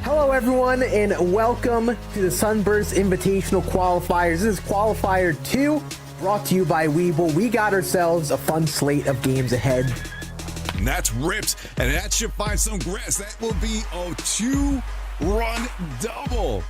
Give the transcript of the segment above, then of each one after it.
Hello everyone and welcome to the Sunburst Invitational Qualifiers. This is Qualifier 2 brought to you by Webull. We got ourselves a fun slate of games ahead. And that's ripped, and that should find some grass. That will be a 2-run double.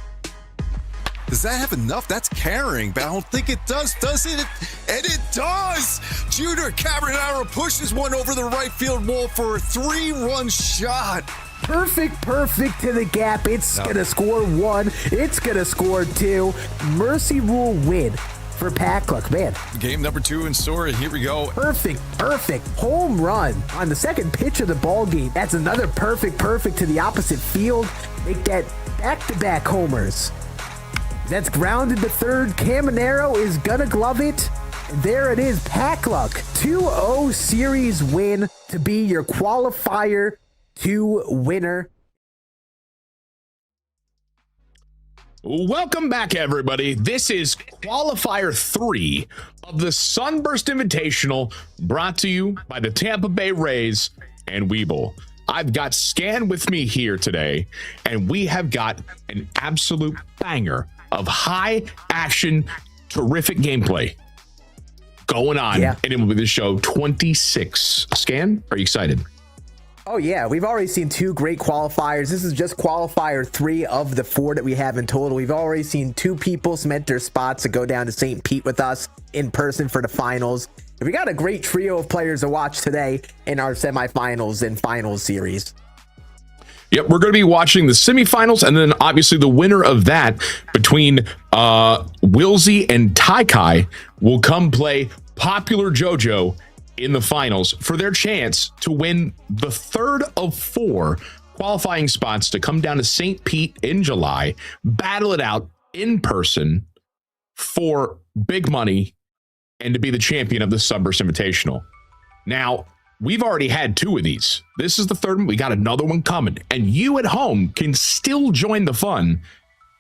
Does that have enough? That's carrying, but I don't think it does it? And it does! Junior Cabrinaro pushes one over the right field wall for a 3-run shot. Perfect to the gap. It's gonna score 1. It's gonna score 2. Mercy rule win for Packluck, man. Game number 2 in store, and here we go. Perfect. Home run on the second pitch of the ball game. That's another perfect to the opposite field. Make that back-to-back homers. That's grounded to third. Caminero is gonna glove it. And there it is, Packluck. 2-0 series win to be your Qualifier 2 winner. Welcome back, everybody. This is Qualifier 3 of the Sunburst Invitational, brought to you by the Tampa Bay Rays and Webull. I've got Scan with me here today, and we have got an absolute banger of high action, terrific gameplay going on. And it will be the show 26. Scan, are you excited? Oh yeah, we've already seen 2 great qualifiers. This is just Qualifier 3 of the 4 that we have in total. We've already seen 2 people cement their spots to go down to St. Pete with us in person for the finals. And we got a great trio of players to watch today in our semifinals and finals series. Yep, we're going to be watching the semifinals, and then obviously the winner of that between Wilsey and Taikai will come play Popular JoJo in the finals for their chance to win the 3rd of 4 qualifying spots to come down to St. Pete in July, battle it out in person for big money and to be the champion of the Sunburst Invitational. Now, we've already had 2 of these. This is the 3rd one. We got another one coming, and you at home can still join the fun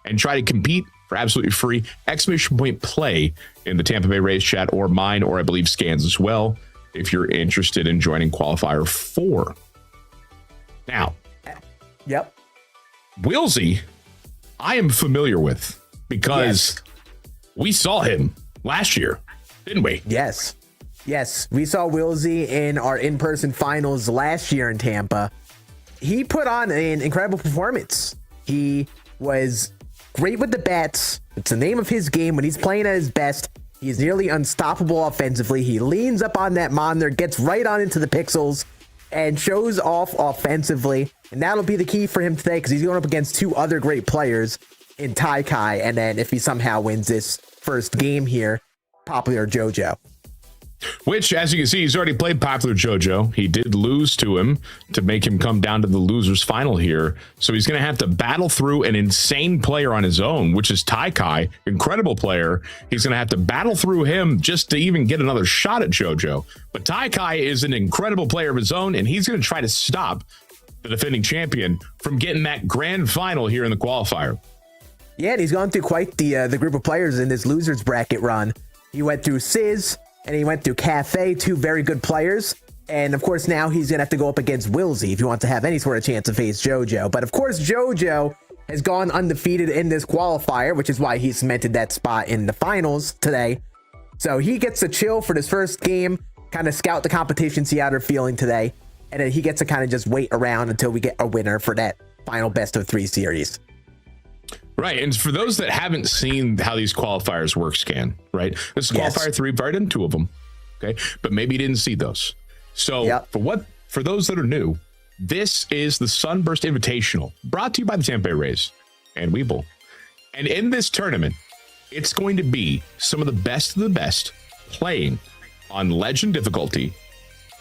and try to compete for absolutely free exclamation point play in the Tampa Bay Rays chat, or mine, or I believe Scans as well, if you're interested in joining Qualifier 4. Now, Wilsey, I am familiar with because we saw him last year, didn't we? Yes, we saw Wilsey in our in-person finals last year in Tampa. He put on an incredible performance. He was great with the bats. It's the name of his game. When he's playing at his best, he's nearly unstoppable offensively. He leans up on that monitor, gets right on into the pixels, and shows off offensively. And that'll be the key for him today, because he's going up against 2 other great players in Taikai. And then if he somehow wins this first game here, Popular JoJo. Which, as you can see, he's already played Popular JoJo. He did lose to him to make him come down to the losers final here. So he's going to have to battle through an insane player on his own, which is Taikai, incredible player. He's going to have to battle through him just to even get another shot at JoJo. But Taikai is an incredible player of his own, and he's going to try to stop the defending champion from getting that grand final here in the qualifier. Yeah, and he's gone through quite the group of players in this losers bracket run. He went through Sizz, and he went through Cafe, 2 very good players. And of course, now he's going to have to go up against Wilsey if he wants to have any sort of chance to face JoJo. But of course, JoJo has gone undefeated in this qualifier, which is why he cemented that spot in the finals today. So he gets to chill for this first game, kind of scout the competition, see how they're feeling today. And then he gets to kind of just wait around until we get a winner for that final best of 3 series. Right, and for those that haven't seen how these qualifiers work, Scan, right? This is Qualifier 3, we've already done 2 of them, okay? But maybe you didn't see those. So for those that are new, this is the Sunburst Invitational, brought to you by the Tampa Bay Rays and Webull. And in this tournament, it's going to be some of the best playing on Legend difficulty,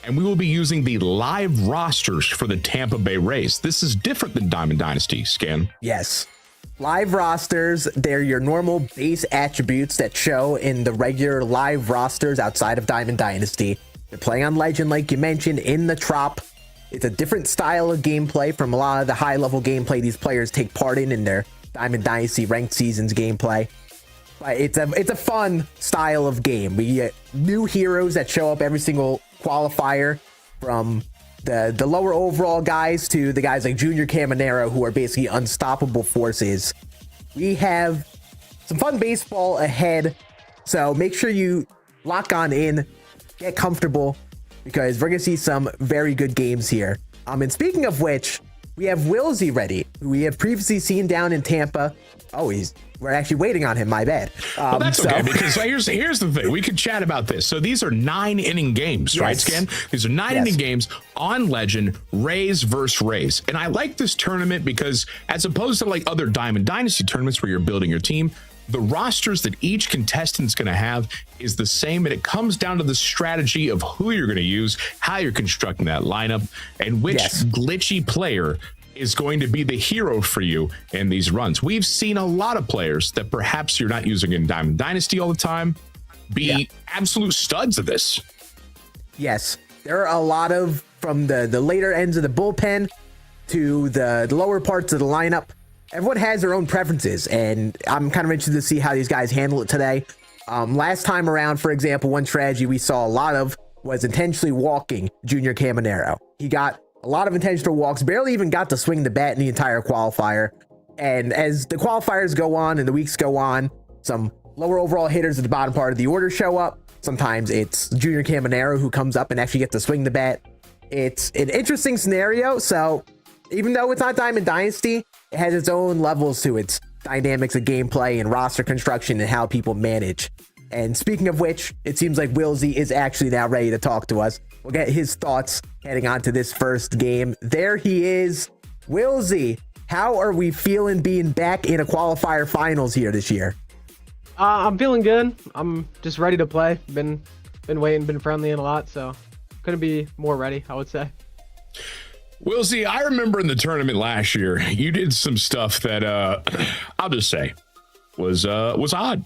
and we will be using the live rosters for the Tampa Bay Rays. This is different than Diamond Dynasty, Scan. Yes. Live rosters, they're your normal base attributes that show in the regular live rosters outside of Diamond Dynasty. They're playing on Legend, like you mentioned, in the Trop. It's a different style of gameplay from a lot of the high-level gameplay these players take part in their Diamond Dynasty ranked seasons gameplay. But it's a fun style of game. We get new heroes that show up every single qualifier, from the lower overall guys to the guys like Junior Caminero, who are basically unstoppable forces. We have some fun baseball ahead, so make sure you lock on in, get comfortable, because we're going to see some very good games here. And speaking of which, we have Wilsey ready, who we have previously seen down in Tampa. Oh, we're actually waiting on him. My bad. Well, that's okay, because here's the thing. We could chat about this. So these are 9-inning games, right, Scan? These are 9-inning games on Legend, Rays versus Rays. And I like this tournament because as opposed to like other Diamond Dynasty tournaments where you're building your team, the rosters that each contestant's going to have is the same, and it comes down to the strategy of who you're going to use, how you're constructing that lineup, and which glitchy player is going to be the hero for you in these runs. We've seen a lot of players that perhaps you're not using in Diamond Dynasty all the time be absolute studs of this. Yes, there are a lot of, from the later ends of the bullpen to the lower parts of the lineup. Everyone has their own preferences, and I'm kind of interested to see how these guys handle it today. Last time around, for example, one strategy we saw a lot of was intentionally walking Junior Caminero. He got a lot of intentional walks, barely even got to swing the bat in the entire qualifier. And as the qualifiers go on and the weeks go on, some lower overall hitters at the bottom part of the order show up. Sometimes it's Junior Caminero who comes up and actually gets to swing the bat. It's an interesting scenario. So even though it's not Diamond Dynasty, it has its own levels to its dynamics of gameplay and roster construction and how people manage. And speaking of which, it seems like Wilsey is actually now ready to talk to us. We'll get his thoughts heading on to this first game. There he is. Wilsey, how are we feeling being back in a qualifier finals here this year? I'm feeling good. I'm just ready to play. Been waiting, been friendly in a lot, so couldn't be more ready, I would say. Wilsey, I remember in the tournament last year, you did some stuff that I'll just say was odd.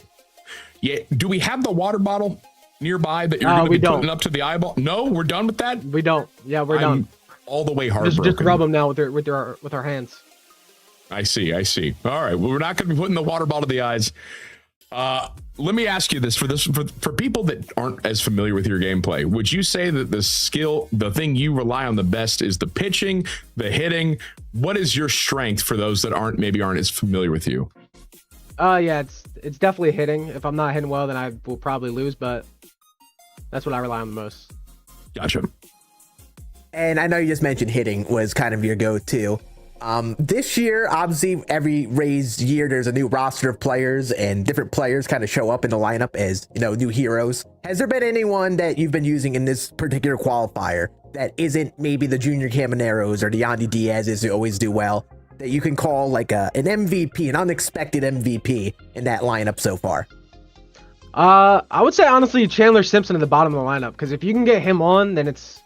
Yeah, do we have the water bottle nearby that you're going to be putting up to the eyeball? No, we're done with that. We don't. Yeah, we're done. All the way heartbroken. Just rub them now with our hands. I see. All right. Well, we're not going to be putting the water bottle to the eyes. Let me ask you this for people that aren't as familiar with your gameplay. Would you say that the thing you rely on the best is the pitching, the hitting? What is your strength for those that aren't as familiar with you? Yeah, it's definitely hitting. If I'm not hitting well, then I will probably lose, but that's what I rely on the most. Gotcha. And I know you just mentioned hitting was kind of your go-to. This year, obviously, every Rays year, there's a new roster of players, and different players kind of show up in the lineup as, new heroes. Has there been anyone that you've been using in this particular qualifier that isn't maybe the Junior Camineros or the Yandy Diaz's who always do well, that you can call like an MVP, an unexpected MVP in that lineup so far? I would say, honestly, Chandler Simpson at the bottom of the lineup, because if you can get him on, then it's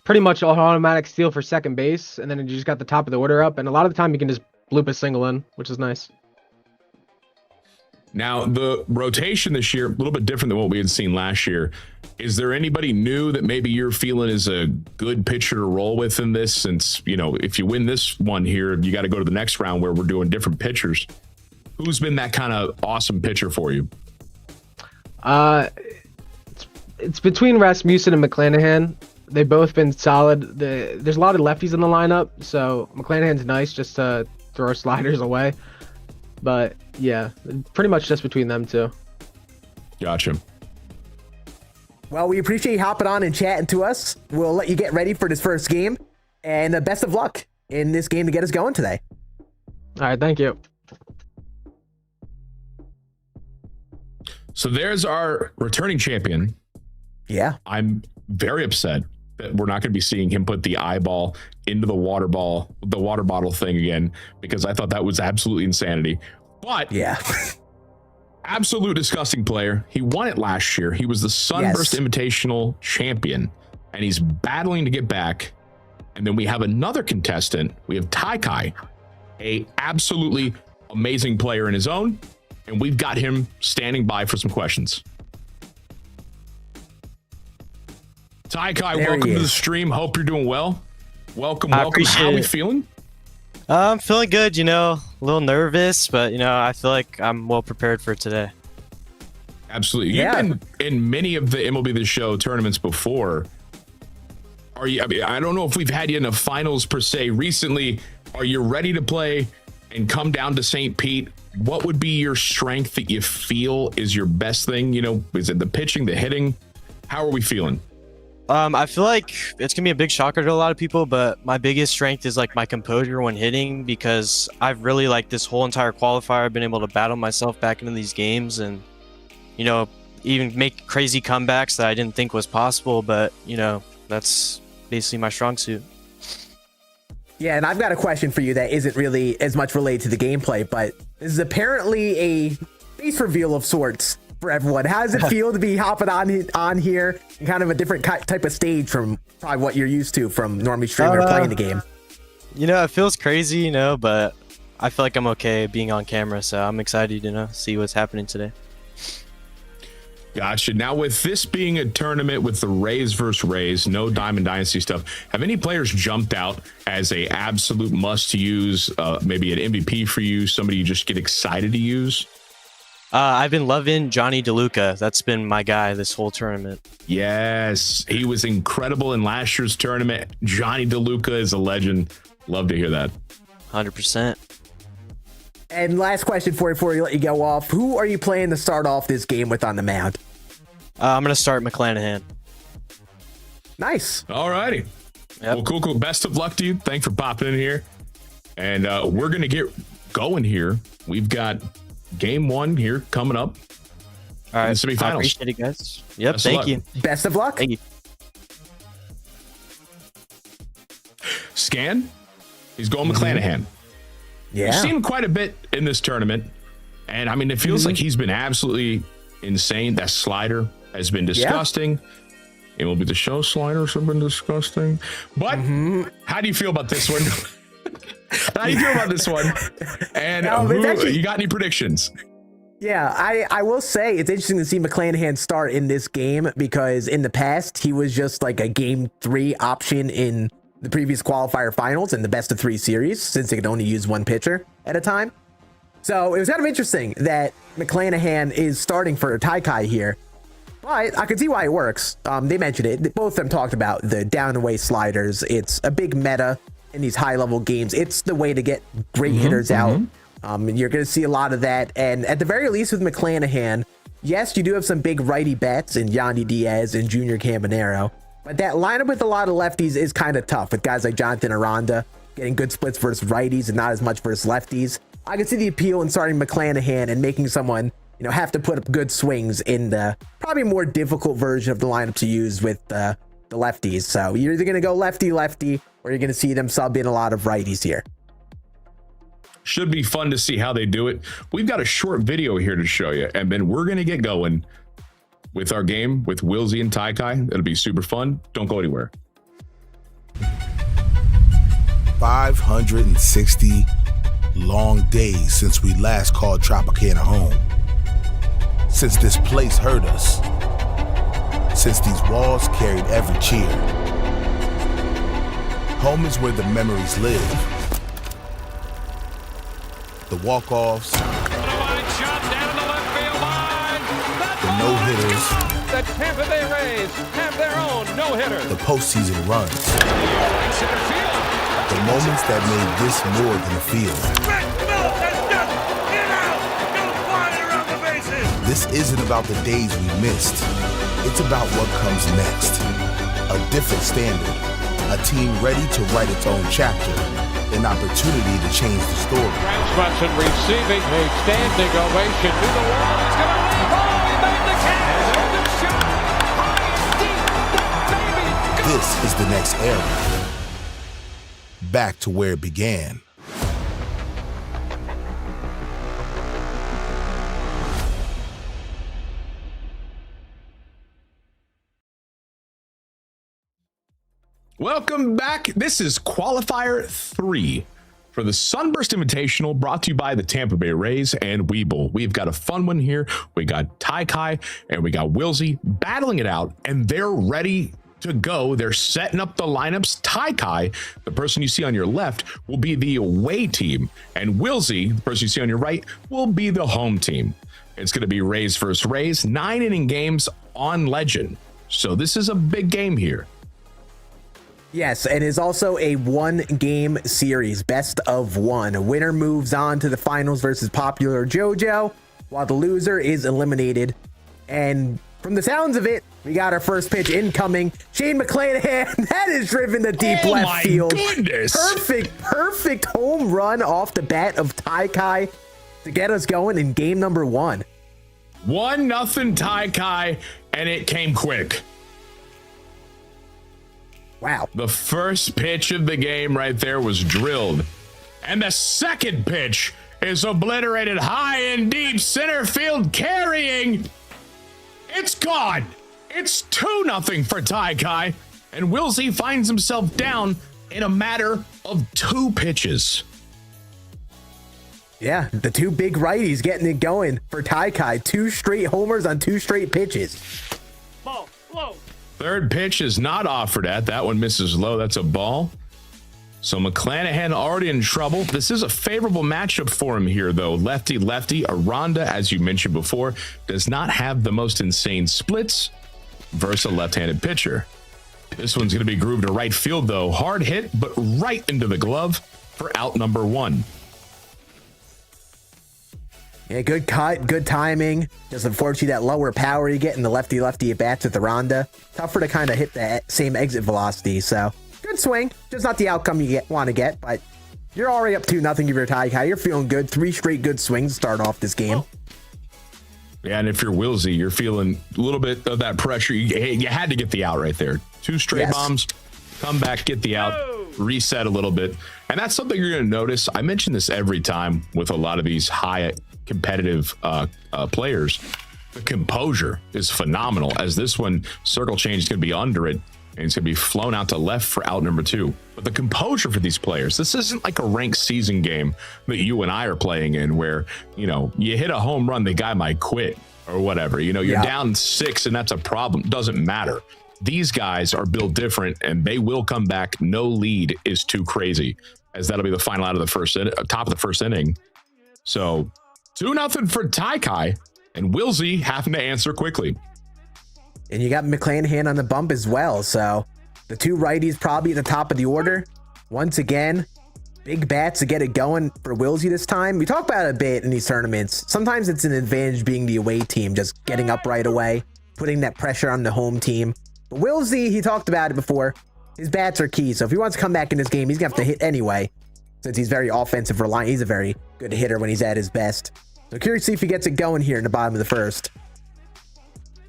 pretty much an automatic steal for second base, and then you just got the top of the order up, and a lot of the time you can just bloop a single in, which is nice. Now, the rotation this year, a little bit different than what we had seen last year. Is there anybody new that maybe you're feeling is a good pitcher to roll with in this? Since, if you win this one here, you got to go to the next round where we're doing different pitchers. Who's been that kind of awesome pitcher for you? It's between Rasmussen and McClanahan. They've both been solid. There's a lot of lefties in the lineup, so McClanahan's nice just to throw sliders away. But yeah, pretty much just between them two. Gotcha. Well, we appreciate you hopping on and chatting to us. We'll let you get ready for this first game, and best of luck in this game to get us going today. All right, thank you. So there's our returning champion. Yeah. I'm very upset that we're not going to be seeing him put the eyeball into the water bottle thing again, because I thought that was absolutely insanity. But yeah, absolute disgusting player. He won it last year. He was the Sunburst Invitational champion, and he's battling to get back. And then we have another contestant. We have Taikai, a absolutely amazing player in his own, and we've got him standing by for some questions. Taikai, welcome to the stream. Hope you're doing well. Welcome. How are we feeling? I'm feeling good, a little nervous, but, I feel like I'm well prepared for today. Absolutely. You've been in many of the MLB The Show tournaments before. are you? I mean, I don't know if we've had you in the finals per se recently. Are you ready to play and come down to St. Pete? What would be your strength that you feel is your best thing? You know, is it the pitching, the hitting? How are we feeling? I feel like it's gonna be a big shocker to a lot of people, but my biggest strength is like my composure when hitting, because I've really like this whole entire qualifier I've been able to battle myself back into these games and, you know, even make crazy comebacks that I didn't think was possible. But, you know, that's basically my strong suit. Yeah, and I've got a question for you that isn't really as much related to the gameplay, but this is apparently a face reveal of sorts for everyone. How does it feel to be hopping on here in kind of a different type of stage from probably what you're used to from normally streaming or playing the game? You know, it feels crazy, you know, but I feel like I'm okay being on camera, so I'm excited to, you know, see what's happening today. Gotcha. Now, with this being a tournament with the Rays versus Rays, no Diamond Dynasty stuff, have any players jumped out as a absolute must to use, maybe an MVP for you, somebody you just get excited to use? I've been loving Johnny DeLuca. That's been my guy this whole tournament. Yes, he was incredible in last year's tournament. Johnny DeLuca is a legend. Love to hear that. 100%. And last question for you before we let you go off. Who are you playing to start off this game with on the mound? I'm going to start McClanahan. Nice. All righty. Yep. Well, cool. Best of luck to you. Thanks for popping in here. And we're going to get going here. We've got game one here coming up. All right. Semifinals. I appreciate it, guys. Yep. Best of thank luck. you. Best of luck. Thank you. Scan. He's going McClanahan. Yeah. We've seen him quite a bit in this tournament. And I mean, it feels like he's been absolutely insane. That slider has been disgusting. It will be the show sliders have been disgusting. But how do you feel about this one? How do you feel about this one? And you got any predictions? Yeah, I will say it's interesting to see McClanahan start in this game, because in the past he was just like a game 3 option in the previous qualifier finals and the best of 3 series, since they could only use one pitcher at a time. So it was kind of interesting that McClanahan is starting for Taikai here, but I can see why it works. They mentioned it. Both of them talked about the down and away sliders. It's a big meta in these high level games. It's the way to get great hitters out. You're going to see a lot of that. And at the very least with McClanahan, yes, you do have some big righty bats in Yandy Diaz and Junior Caminero, but that lineup with a lot of lefties is kind of tough, with guys like Jonathan Aranda getting good splits versus righties and not as much versus lefties. I can see the appeal in starting McClanahan and making someone, you know, have to put up good swings in the probably more difficult version of the lineup to use with the lefties. So you're either going to go lefty, or you're going to see them sub in a lot of righties here. Should be fun to see how they do it. We've got a short video here to show you, and then we're going to get going with our game with Wilsey and Taikai. It'll be super fun. Don't go anywhere. 560 long days since we last called Tropicana home. Since this place hurt us. Since these walls carried every cheer. Home is where the memories live. The walk-offs, the no-hitters, the Tampa Bay Rays have their own no-hitter. The postseason runs. The moments that made this more than a field. This isn't about the days we missed. It's about what comes next. A different standard. A team ready to write its own chapter. An opportunity to change the story. Rasmussen receiving a standing ovation to the wall. He's going to leap. Oh, he made the catch. The shot. High and deep. Baby. This is the next era. Back to where it began. Welcome back. This is Qualifier 3 for the Sunburst Invitational, brought to you by the Tampa Bay Rays and Webull. We've got a fun one here. We got Taikai and we got Wilsey battling it out, and they're ready to go. They're setting up the lineups. Taikai, the person you see on your left, will be the away team, and Wilsey, the person you see on your right, will be the home team. It's going to be Rays versus Rays, 9-inning games on Legend. So this is a big game here. Yes, and is also a 1-game series, best of 1. Winner moves on to the finals versus Popular JoJo, while the loser is eliminated. And from the sounds of it, we got our first pitch incoming. Shane McClanahan, that is driven to deep left field. Goodness. Perfect home run off the bat of Taikai to get us going in game number 1. 1-0 Taikai, and it came quick. Wow. The first pitch of the game right there was drilled. And the second pitch is obliterated high and deep center field, carrying. It's gone. It's 2-0 for Taikai. And Wilsey finds himself down in a matter of 2 pitches. Yeah, the 2 big righties getting it going for Taikai. 2 straight homers on 2 straight pitches. Ball, low. Third pitch is not offered at. That one misses low. That's a ball. So McClanahan already in trouble. This is a favorable matchup for him here, though. Lefty. Aranda, as you mentioned before, does not have the most insane splits versus a left-handed pitcher. This one's going to be grooved to right field, though. Hard hit, but right into the glove for out number 1. Yeah, good cut, good timing. Just unfortunately that lower power you get in the lefty at bats with the Ronda. Tougher to kind of hit the same exit velocity. So good swing, just not the outcome you want to get. But you're already up 2-0 if you're Taikai. You're feeling good. 3 straight good swings to start off this game. Yeah, and if you're Wilsey, you're feeling a little bit of that pressure. You had to get the out right there. 2 straight bombs, come back, get the out, reset a little bit. And that's something you're going to notice. I mention this every time with a lot of these high competitive players. The composure is phenomenal, as this one circle change is going to be under it, and it's going to be flown out to left for out number 2. But the composure for these players, this isn't like a ranked season game that you and I are playing in where, you know, you hit a home run, the guy might quit or whatever. You know, you're down 6 and that's a problem. Doesn't matter. These guys are built different and they will come back. No lead is too crazy, as that'll be the final out of the first top of the first inning. So 2-0 for Taikai, and Wilsey having to answer quickly. And you got McClanahan on the bump as well. So the 2 righties probably at the top of the order. Once again, big bats to get it going for Wilsey this time. We talk about it a bit in these tournaments. Sometimes it's an advantage being the away team, just getting up right away, putting that pressure on the home team. But Wilsey, he talked about it before. His bats are key. So if he wants to come back in this game, he's going to have to hit anyway, since he's very offensive reliant. He's a very good hitter when he's at his best. So curious to see if he gets it going here in the bottom of the first.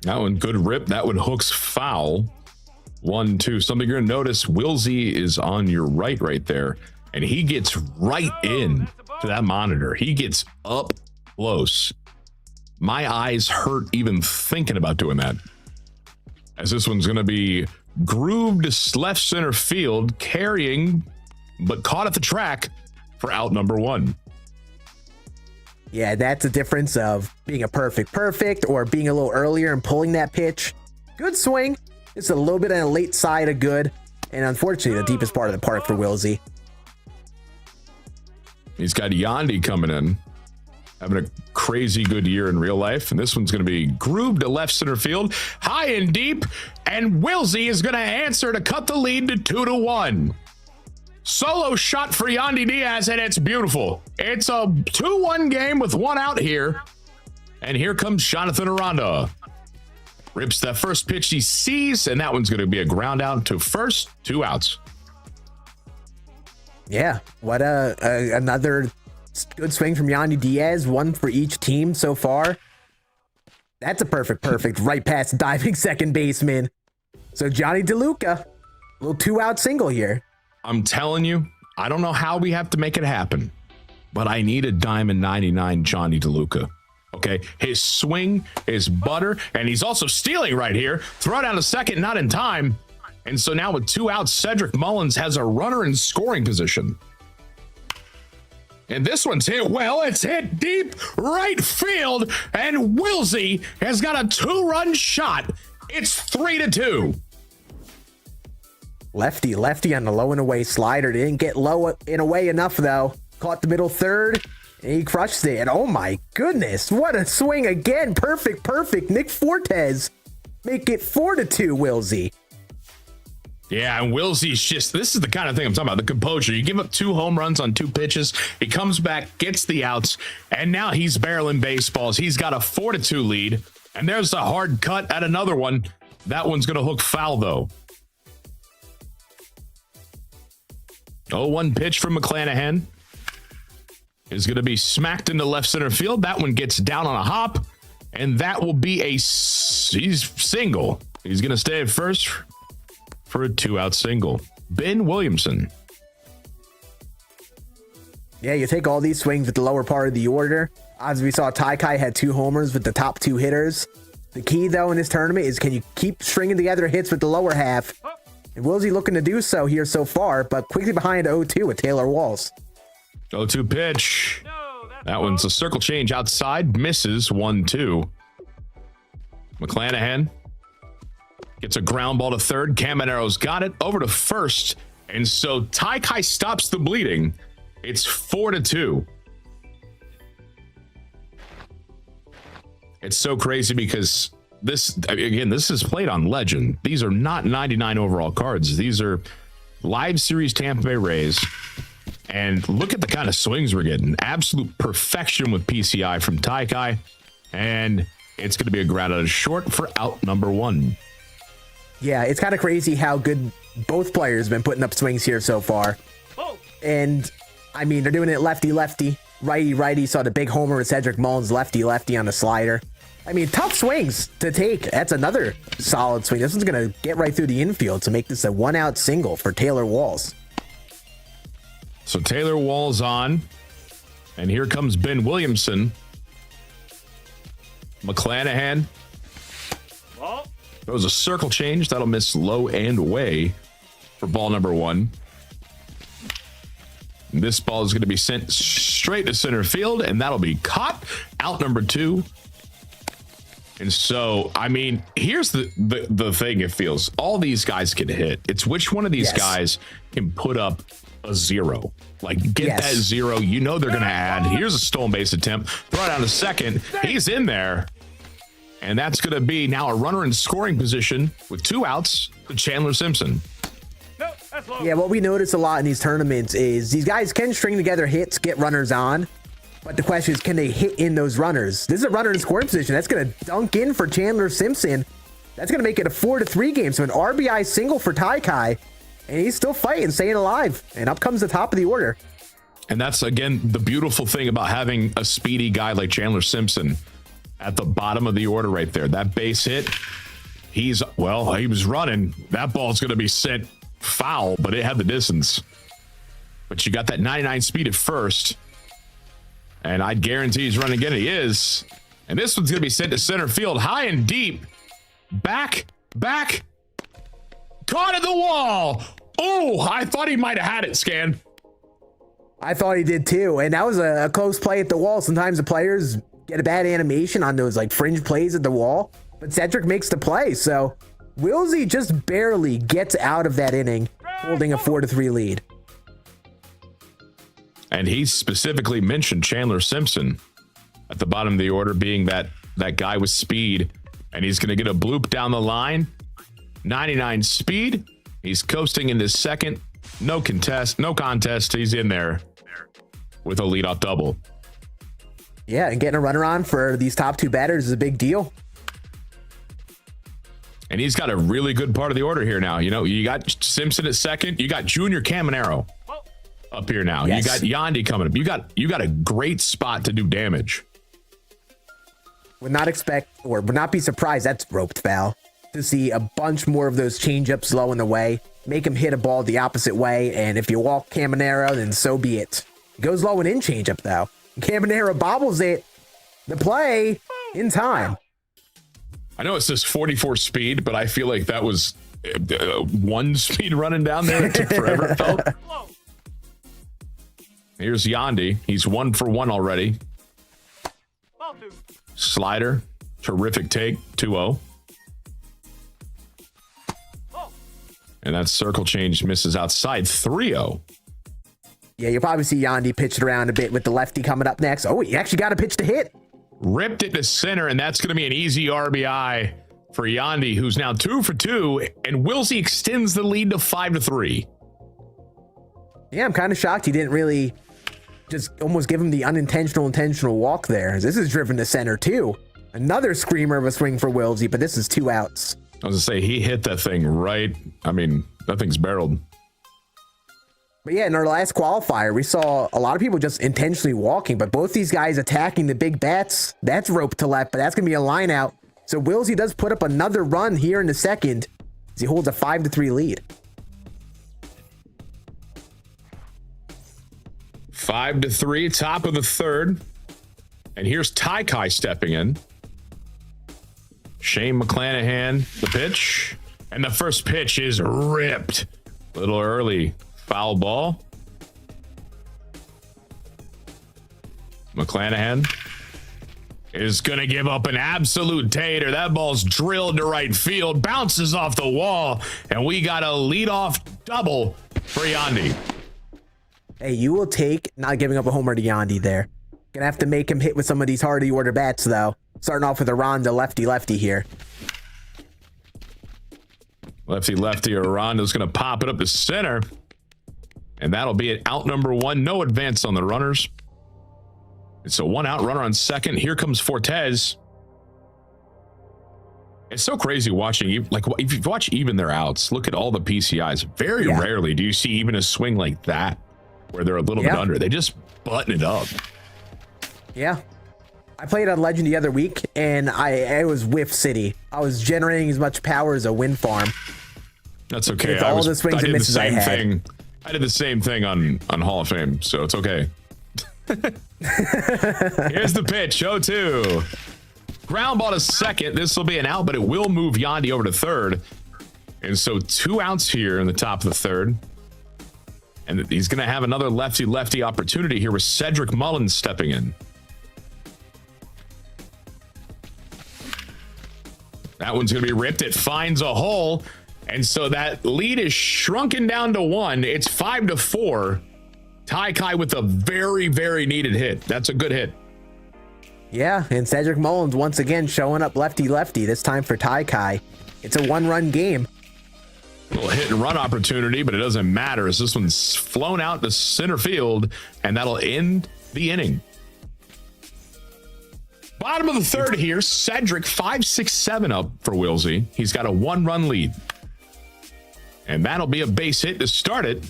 That one, good rip. That one hooks foul. 1-2. Something you're going to notice, Wilsey is on your right there, and he gets right in to that monitor. He gets up close. My eyes hurt even thinking about doing that, as this one's going to be grooved to left center field, carrying, but caught at the track for out number 1. Yeah, that's the difference of being a perfect or being a little earlier and pulling that pitch. Good swing. It's a little bit on the late side of good. And unfortunately, the deepest part of the park for Wilsey. He's got Yandy coming in, having a crazy good year in real life. And this one's going to be grooved to left center field, high and deep. And Wilsey is going to answer to cut the lead to 2-1. Solo shot for Yandy Diaz, and it's beautiful. It's a 2-1 game with 1 out here. And here comes Jonathan Aranda. Rips that first pitch he sees, and that one's going to be a ground out to first. 2 outs. Yeah, what another good swing from Yandy Diaz. 1 for each team so far. That's a perfect right past diving second baseman. So Johnny DeLuca, a little 2-out single here. I'm telling you, I don't know how we have to make it happen, but I need a diamond 99 Johnny DeLuca. Okay, his swing is butter, and he's also stealing right here. Throw down to second, not in time. And so now with 2 outs, Cedric Mullins has a runner in scoring position. And this one's hit well. It's hit deep right field, and Wilsey has got a 2-run shot. It's 3-2. Lefty on the low and away slider. Didn't get low and away enough, though. Caught the middle third, and he crushed it. And oh my goodness, what a swing again. Perfect. Nick Fortes make it 4-2, Wilsey. Yeah, and Wilsey's just, this is the kind of thing I'm talking about, the composure. You give up 2 home runs on 2 pitches, he comes back, gets the outs, and now he's barreling baseballs. He's got a 4-2 lead, and there's a hard cut at another one. That one's going to hook foul, though. 0-1 pitch from McClanahan is going to be smacked into left center field. That one gets down on a hop, and that will be he's single. He's going to stay at first for a 2-out single. Ben Williamson. Yeah, you take all these swings at the lower part of the order. As we saw, Taikai had 2 homers with the top 2 hitters. The key, though, in this tournament is, can you keep stringing together hits with the lower half? And Wilsey looking to do so here so far, but quickly behind 0-2 with Taylor Walls. 0-2 pitch. That one's a circle change outside. Misses 1-2. McClanahan gets a ground ball to third. Camanero's got it over to first. And so Taikai stops the bleeding. It's 4-2. It's so crazy because this is played on Legend. These are not 99 overall cards. These are live series Tampa Bay Rays. And look at the kind of swings we're getting. Absolute perfection with PCI from Taikai. And it's going to be a ground out of short for out number 1. Yeah, it's kind of crazy how good both players have been putting up swings here so far. And, I mean, they're doing it lefty-lefty, righty-righty. Saw the big homer with Cedric Mullins, lefty-lefty on the slider. I mean, tough swings to take. That's another solid swing. This one's going to get right through the infield to make this a 1-out single for Taylor Walls. So Taylor Walls on, and here comes Ben Williamson. McClanahan throws a circle change. That'll miss low and away for ball number 1. This ball is going to be sent straight to center field, and that'll be caught. Out number 2. And so, I mean, here's the thing. It feels all these guys can hit. It's which one of these guys can put up a 0. Like, get that 0. You know they're going to add. Here's a stolen base attempt. Throw it down to second. He's in there. And that's going to be now a runner in scoring position with 2 outs to Chandler Simpson. Yeah, what we notice a lot in these tournaments is these guys can string together hits, get runners on. But the question is, can they hit in those runners? This is a runner in scoring position. That's going to dunk in for Chandler Simpson. That's going to make it a 4-3 game. So an RBI single for Taikai. And he's still fighting, staying alive. And up comes the top of the order. And that's, again, the beautiful thing about having a speedy guy like Chandler Simpson at the bottom of the order right there. That base hit, he was running. That ball's going to be sent foul, but it had the distance. But you got that 99 speed at first. And I'd guarantee he's running again. He is. And this one's going to be sent to center field, high and deep. Back. Caught at the wall. Oh, I thought he might have had it, Scan. I thought he did too. And that was a close play at the wall. Sometimes the players get a bad animation on those like fringe plays at the wall. But Cedric makes the play. So Wilsey just barely gets out of that inning, holding a 4-3 lead. And he specifically mentioned Chandler Simpson at the bottom of the order being that guy with speed. And he's going to get a bloop down the line. 99 speed. He's coasting into second. No contest. He's in there with a leadoff double. Yeah, and getting a runner on for these top 2 batters is a big deal. And he's got a really good part of the order here now. You know, you got Simpson at second. You got Junior Caminero up here now. Yes. You got Yandy coming up. You got a great spot to do damage. Would not be surprised that's roped foul to see a bunch more of those changeups low in the way, make him hit a ball the opposite way. And if you walk Caminero, then so be it. Goes low and in changeup though. Caminero bobbles it. The play in time. I know it says 44 speed, but I feel like that was 1 speed running down there. It took forever, it felt. Here's Yandy. He's 1 for 1 already. Slider. Terrific take. 2-0. And that circle change misses outside. 3-0. Yeah, you'll probably see Yandy pitch it around a bit with the lefty coming up next. Oh, he actually got a pitch to hit. Ripped it to center, and that's going to be an easy RBI for Yandy, who's now 2 for 2, and Wilsey extends the lead to 5-3. Yeah, I'm kind of shocked he didn't really just almost give him the intentional walk there. This is driven to center too. Another screamer of a swing for Wilsey, but this is 2 outs. I was gonna say, he hit that thing right. I mean, that thing's barreled. But yeah, in our last qualifier, we saw a lot of people just intentionally walking, but both these guys attacking the big bats. That's rope to left, but that's going to be a line out. So Wilsey does put up another run here in the second as he holds a 5-3 lead. 5-3, top of the third. And here's Ty Kai stepping in. Shane McClanahan, the pitch. And the first pitch is ripped. A little early. Foul ball. McClanahan is going to give up an absolute tater. That ball's drilled to right field, bounces off the wall, and we got a leadoff double for Yandy. Hey, you will take not giving up a homer to Yandy there. Gonna have to make him hit with some of these hardy order bats, though. Starting off with a Ronda lefty here. Lefty, Ronda's going to pop it up to center. And that'll be it. Out number 1. No advance on the runners. It's a 1 out runner on second. Here comes Fortes. It's so crazy watching. Like, if you watch even their outs, look at all the PCIs. Very rarely do you see even a swing like that where they're a little bit under. They just button it up. Yeah. I played on Legend the other week, and I was Whiff City. I was generating as much power as a wind farm. That's okay. With all the swings and misses I had. I did the same thing on Hall of Fame, so it's okay. Here's the pitch, 0-2. Ground ball to second. This will be an out, but it will move Yandy over to third. And so 2 outs here in the top of the third. And he's going to have another lefty opportunity here with Cedric Mullins stepping in. That one's going to be ripped. It finds a hole. And so that lead is shrunken down to 1. It's 5-4. Ty Kai with a very, very needed hit. That's a good hit. Yeah, and Cedric Mullins once again showing up lefty, this time for Ty Kai. It's a 1-run game. A little hit and run opportunity, but it doesn't matter as this one's flown out to center field, and that'll end the inning. Bottom of the third here, Cedric 5-6-7 up for Wilsey. He's got a 1-run lead. And that'll be a base hit to start it.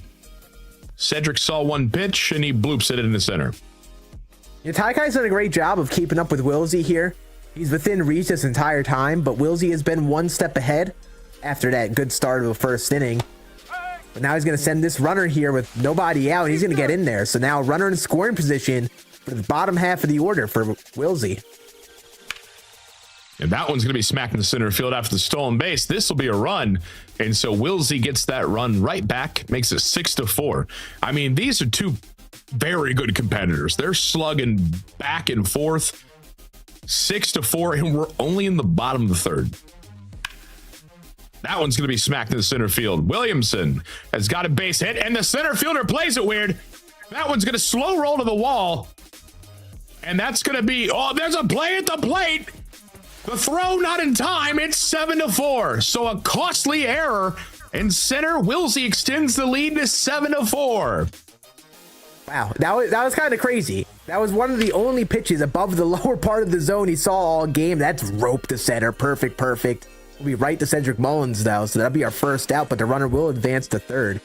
Cedric saw 1 pitch, and he bloops it in the center. Yeah, Ty Kai's done a great job of keeping up with Wilsey here. He's within reach this entire time, but Wilsey has been 1 step ahead after that good start of the first inning. But now he's going to send this runner here with nobody out, and he's going to get in there. So now runner in scoring position for the bottom half of the order for Wilsey. And that one's going to be smacked in the center field after the stolen base. This will be a run. And so Wilsey gets that run right back, makes it 6-4. I mean, these are 2 very good competitors. They're slugging back and forth. 6-4, and we're only in the bottom of the third. That one's going to be smacked in the center field. Williamson has got a base hit, and the center fielder plays it weird. That one's going to slow roll to the wall. And that's going to be, there's a play at the plate. The throw not in time. It's 7-4. So a costly error in center. Wilsey extends the lead to 7-4. Wow, that was kind of crazy. That was one of the only pitches above the lower part of the zone he saw all game. That's rope to center. Perfect. We'll be right to Cedric Mullins, though, so that'll be our first out, but the runner will advance to third.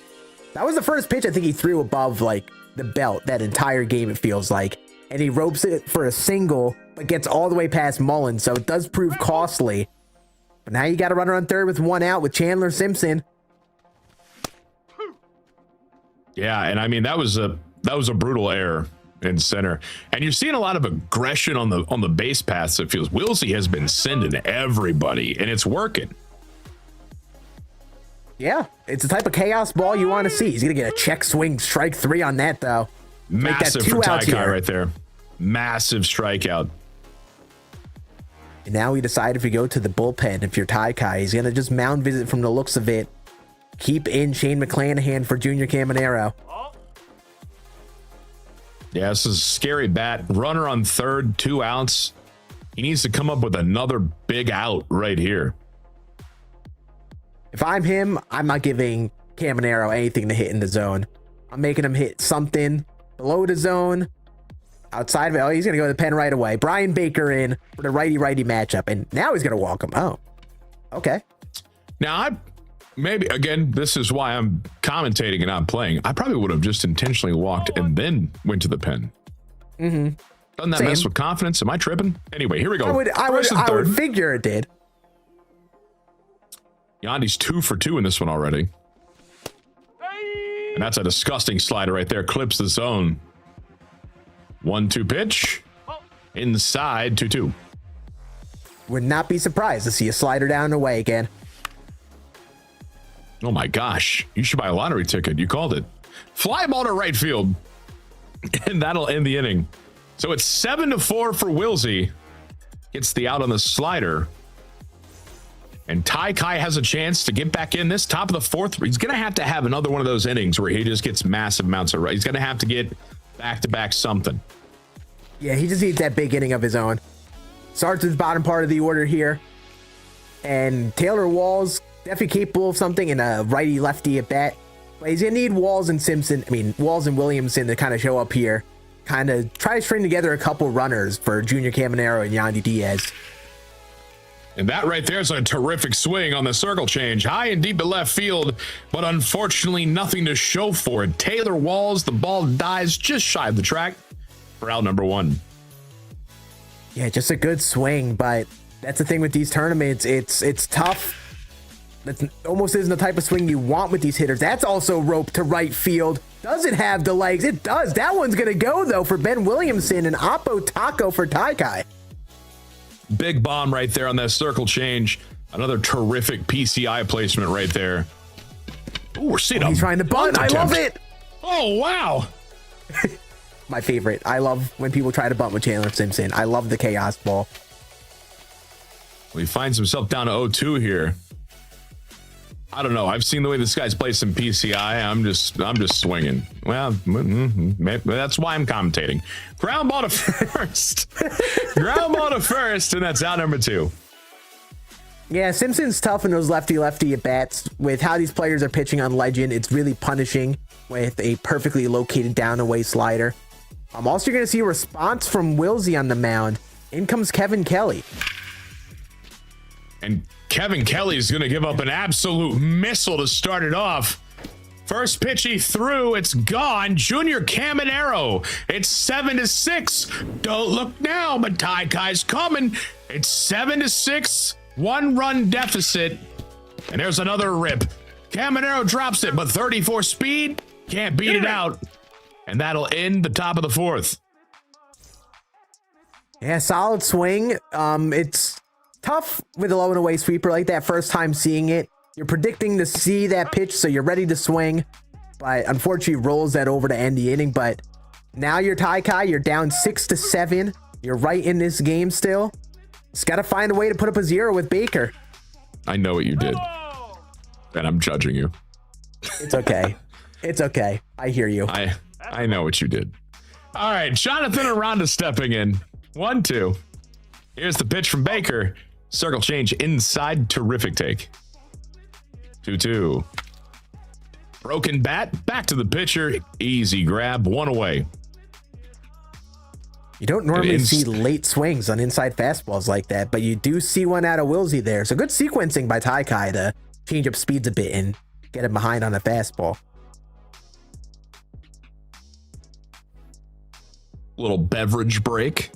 That was the first pitch I think he threw above, like, the belt that entire game, it feels like. And he ropes it for a single, but gets all the way past Mullins, so it does prove costly. But now you got a runner on third with 1 out with Chandler Simpson. Yeah, and I mean, that was a brutal error in center. And you're seeing a lot of aggression on the base paths. It feels Wilsey has been sending everybody, and it's working. Yeah, it's the type of chaos ball you want to see. He's going to get a check swing, strike 3 on that, though. Massive for Ty Kai right there. Massive strikeout. And now we decide if we go to the bullpen. If you're Ty Kai, he's going to just mound visit from the looks of it. Keep in Shane McClanahan for Junior Caminero. Yeah, this is a scary bat. Runner on third, 2 outs. He needs to come up with another big out right here. If I'm him, I'm not giving Caminero anything to hit in the zone. I'm making him hit something below the zone, outside of it. Oh, he's going to go to the pen right away. Brian Baker in for the righty-righty matchup, and now he's going to walk him. Oh, okay. Now, maybe, again, this is why I'm commentating and not playing. I probably would have just intentionally walked and then went to the pen. Mm-hmm. Doesn't that mess with confidence? Am I tripping? Anyway, here we go. I would figure it did. Yandi's 2 for 2 in this one already. And that's a disgusting slider right there. Clips the zone. 1-2 pitch. Inside 2-2. Would not be surprised to see a slider down and away again. Oh my gosh. You should buy a lottery ticket. You called it. Fly ball to right field. And that'll end the inning. So it's 7-4 for Wilsey. Gets the out on the slider. And Ty Kai has a chance to get back in this top of the fourth. He's going to have another one of those innings where he just gets massive amounts of right. He's going to have to get back-to-back something. Yeah, he just needs that big inning of his own. Starts at the bottom part of the order here. And Taylor Walls, definitely capable of something in a righty-lefty at bat. But he's going to need Walls and Williamson to kind of show up here. Kind of try to string together a couple runners for Junior Caminero and Yandy Diaz. And that right there is a terrific swing on the circle change. High and deep at left field, but unfortunately nothing to show for it. Taylor Walls, the ball dies just shy of the track for out number 1. Yeah, just a good swing, but that's the thing with these tournaments. It's tough. That almost isn't the type of swing you want with these hitters. That's also roped to right field. Does it have the legs? It does. That one's going to go, though, for Ben Williamson and Oppo Taco for Tai Kai. Big bomb right there on that circle change. Another terrific PCI placement right there. Ooh, we're seeing he's trying to bunt. I love it. Oh, wow. My favorite. I love when people try to bunt with Chandler Simpson. I love the chaos ball. Well, he finds himself down to 0-2 here. I don't know. I've seen the way this guy's played some PCI. I'm just swinging. Well, that's why I'm commentating. Ground ball to first. Ground ball to first, and that's out number 2. Yeah, Simpson's tough in those lefty at bats. With how these players are pitching on Legend, it's really punishing with a perfectly located down away slider. Also, you're going to see a response from Wilsey on the mound. In comes Kevin Kelly. And Kevin Kelly is going to give up an absolute missile to start it off. First pitch he threw, it's gone. Junior Caminero, it's 7-6. Don't look now, but Tai Kai's coming. It's 7-6, 1-run deficit. And there's another rip. Caminero drops it, but 34 speed, can't beat it out. And that'll end the top of the fourth. Yeah, solid swing. It's tough with a low and away sweeper like that. First time seeing it, you're predicting to see that pitch, so you're ready to swing, but unfortunately rolls that over to end the inning. But now you're Tai Kai, you're down 6-7. You're right in this game still. Just got to find a way to put up a 0 with Baker. I know what you did, and I'm judging you. It's okay. It's okay. I hear you. I know what you did. All right, Jonathan Aranda stepping in. 1-2. Here's the pitch from Baker. Circle change inside. Terrific take. 2-2. Broken bat. Back to the pitcher. Easy grab. 1 away. You don't normally see late swings on inside fastballs like that, but you do see one out of Wilsey there. So good sequencing by Tai Kai to change up speeds a bit and get him behind on a fastball. Little beverage break.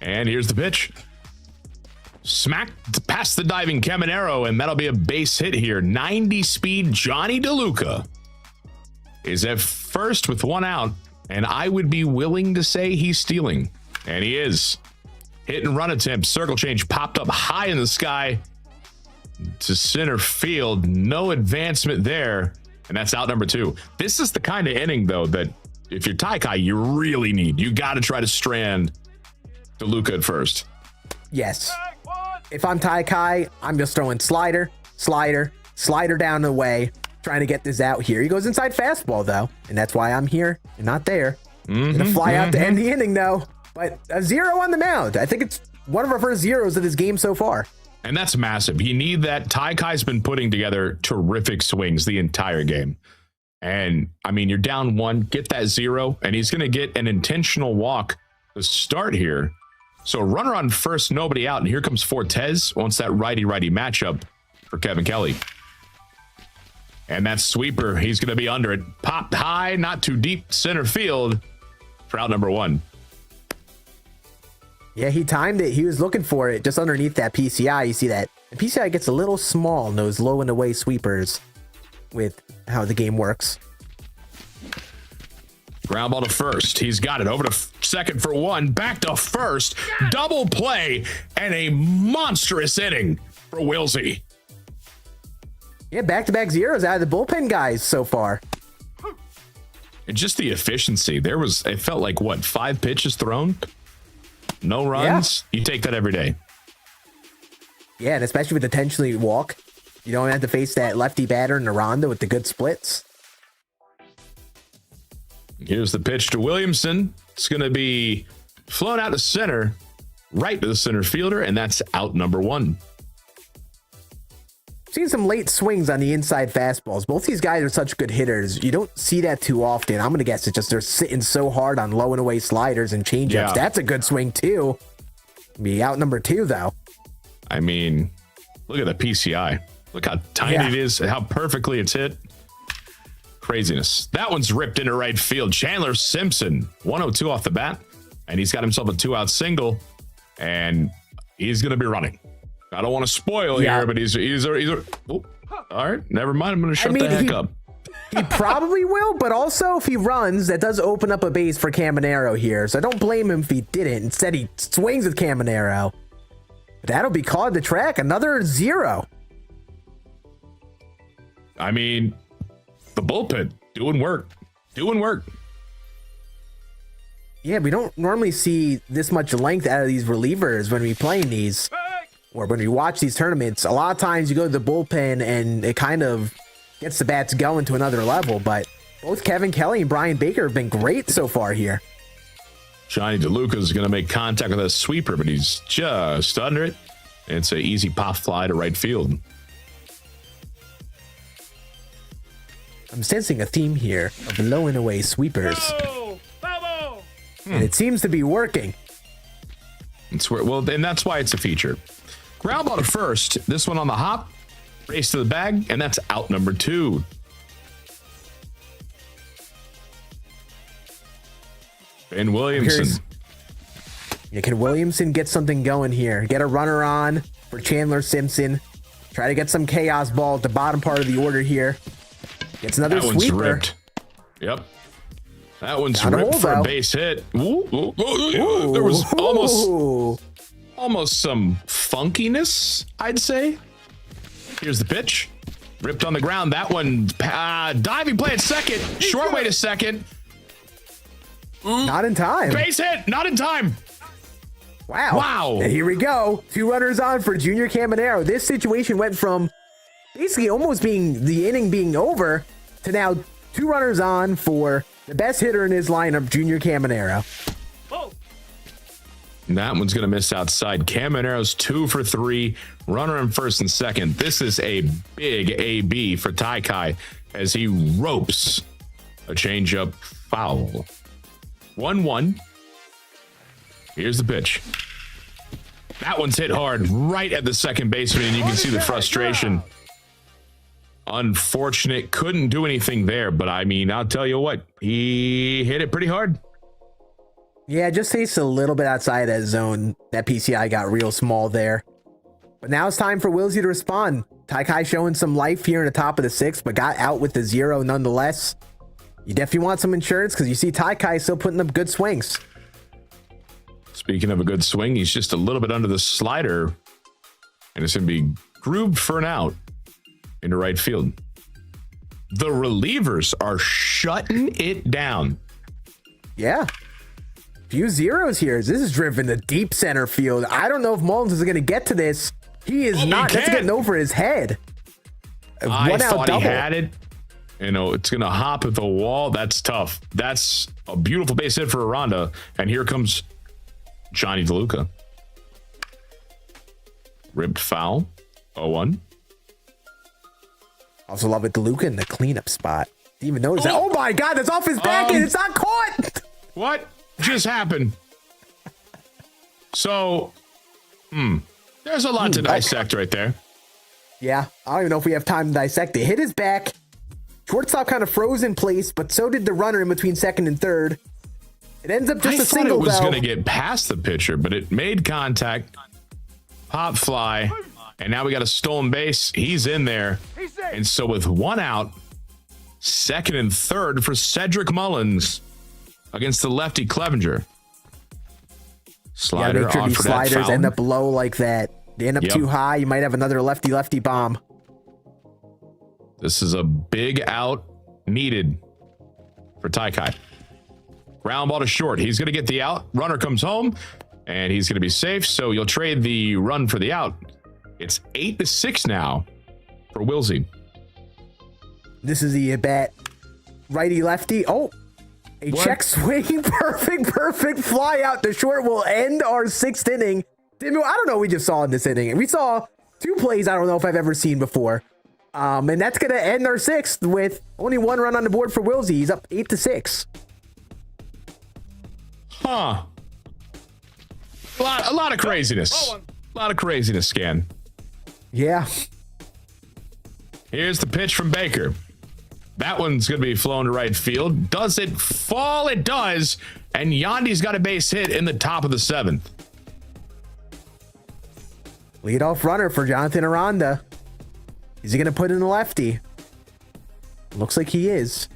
And here's the pitch. Smacked past the diving Caminero, and that'll be a base hit here. 90 speed Johnny DeLuca is at first with 1 out, and I would be willing to say he's stealing. And he is. Hit and run attempt. Circle change popped up high in the sky to center field. No advancement there, and that's out number 2. This is the kind of inning, though, that if you're Tai Kai, you really need. You got to try to strand DeLuca at first. Yes. If I'm Tai Kai, I'm just throwing slider down the way, trying to get this out here. He goes inside fastball, though, and that's why I'm here and not there. Gonna fly out to end the inning, though. But a 0 on the mound. I think it's one of our first 0s of this game so far. And that's massive. You need that. Tai Kai's been putting together terrific swings the entire game. And, I mean, you're down 1, get that 0, and he's going to get an intentional walk to start here. So runner on first, nobody out, and here comes Fortes. Wants that righty-righty matchup for Kevin Kelly. And that sweeper, he's going to be under it. Popped high, not too deep, center field for out number 1. Yeah, he timed it. He was looking for it just underneath that PCI. You see that the PCI gets a little small in those low and away sweepers with how the game works. Ground ball to first. He's got it. Over to second for 1. Back to first. Double play and a monstrous inning for Wilsey. Yeah, back-to-back zeros out of the bullpen guys so far. And just the efficiency. It felt like, what, 5 pitches thrown? No runs. Yeah. You take that every day. Yeah, and especially with intentionally walk. You don't have to face that lefty batter in the Ronda with the good splits. Here's the pitch to Williamson. It's going to be flown out to center, right to the center fielder, and that's out number 1. Seen some late swings on the inside fastballs. Both these guys are such good hitters. You don't see that too often. I'm going to guess it's just they're sitting so hard on low and away sliders and changeups. Yeah. That's a good swing, too. Be out number 2, though. I mean, look at the PCI. Look how tiny it is, how perfectly it's hit. Craziness. That one's ripped into right field. Chandler Simpson, 102 off the bat, and he's got himself a 2-out single, and he's going to be running. I don't want to spoil here, but he's all right, never mind. I'm going to shut the heck up. He probably will, but also if he runs, that does open up a base for Caminero here. So I don't blame him if he didn't. Instead, he swings with Caminero. That'll be called the track. Another 0. I mean, the bullpen doing work. Yeah, we don't normally see this much length out of these relievers when we playing these. Or when we watch these tournaments. A lot of times you go to the bullpen and it kind of gets the bats going to another level. But both Kevin Kelly and Brian Baker have been great so far here. Johnny DeLuca is going to make contact with a sweeper, but he's just under it. It's an easy pop fly to right field. I'm sensing a theme here of low and away sweepers. And it seems to be working. And that's why it's a feature. Ground ball to first. This one on the hop. Race to the bag, and that's out number 2. Ben Williamson. Can Williamson get something going here? Get a runner on for Chandler Simpson. Try to get some chaos ball at the bottom part of the order here. Gets another sweeper. That one's ripped. Yep. That one's ripped for a base hit. Ooh. There was almost some funkiness, I'd say. Here's the pitch. Ripped on the ground. That one, diving play at second. Short way to second. Not in time. Base hit. Not in time. Wow. And here we go. 2 runners on for Junior Caminero. This situation went from basically almost being the inning being over to now 2 runners on for the best hitter in his lineup, Junior Caminero. That one's going to miss outside. Caminero's 2 for 3. Runner in first and second. This is a big AB for Tai Kai as he ropes a changeup foul. 1-1. Here's the pitch. That one's hit hard right at the second baseman, and you can see the frustration. Unfortunate. Couldn't do anything there, but I mean, I'll tell you what. He hit it pretty hard. Yeah, just tastes a little bit outside that zone. That PCI got real small there. But now it's time for Wilsey to respond. Tai Kai showing some life here in the top of the 6th, but got out with the 0 nonetheless. You definitely want some insurance because you see Tai Kai still putting up good swings. Speaking of a good swing, he's just a little bit under the slider, and it's going to be grooved for an out into right field. The relievers are shutting it down. Yeah. Few zeros here. This is driven to deep center field. I don't know if Mullins is going to get to this. He is not. That's getting over his head. I thought he had it. You know, it's going to hop at the wall. That's tough. That's a beautiful base hit for Aranda. And here comes Johnny DeLuca. Ripped foul. 0-1. Also love it, DeLuca in the cleanup spot. Didn't even notice that. Oh my God, that's off his back and it's not caught. What just happened? So, there's a lot to dissect right there. Yeah, I don't even know if we have time to dissect it. Hit his back. Shortstop kind of froze in place, but so did the runner in between second and third. It ends up just a single, it was though. going to get past the pitcher, but it made contact. Pop fly. And now we got a stolen base. He's in there. And so with one out, second and third for Cedric Mullins against the lefty Clevenger. Slider make sure on these for that sliders foul. end up low like that. They end up too high. You might have another lefty bomb. This is a big out needed for Taikai. Ground ball to short. He's going to get the out. Runner comes home, and he's going to be safe. So you'll trade the run for the out. It's 8-6 now for Wilsey. This is the bat. Righty lefty. Oh, a check swing. Perfect fly out to short will end our 6th inning. I don't know what we just saw in this inning. We saw 2 plays I don't know if I've ever seen before. And that's going to end our 6th with only 1 run on the board for Wilsey. He's up 8-6. Huh. A lot of craziness. A lot of craziness, Scan. Yeah. Here's the pitch from Baker. That one's going to be flown to right field. Does it fall? It does. And Yandy's got a base hit in the top of the 7th. Leadoff runner for Jonathan Aranda. Is he going to put in the lefty? Looks like he is.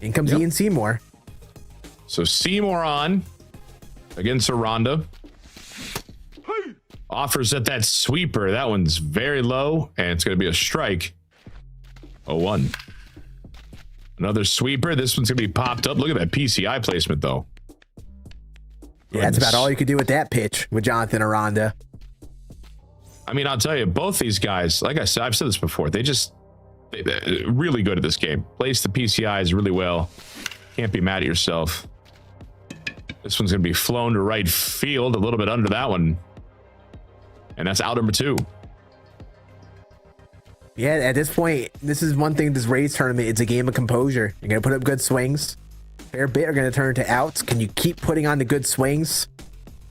In comes Ian Seymour. So Seymour on against Aranda. Offers at that sweeper. That one's very low, and it's going to be a strike. 0-1. Another sweeper. This one's going to be popped up. Look at that PCI placement, though. Yeah, that's about all you could do with that pitch with Jonathan Aranda. I mean, I'll tell you, both these guys, like I said, I've said this before, they're really good at this game. Place the PCIs really well. Can't be mad at yourself. This one's going to be flown to right field, a little bit under that one. And that's out number 2. Yeah, at this point, this is one thing, this Rays tournament, it's a game of composure. You're going to put up good swings. Fair bit are going to turn to outs. Can you keep putting on the good swings?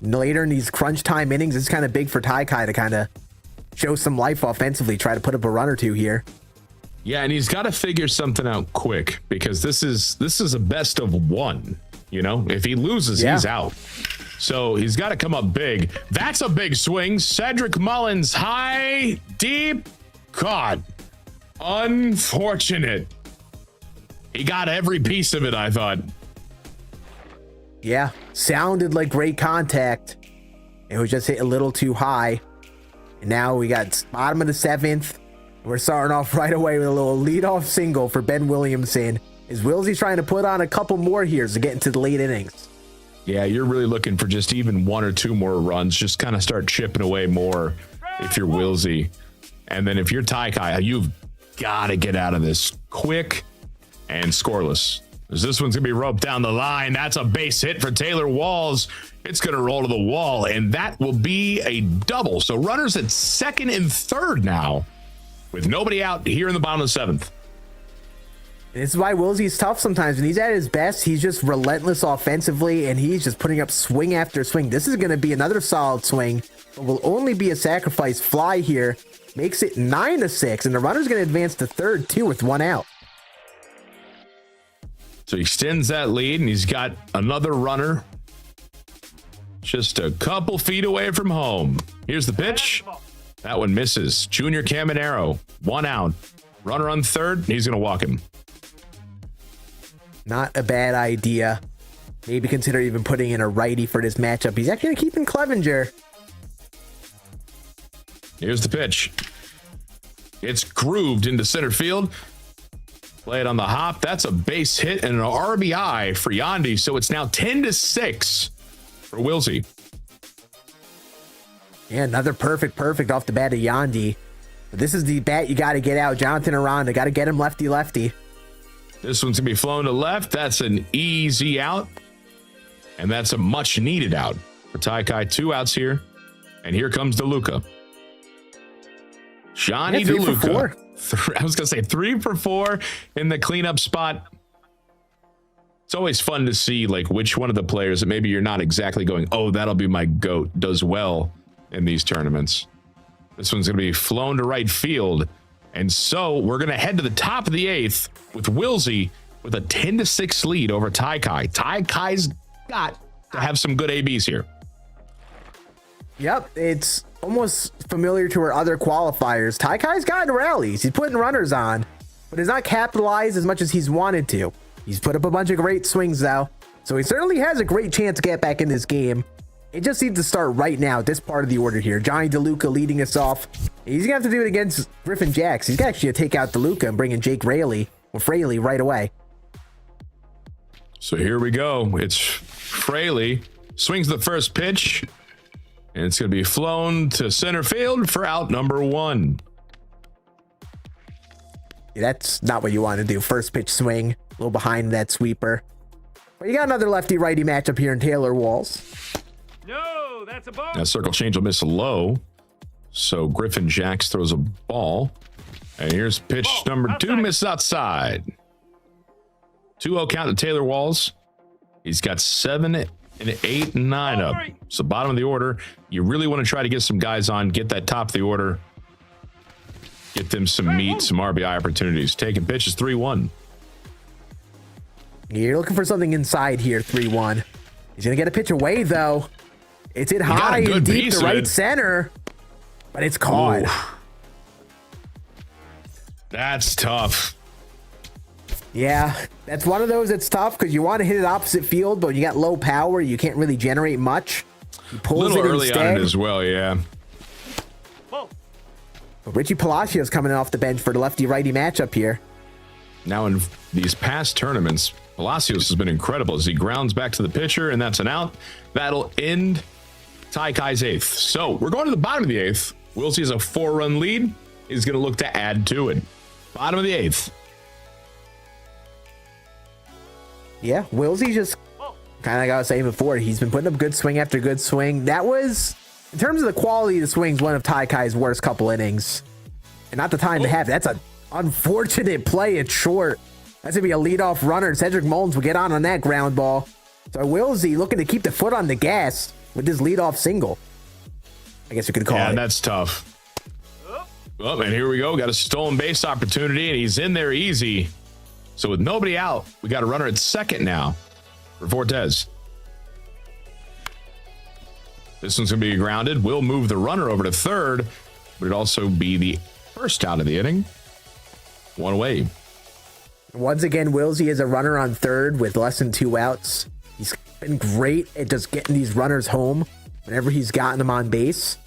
Later in these crunch time innings, it's kind of big for Taikai to kind of show some life offensively, try to put up a run or 2 here. Yeah, and he's got to figure something out quick because this is a best of 1. You know, if he loses, he's out. So he's got to come up big. That's a big swing. Cedric Mullins, high, deep, caught. Unfortunate. He got every piece of it, I thought. Yeah, sounded like great contact. It was just hit a little too high. And now we got bottom of the 7th. We're starting off right away with a little leadoff single for Ben Williamson. Is Wilsey trying to put on a couple more here to get into the late innings? Yeah, you're really looking for just even 1 or 2 more runs. Just kind of start chipping away more if you're Wilsey. And then if you're Taikai, you've got to get out of this quick and scoreless. As this one's going to be roped down the line. That's a base hit for Taylor Walls. It's going to roll to the wall, and that will be a double. So runners at 2nd and 3rd now with nobody out here in the bottom of the 7th. This is why Wilsey's tough sometimes. When he's at his best, he's just relentless offensively, and he's just putting up swing after swing. This is going to be another solid swing, but will only be a sacrifice fly here. Makes it 9-6, and the runner's going to advance to 3rd, too, with 1 out. So he extends that lead, and he's got another runner just a couple feet away from home. Here's the pitch. That one misses. Junior Caminero, 1 out. Runner on 3rd, he's going to walk him. Not a bad idea. Maybe consider even putting in a righty for this matchup. He's actually keeping Clevenger. Here's the pitch. It's grooved into center field. Play it on the hop. That's a base hit and an RBI for Yandy. So it's now 10-6 for Wilsey. Yeah, another perfect off the bat of Yandy. But this is the bat you got to get out. Jonathan Aranda, got to get him lefty. This one's going to be flown to left. That's an easy out. And that's a much needed out for Taikai. 2 outs here. And here comes DeLuca. Johnny Yeah, 3 for DeLuca. 4. I was going to say 3 for 4 in the cleanup spot. It's always fun to see like which one of the players that maybe you're not exactly going, oh, that'll be my GOAT, does well in these tournaments. This one's going to be flown to right field. And so we're going to head to the top of the 8th with Wilsey with a 10-6 lead over Taikai. Taikai's got to have some good ABs here. Yep, it's almost familiar to her other qualifiers. Taikai's gotten rallies. He's putting runners on, but he's not capitalized as much as he's wanted to. He's put up a bunch of great swings, though, so he certainly has a great chance to get back in this game. It just needs to start right now, this part of the order here. Johnny DeLuca leading us off. He's going to have to do it against Griffin Jacks. He's actually going to take out DeLuca and bring in Jake Fraley right away. So here we go. It's Fraley. Swings the first pitch. And it's going to be flown to center field for out number 1. Yeah, that's not what you want to do. First pitch swing. A little behind that sweeper. But you got another lefty-righty matchup here in Taylor Walls. No, that's a ball. That circle change will miss low. So Griffin Jacks throws a ball. And here's pitch number 2, miss outside. 2-0 count to Taylor Walls. He's got 7 and 8 and 9 up. So bottom of the order. You really want to try to get some guys on, get that top of the order. Get them some meat, some RBI opportunities. Taking pitches 3-1. You're looking for something inside here, 3-1. He's going to get a pitch away, though. It's hit high and deep to right center, but it's caught. Ooh. That's tough. Yeah, that's one of those that's tough because you want to hit it opposite field, but you got low power. You can't really generate much. He pulls a little it early instead. on it as well, yeah. But Richie Palacios coming off the bench for the lefty-righty matchup here. Now in these past tournaments, Palacios has been incredible as he grounds back to the pitcher, and that's an out. That'll end Taikai's 8th. So we're going to the bottom of the 8th. Wilsey has a 4-run lead. He's going to look to add to it. Bottom of the 8th. Yeah, Wilsey just kind of like I was saying before, he's been putting up good swing after good swing. That was, in terms of the quality of the swings, one of Taikai's worst couple innings. And not the time to have. That's an unfortunate play. It's short. That's going to be a leadoff runner. Cedric Mullins will get on that ground ball. So Wilsey looking to keep the foot on the gas with this leadoff single. I guess you could call it. Yeah, that's tough. Oh, and here we go. Got a stolen base opportunity, and he's in there easy. So with nobody out, we got a runner at second now for Fortes. This one's going to be grounded. We'll move the runner over to third, but it'd also be the first out of the inning. 1 away. Once again, Wilsey is a runner on third with less than 2 outs. He's been great at just getting these runners home whenever he's gotten them on base.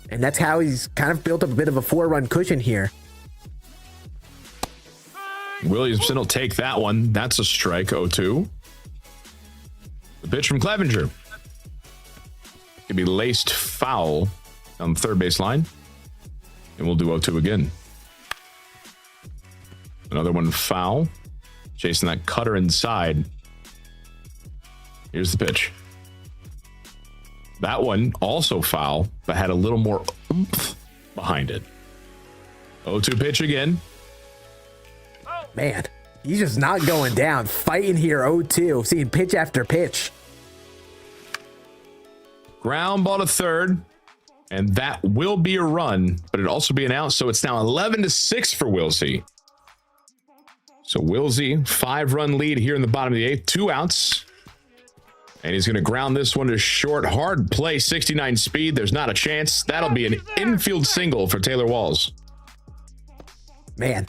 And that's how he's kind of built up a bit of a 4-run cushion here. Williamson will take that one. That's a strike, 0-2. The pitch from Clevenger. Could be laced foul on the third base line. And we'll do 0-2 again. Another one foul. Chasing that cutter inside. Here's the pitch. That one also foul, but had a little more oomph behind it. 0-2 pitch again. Man, he's just not going down. Fighting here, 0-2. Seeing pitch after pitch. Ground ball to third. And that will be a run, but it'll also be an out. So it's now 11-6 for Wilsey. So Wilsey, 5-run lead here in the bottom of the 8th. 2 outs. And he's going to ground this one to short. Hard play, 69 speed. There's not a chance. That'll be an infield single for Taylor Walls. Man,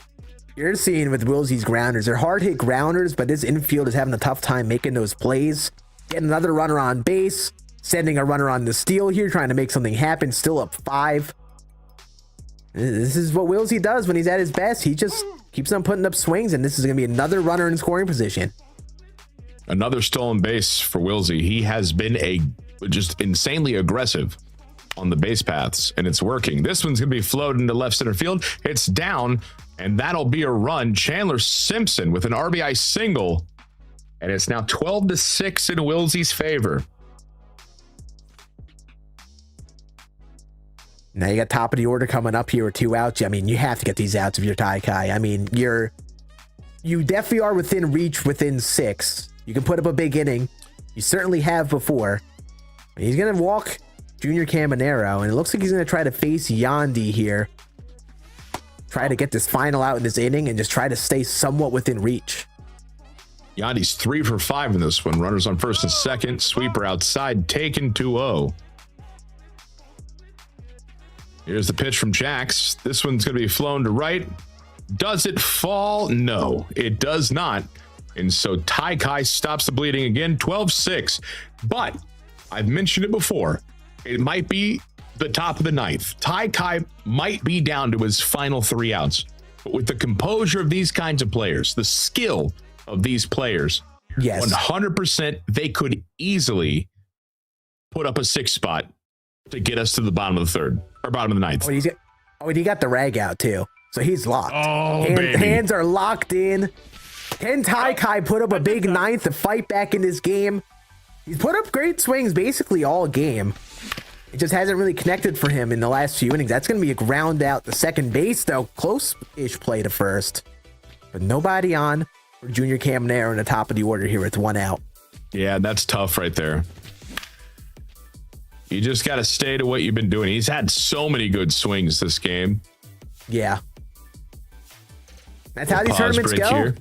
you're seeing with Wilsey's grounders. They're hard-hit grounders, but this infield is having a tough time making those plays. Getting another runner on base. Sending a runner on the steal here, trying to make something happen. Still up 5. This is what Wilsey does when he's at his best. He just keeps on putting up swings, and this is going to be another runner in scoring position. Another stolen base for Wilsey. He has been just insanely aggressive on the base paths, and it's working. This one's going to be floated into left center field. It's down, and that'll be a run. Chandler Simpson with an RBI single, and it's now 12-6 in Wilsey's favor. Now you got top of the order coming up here with 2 outs. I mean, you have to get these outs if you're Taikai. I mean, you definitely are within reach within 6. You can put up a big inning. You certainly have before. He's going to walk Junior Caminero, and it looks like he's going to try to face Yandy here. Try to get this final out in this inning and just try to stay somewhat within reach. Yandy's 3 for 5 in this one. Runners on first and second. Sweeper outside, taken 2-0. Here's the pitch from Jax. This one's going to be flown to right. Does it fall? No, it does not. And so Taikai stops the bleeding again, 12-6. But I've mentioned it before. It might be the top of the ninth. Taikai might be down to his final 3 outs. But with the composure of these kinds of players, the skill of these players, yes, 100% they could easily put up a 6 spot to get us to the bottom of the third or bottom of the ninth. And he got the rag out too, so he's locked. Oh, baby. Hands are locked in. Can Taikai put up a big ninth to fight back in this game? He's put up great swings basically all game. It just hasn't really connected for him in the last few innings. That's going to be a ground out to second base, though. Close-ish play to first. But nobody on for Junior Caminero in the top of the order here with 1 out. Yeah, that's tough right there. You just got to stay to what you've been doing. He's had so many good swings this game. Yeah. That's how these tournaments go. Here.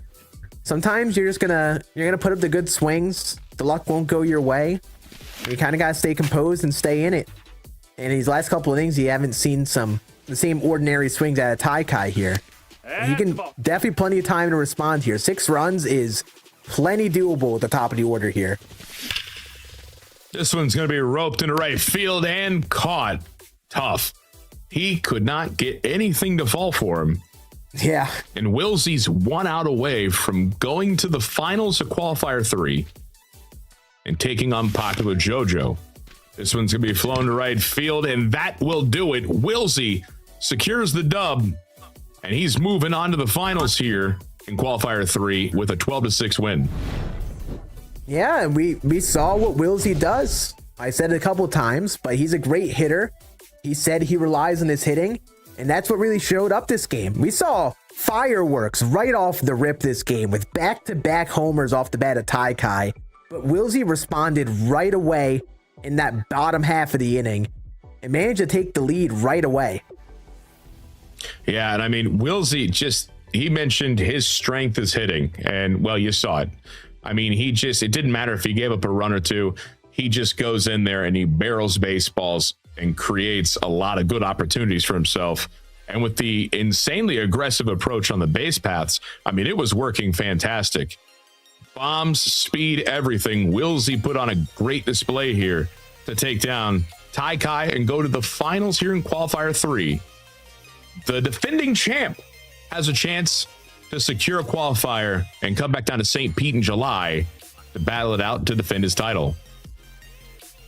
Sometimes you're gonna put up the good swings. The luck won't go your way. You kind of got to stay composed and stay in it. And these last couple of innings, you haven't seen the same ordinary swings out of Taikai here. He can definitely plenty of time to respond here. 6 runs is plenty doable at the top of the order here. This one's going to be roped into right field and caught. Tough. He could not get anything to fall for him. Yeah. And Wilsey's 1 out away from going to the finals of Qualifier 3 and taking on Popular JoJo. This one's going to be flown to right field, and that will do it. Wilsey secures the dub, and he's moving on to the finals here in Qualifier 3 with a 12-6 win. Yeah, we saw what Wilsey does. I said it a couple of times, but he's a great hitter. He said he relies on his hitting, and that's what really showed up this game. We saw fireworks right off the rip this game with back-to-back homers off the bat of Taikai, but Wilsey responded right away in that bottom half of the inning and managed to take the lead right away. Yeah, and I mean, Wilsey he mentioned his strength is hitting, and well, you saw it. I mean, it didn't matter if he gave up a run or two. He just goes in there and he barrels baseballs and creates a lot of good opportunities for himself. And with the insanely aggressive approach on the base paths, I mean, it was working fantastic. Bombs, speed, everything. Wilsey put on a great display here to take down Taikai and go to the finals here in Qualifier 3. The defending champ has a chance to secure a qualifier and come back down to St. Pete in July to battle it out to defend his title.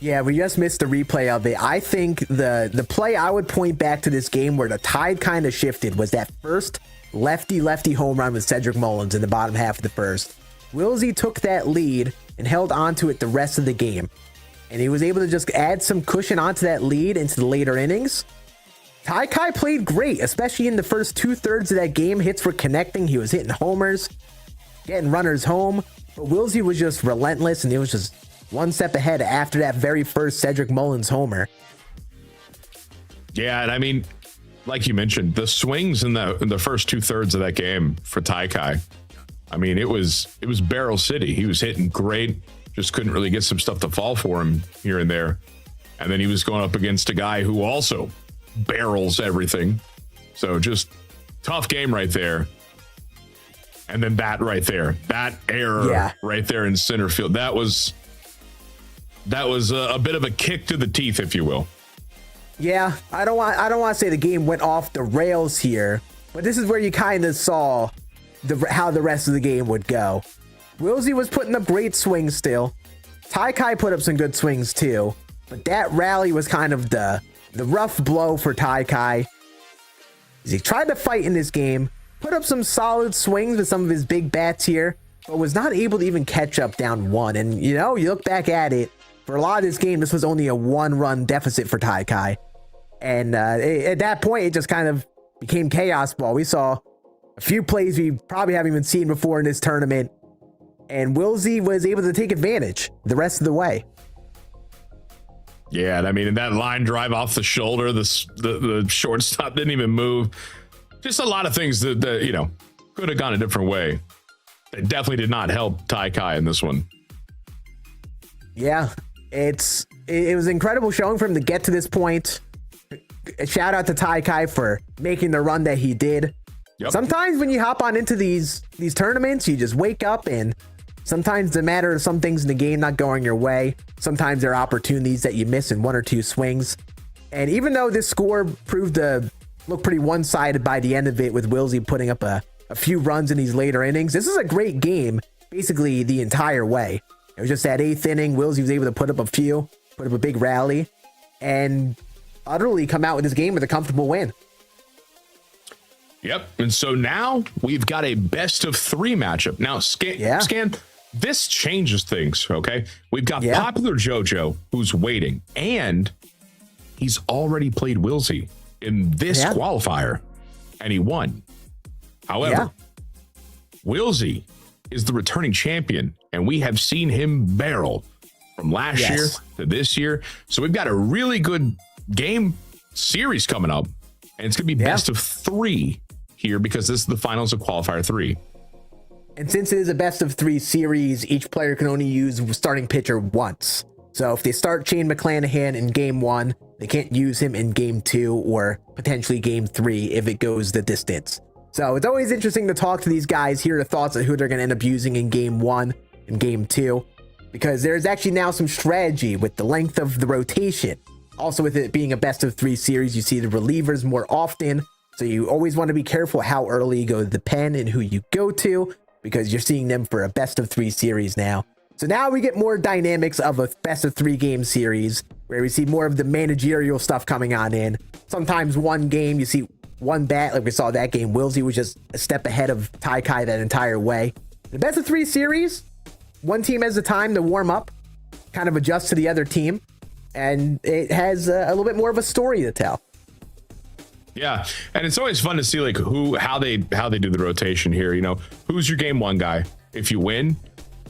Yeah, we just missed the replay of it. I think the play I would point back to this game where the tide kind of shifted was that first lefty home run with Cedric Mullins in the bottom half of the first. Wilsey took that lead and held onto it the rest of the game. And he was able to just add some cushion onto that lead into the later innings. Taikai played great, especially in the first 2/3 of that game. Hits were connecting. He was hitting homers, getting runners home. But Wilsey was just relentless, and he was just one step ahead after that very first Cedric Mullins homer. Yeah, and I mean, like you mentioned, the swings in the first 2/3 of that game for Taikai. I mean, it was barrel city. He was hitting great, just couldn't really get some stuff to fall for him here and there. And then he was going up against a guy who also barrels everything. So just tough game right there. And then that right there, that error right there in center field, that was a bit of a kick to the teeth, if you will. Yeah, I don't want to say the game went off the rails here, but this is where you kind of saw how the rest of the game would go. Wilsey was putting up great swings still. Taikai put up some good swings too, but that rally was kind of the rough blow for Taikai. He tried to fight in this game, put up some solid swings with some of his big bats here, but was not able to even catch up down 1. And you look back at it, for a lot of this game, this was only a 1-run deficit for Taikai. And at that point, it just kind of became chaos ball. We saw a few plays we probably haven't even seen before in this tournament, and Wilsey was able to take advantage the rest of the way. Yeah, I mean, in that line drive off the shoulder, the shortstop didn't even move. Just a lot of things that could have gone a different way. It definitely did not help Ty Kai in this one. Yeah, it was incredible showing for him to get to this point. A shout out to Ty Kai for making the run that he did. Yep. Sometimes when you hop on into these tournaments, you just wake up, and sometimes the matter of some things in the game not going your way. Sometimes there are opportunities that you miss in one or two swings. And even though this score proved to look pretty one-sided by the end of it, with Wilsey putting up a few runs in these later innings, this is a great game basically the entire way. It was just that 8th inning, Wilsey was able to put up a big rally, and utterly come out with this game with a comfortable win. Yep. And so now we've got a best of 3 matchup. Now, Scan, this changes things, okay? We've got Popular JoJo, who's waiting, and he's already played Wilsey in this qualifier, and he won. However, Wilsey is the returning champion, and we have seen him barrel from last year to this year. So we've got a really good game series coming up, and it's going to be best of 3 here, because this is the finals of Qualifier 3. And since it is a best of 3 series, each player can only use starting pitcher once. So if they start Shane McClanahan in game 1, they can't use him in game 2 or potentially game 3 if it goes the distance. So it's always interesting to talk to these guys, hear their thoughts on who they're going to end up using in game 1 and game 2, because there's actually now some strategy with the length of the rotation. Also, with it being a best of 3 series, you see the relievers more often. So you always want to be careful how early you go to the pen and who you go to, because you're seeing them for a best of 3 series now. So now we get more dynamics of a best of 3 game series, where we see more of the managerial stuff coming on in. Sometimes one game you see one bat, like we saw that game. Wilsey was just a step ahead of Ty Kai that entire way. The best of 3 series, one team has the time to warm up, kind of adjust to the other team, and it has a little bit more of a story to tell. Yeah, and it's always fun to see like how they do the rotation here. Who's your game 1 guy? If you win,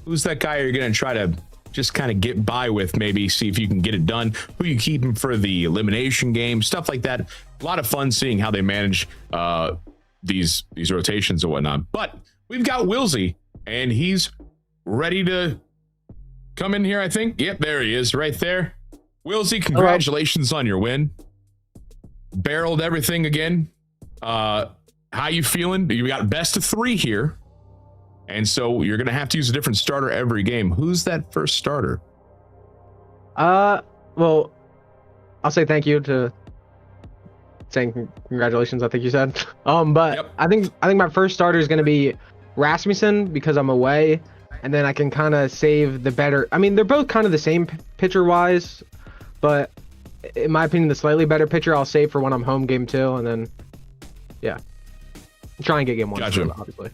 who's that guy you're going to try to just kind of get by with, maybe see if you can get it done? Who you keeping for the elimination game, stuff like that. A lot of fun seeing how they manage these rotations and whatnot. But we've got Wilsey, and he's ready to come in here, I think. Yep, there he is right there. Wilsey, congratulations on your win. Barreled everything again. How you feeling? You got best of 3 here, and so you're gonna have to use a different starter every game. Who's that first starter? Well, I'll say thank you to saying congratulations, I think you said. But I think my first starter is gonna be Rasmussen, because I'm away, and then I can kind of save the better. I mean, they're both kind of the same pitcher wise, but in my opinion, the slightly better pitcher I'll save for when I'm home game 2, and then try and get game 1. Gotcha. Obviously.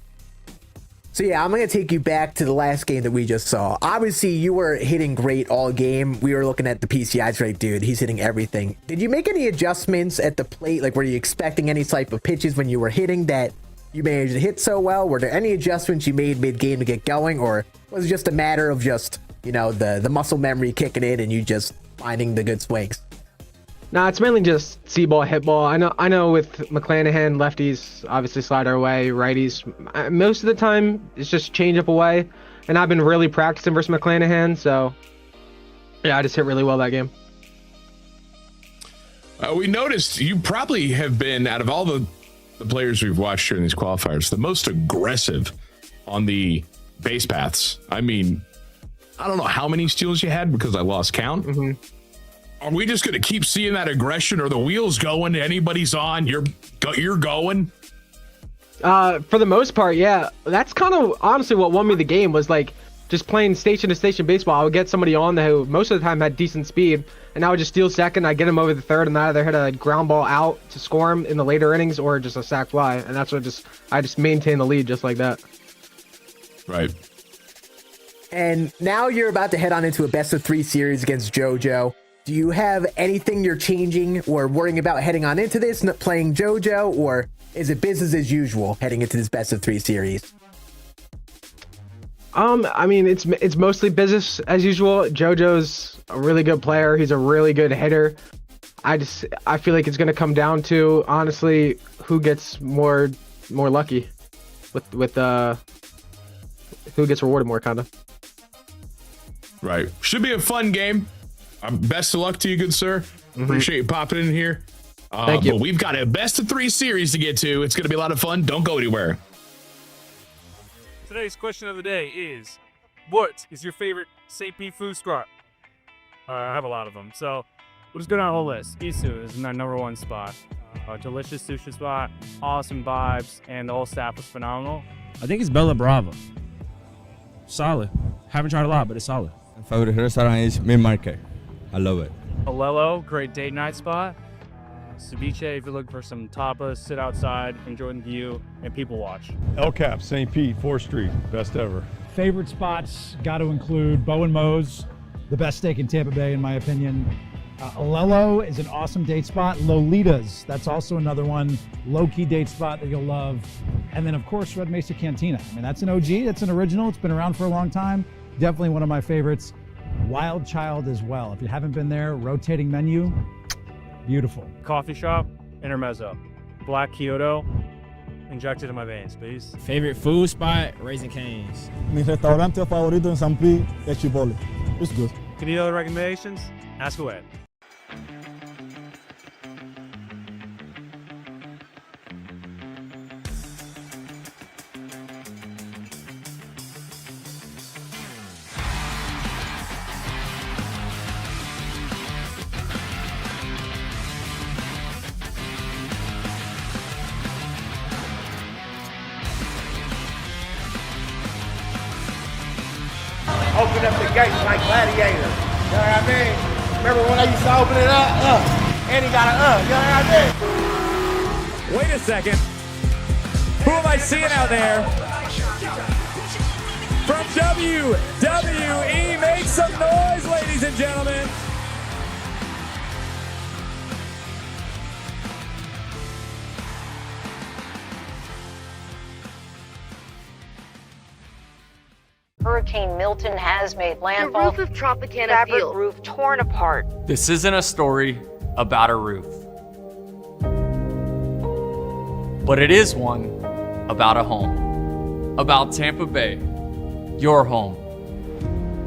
So I'm going to take you back to the last game that we just saw. Obviously, you were hitting great all game. We were looking at the PCIs, right, dude? He's hitting everything. Did you make any adjustments at the plate? Like, were you expecting any type of pitches when you were hitting that you managed to hit so well? Were there any adjustments you made mid-game to get going, or was it just a matter of just, the muscle memory kicking in and you just finding the good swings? Nah, it's mainly just see-ball, hit ball. I know with McClanahan, lefties obviously slide our way, righties. Most of the time, it's just change up away. And I've been really practicing versus McClanahan, so I just hit really well that game. We noticed you probably have been, out of all the players we've watched during these qualifiers, the most aggressive on the base paths. I mean, I don't know how many steals you had because I lost count. Mm-hmm. Are we just going to keep seeing that aggression? Are the wheels going? Anybody's on? You're going? For the most part, yeah. That's kind of honestly what won me the game, was like just playing station to station baseball. I would get somebody on who most of the time had decent speed, and I would just steal second. I'd get him over the third, and I either hit a ground ball out to score him in the later innings or just a sac fly. And that's what I just maintain the lead just like that. Right. And now you're about to head on into a best of 3 series against JoJo. Do you have anything you're changing or worrying about heading on into this, not playing JoJo, or is it business as usual heading into this best of 3 series? I mean, it's mostly business as usual. JoJo's a really good player. He's a really good hitter. I feel like it's gonna come down to, honestly, who gets more lucky with who gets rewarded more, kind of. Right. Should be a fun game. Best of luck to you, good sir. Appreciate you popping in here. Thank you. But we've got a best of 3 series to get to. It's going to be a lot of fun. Don't go anywhere. Today's question of the day is, what is your favorite St. Pete food spot? I have a lot of them. So we'll just go down the whole list. Isu is my number 1 spot. Delicious sushi spot, awesome vibes, and the whole staff was phenomenal. I think it's Bella Brava. Solid. Haven't tried a lot, but it's solid. My favorite restaurant is Mid Market. I love it. Alelo, great date night spot. Ceviche, if you're looking for some tapas, sit outside, enjoy the view, and people watch. El Cap, St. Pete, 4th Street, best ever. Favorite spots got to include Bo and Mo's, the best steak in Tampa Bay, in my opinion. Alelo is an awesome date spot. Lolita's, that's also another one. Low-key date spot that you'll love. And then, of course, Red Mesa Cantina. I mean, that's an OG, that's an original. It's been around for a long time. Definitely one of my favorites. Wild Child as well. If you haven't been there, rotating menu, beautiful. Coffee shop, Intermezzo. Black Kyoto, injected in my veins, please. Favorite food spot, Raising Cane's. Mi restaurante favorito en San Pete es Chipotle. It's good. Any other recommendations? Ask away. Open up the gates like gladiators. You know what I mean? Remember when I used to open it up? And he got a you know what I mean? Wait a second. Who am I seeing out there? From WWE, make some noise, ladies and gentlemen. Hurricane Milton has made landfall. The roof of Tropicana fabric Field. roof torn apart. This isn't a story about a roof, but it is one about a home. About Tampa Bay, your home,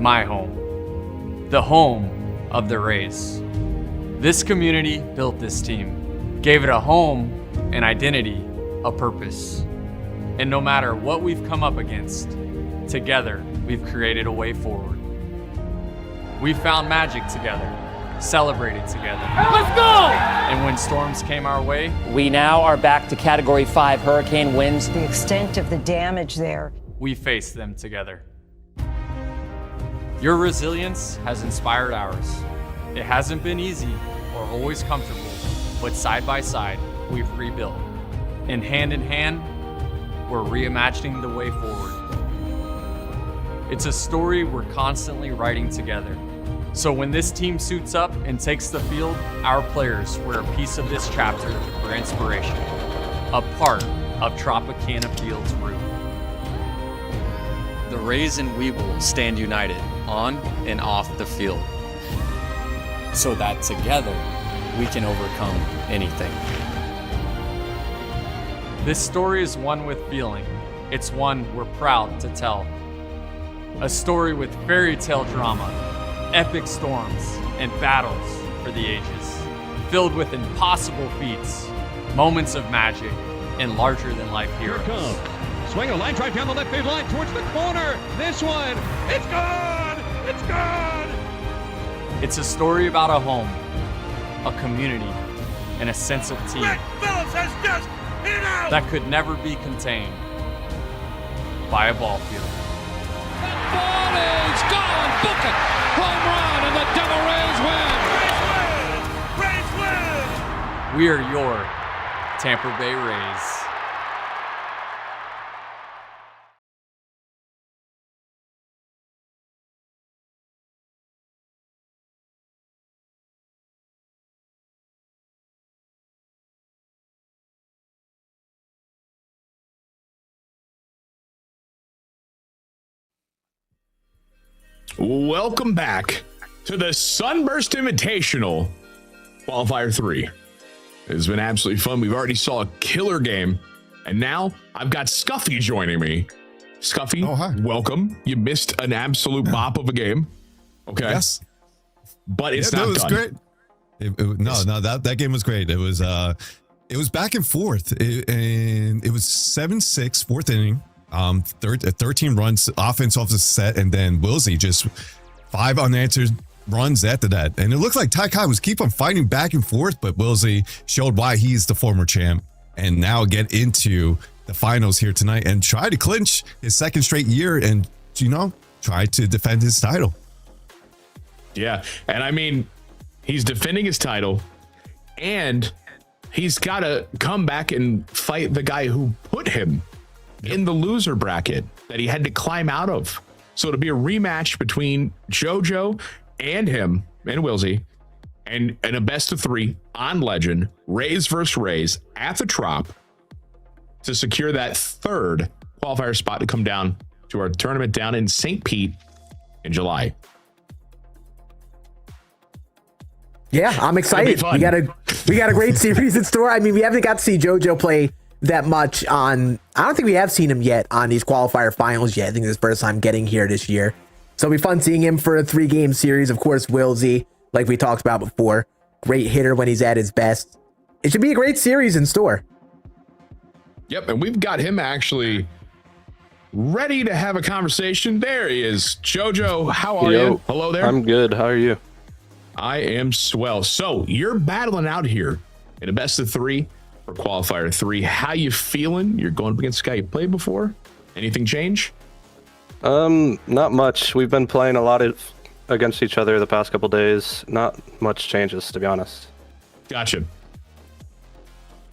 my home, the home of the Rays. This community built this team, gave it a home, an identity, a purpose. And no matter what we've come up against, together, we've created a way forward. We found magic together, celebrated together. Let's go! And when storms came our way, we now are back to Category 5 hurricane winds. The extent of the damage there. we faced them together. Your resilience has inspired ours. It hasn't been easy or always comfortable, but side by side, we've rebuilt. And in hand, we're reimagining the way forward. It's a story we're constantly writing together. So when this team suits up and takes the field, our players wear a piece of this chapter for inspiration, a part of Tropicana Field's root. The Rays and Webull stand united on and off the field, so that together we can overcome anything. This story is one with feeling. It's one we're proud to tell. A story with fairy tale drama, epic storms, and battles for the ages, filled with impossible feats, moments of magic, and larger-than-life heroes. Here it comes. Swing a line drive down the left field line towards the corner. This one, it's gone! It's gone! It's a story about a home, a community, and a sense of team Phillips has just hit out! that could never be contained by a ball field. That ball is gone! Book it! Home run, and the Devil Rays win! Rays win! Rays win! We are your Tampa Bay Rays. Welcome back to the Sunburst Invitational Qualifier 3. It's been absolutely fun. We've already saw a killer game, and now I've got Scuffy joining me. Scuffy, welcome. You missed an absolute bop of a game. Okay. Yes. But it's Yeah, not no, it was done. great. That game was great. It was back and forth, and it was 7-6, fourth inning. 13 runs offense off the set, and then Wilsey just 5 unanswered runs after that. And it looked like Ty Kai was keep on fighting back and forth, but Wilsey showed why he's the former champ, and now get into the finals here tonight and try to clinch his second straight year and, try to defend his title. Yeah. And I mean, he's defending his title, and he's got to come back and fight the guy who put him in the loser bracket that he had to climb out of. So it'll be a rematch between JoJo and him and Wilsey, and a best of 3 on Legend, Rays versus Rays at the Trop, to secure that third qualifier spot to come down to our tournament down in St. Pete in July. Yeah, I'm excited. We got a great series in store. I mean, we haven't got to see JoJo play that much on. I don't think we have seen him yet on these qualifier finals yet. I think this is the first time getting here this year. So it'll be fun seeing him for a 3-game series. Of course, Wilsey, like we talked about before, great hitter when he's at his best. It should be a great series in store. Yep, and we've got him actually ready to have a conversation. There he is. JoJo, how are you? Hello there. I'm good. How are you? I am swell. So you're battling out here in a best of 3 for qualifier 3. How you feeling? You're going up against a guy you played before. Anything change? Not much. We've been playing a lot against each other the past couple days. Not much changes, to be honest. Gotcha.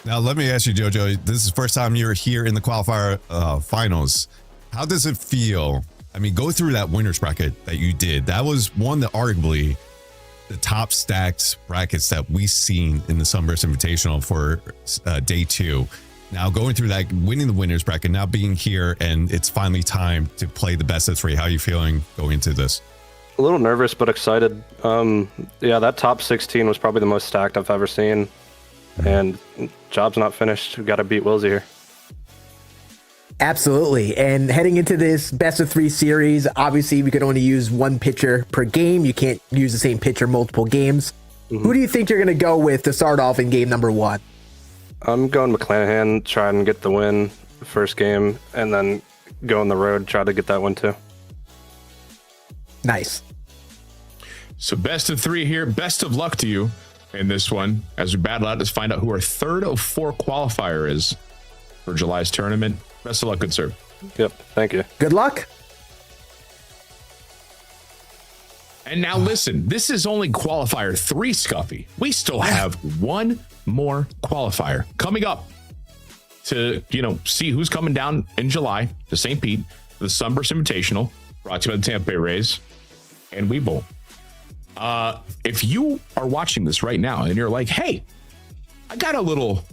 Now, let me ask you, JoJo, this is the first time you're here in the qualifier finals. How does it feel? I mean, go through that winner's bracket that you did. That was one that arguably the top stacked brackets that we've seen in the Sunburst Invitational for day 2. Now, going through that, winning the winner's bracket, now being here, and it's finally time to play the best of 3. How are you feeling going into this? A little nervous, but excited. Yeah, that top 16 was probably the most stacked I've ever seen. And job's not finished. We've got to beat Wilsey here. Absolutely. And heading into this best of 3 series, obviously we could only use 1 pitcher per game. You can't use the same pitcher multiple games. Who do you think you're going to go with to start off in game number 1? I'm going McClanahan, try and get the win the first game, and then go on the road, try to get that one too. Nice. So best of 3 here. Best of luck to you in this one as we battle out to find out who our third of 4 qualifier is for July's tournament. Best of luck, good sir. Yep, thank you. Good luck. And now listen, this is only qualifier 3, Scuffy. We still have 1 more qualifier coming up to, see who's coming down in July to St. Pete, the Sunburst Invitational, brought to you by the Tampa Bay Rays and Webull. If you are watching this right now and you're like, hey, I got a little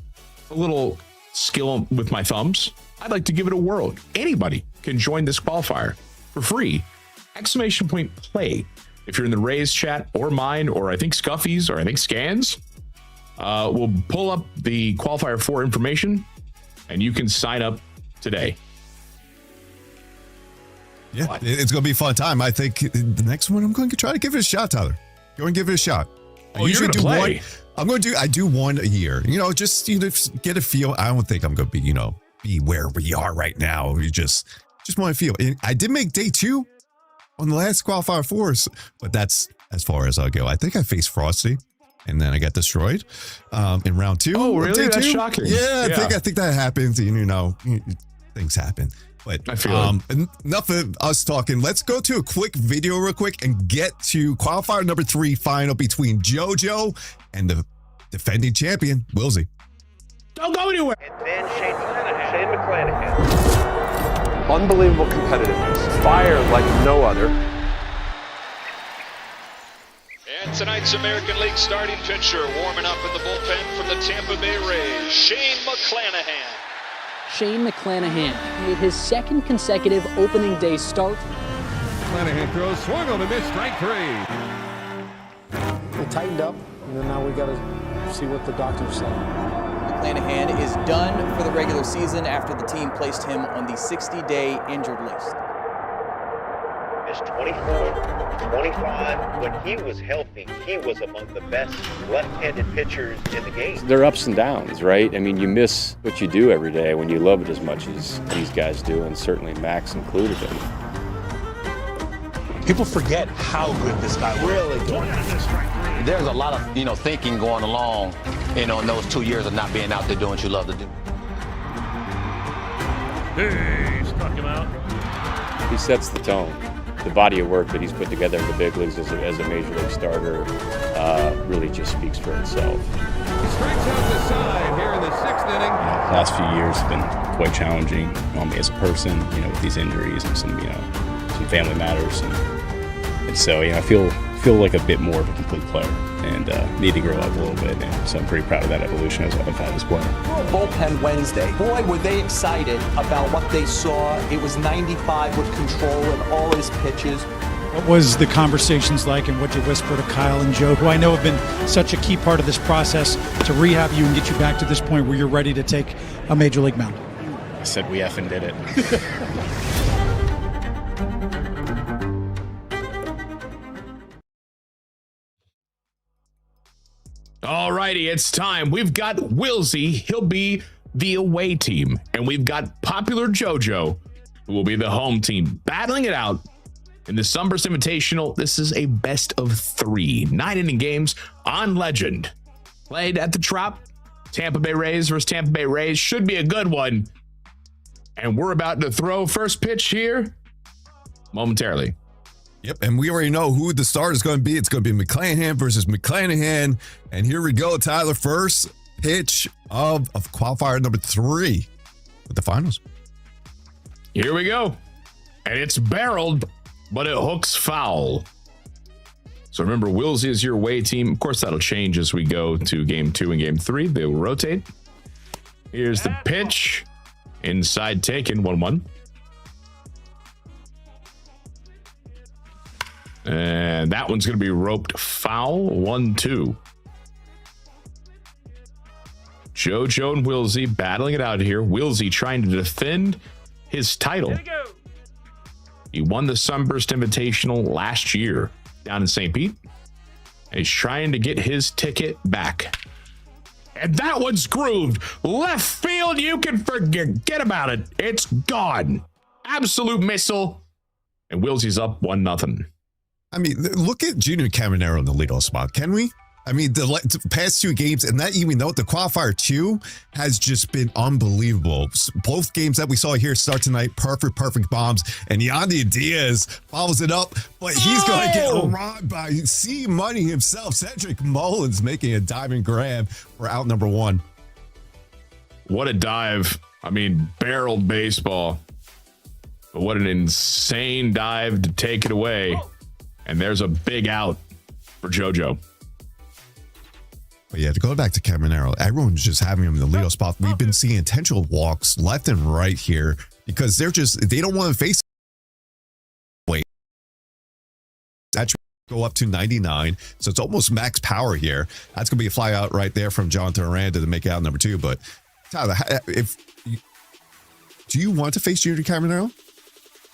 skill with my thumbs, I'd like to give it a whirl. Anybody can join this qualifier for free. !play. If you're in the Rays chat or mine, or I think Scuffy's, or I think Scans, we'll pull up the qualifier 4 information and you can sign up today. Yeah, it's going to be a fun time. I think the next one, I'm going to try to give it a shot, Tyler. Go and give it a shot. I usually do play. 1. I do 1 a year. Just get a feel. I don't think I'm going to be where we are right now. We just want to feel. I did make day 2 on the last qualifier 4s, but that's as far as I'll go. I think I faced Frosty, and then I got destroyed in round 2. Oh, really? Day That's 2. shocking. Yeah, I think that happens. Things happen. But I feel enough of us talking. Let's go to a quick video real quick and get to qualifier number 3 final between JoJo and the defending champion, Wilsey. Don't go anywhere. And then Shane McClanahan. Unbelievable competitiveness. Fire like no other. And tonight's American League starting pitcher warming up in the bullpen from the Tampa Bay Rays, Shane McClanahan. Shane McClanahan made his second consecutive opening day start. McClanahan throws, swung on the miss, strike 3. We tightened up, and then now we got to see what the doctors say. McClanahan is done for the regular season after the team placed him on the 60-day injured list. Is 24, 25. When he was healthy, he was among the best left-handed pitchers in the game. There are ups and downs, right? I mean, you miss what you do every day when you love it as much as these guys do, and certainly Max included him. People forget how good this guy was. Really good. There's a lot of, thinking going along, in those 2 years of not being out there doing what you love to do. Hey, struck him out. He sets the tone. The body of work that he's put together in the big leagues as a major league starter really just speaks for itself. He strikes out the side here in the 6th inning. The last few years have been quite challenging on me as a person, with these injuries and some family matters, and so I feel like a bit more of a complete player and need to grow up a little bit, and so I'm pretty proud of that evolution as I've had as a player. Bullpen Wednesday. Boy, were they excited about what they saw. It was 95 with control and all his pitches. What was the conversations like, and what you whisper to Kyle and Joe, who I know have been such a key part of this process to rehab you and get you back to this point where you're ready to take a major league mound? I said we effing did it. Alrighty, it's time. We've got Wilsey. He'll be the away team. And we've got Popular JoJo, who will be the home team, battling it out in the Sunburst Invitational. This is a best of 3 9-inning games on Legend. Played at the Trop. Tampa Bay Rays versus Tampa Bay Rays. Should be a good one. And we're about to throw first pitch here momentarily. Yep, and we already know who the start is going to be. It's going to be McClanahan versus McClanahan. And here we go, Tyler. First pitch of qualifier number 3 with the finals. Here we go. And it's barreled, but it hooks foul. So remember, Wilsey is your away team. Of course, that'll change as we go to game 2 and game 3. They will rotate. Here's the pitch. Inside taken, 1-1. And that one's going to be roped foul, 1-2. JoJo and Wilsey battling it out here. Wilsey trying to defend his title. He won the Sunburst Invitational last year down in St. Pete. And he's trying to get his ticket back. And that one's grooved. Left field, you can forget about it. It's gone. Absolute missile. And Wilsey's up 1-0. I mean, look at Junior Caminero in the leadoff spot, can we? I mean, the past 2 games, and that even though the qualifier 2 has just been unbelievable. Both games that we saw here start tonight, perfect bombs. And Yandy Diaz follows it up, but he's going to get robbed by C Money himself. Cedric Mullins making a dive and grab for out number 1. What a dive. I mean, barreled baseball. But what an insane dive to take it away. And there's a big out for JoJo. But yeah, to go back to Caminero, everyone's just having him in the leadoff spot. We've been seeing intentional walks left and right here because they don't want to face. Wait, that should go up to 99, so it's almost max power here. That's going to be a fly out right there from Jonathan Aranda to make out number 2. But Tyler, do you want to face Junior Caminero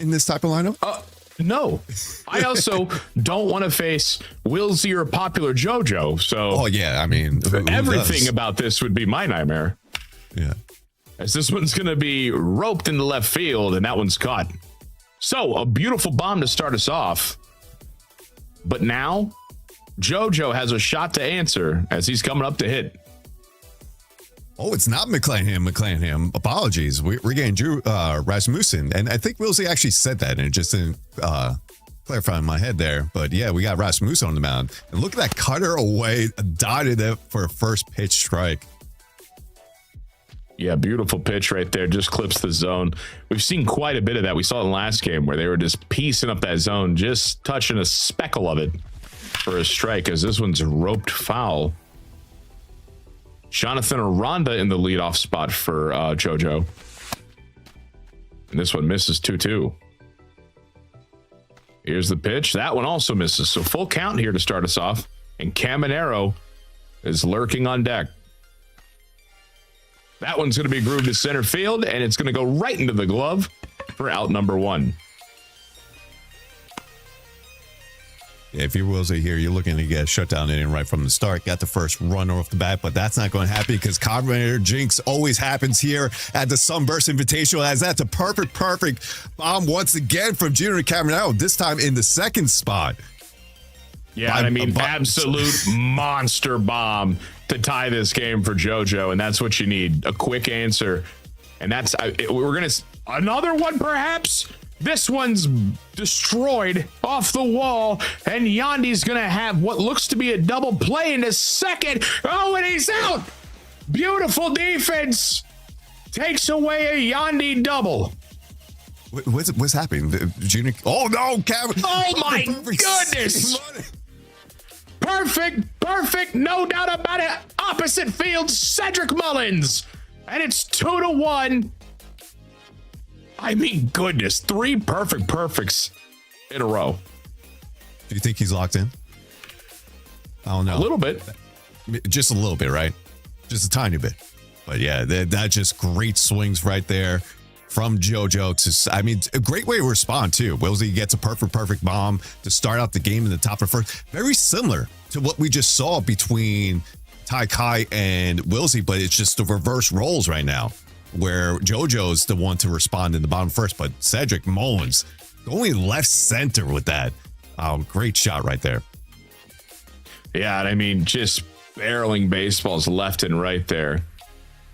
in this type of lineup? No. I also don't want to face Wilsey or Popular JoJo. So, yeah, I mean, everything about this would be my nightmare. Yeah. As this one's going to be roped into left field, and that one's caught. So, a beautiful bomb to start us off. But now, JoJo has a shot to answer as he's coming up to hit. Oh, it's not McClanahan. Apologies. We're getting Drew Rasmussen. And I think Wilsey actually said that, and it just didn't clarify in my head there. But yeah, we got Rasmussen on the mound. And look at that cutter away, dotted it for a first pitch strike. Yeah, beautiful pitch right there. Just clips the zone. We've seen quite a bit of that. We saw it in the last game where they were just piecing up that zone, just touching a speckle of it for a strike, as this one's roped foul. Jonathan Aranda in the leadoff spot for JoJo. And this one misses 2-2. Here's the pitch. That one also misses. So full count here to start us off. And Caminero is lurking on deck. That one's going to be grooved to center field, and it's going to go right into the glove for out number 1. Yeah, if you're Wilsey here, you're looking to get a shutdown inning right from the start. Got the first runner off the bat, but that's not going to happen because carburetor jinx always happens here at the Sunburst Invitational, as that's a perfect bomb once again from Junior Caminero, this time in the second spot. Yeah, I mean, absolute monster bomb to tie this game for JoJo, and that's what you need, a quick answer. And that's, we're going to, another one perhaps? This one's destroyed off the wall, and Yandi's going to have what looks to be a double play in a second. Oh, and he's out. Beautiful defense. Takes away a Yandi double. What's happening? Junior? Oh, no, Kevin. Oh, my goodness. Perfect. No doubt about it. Opposite field, Cedric Mullins. And it's 2-1. I mean, goodness, 3 perfects in a row. Do you think he's locked in? I don't know. A little bit. Just a little bit, right? Just a tiny bit. But yeah, that just great swings right there from JoJo to, I mean, a great way to respond too. Wilsey gets a perfect bomb to start out the game in the top of first. Very similar to what we just saw between Tai Kai and Wilsey, but it's just the reverse roles right now, where JoJo's the one to respond in the bottom first, but Cedric Mullins going left center with that. Great shot right there. Yeah, and I mean, just barreling baseballs left and right there.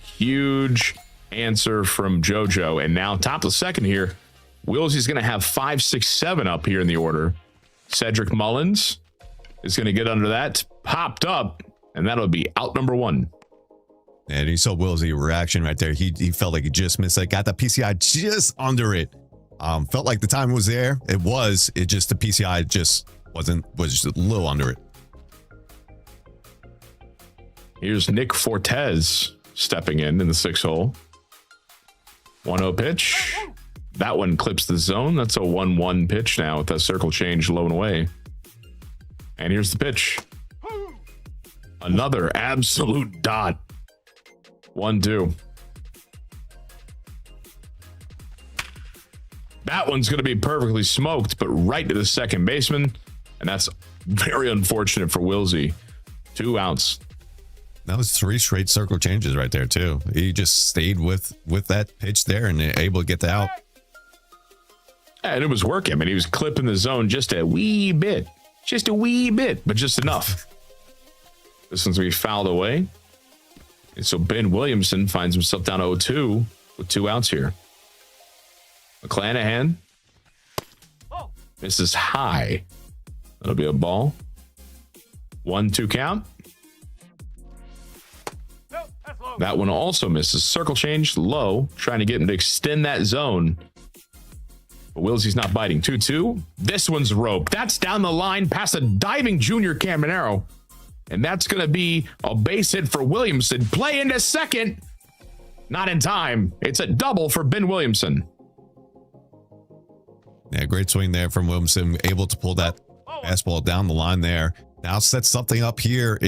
Huge answer from JoJo. And now top of the second here, Wilsey's going to have 5, 6, 7 up here in the order. Cedric Mullins is going to get under that. Popped up, and that'll be out number 1. And you saw Wilsey reaction right there. He felt like he just missed it. Got the PCI just under it. Felt like the time was there. It was. It just, the PCI just was just a little under it. Here's Nick Fortes stepping in the 6th hole. 1-0 pitch. That one clips the zone. That's a 1-1 pitch now with that circle change low and away. And here's the pitch. Another absolute dot. 1-2. That one's going to be perfectly smoked, but right to the second baseman. And that's very unfortunate for Wilsey. 2 outs. That was 3 straight circle changes right there, too. He just stayed with that pitch there and able to get the out. And it was working. I mean, he was clipping the zone just a wee bit. Just a wee bit, but just enough. This one's going to be fouled away. And so Ben Williamson finds himself down 0-2 with 2 outs here. McClanahan misses high. That'll be a ball. 1-2 count. That one also misses. Circle change low, trying to get him to extend that zone. But Wilsey's not biting. 2-2. This one's roped. That's down the line past a diving Junior Caminero. And that's going to be a base hit for Williamson. Play into second. Not in time. It's a double for Ben Williamson. Yeah, great swing there from Williamson. Able to pull that fastball down the line there. Now sets something up here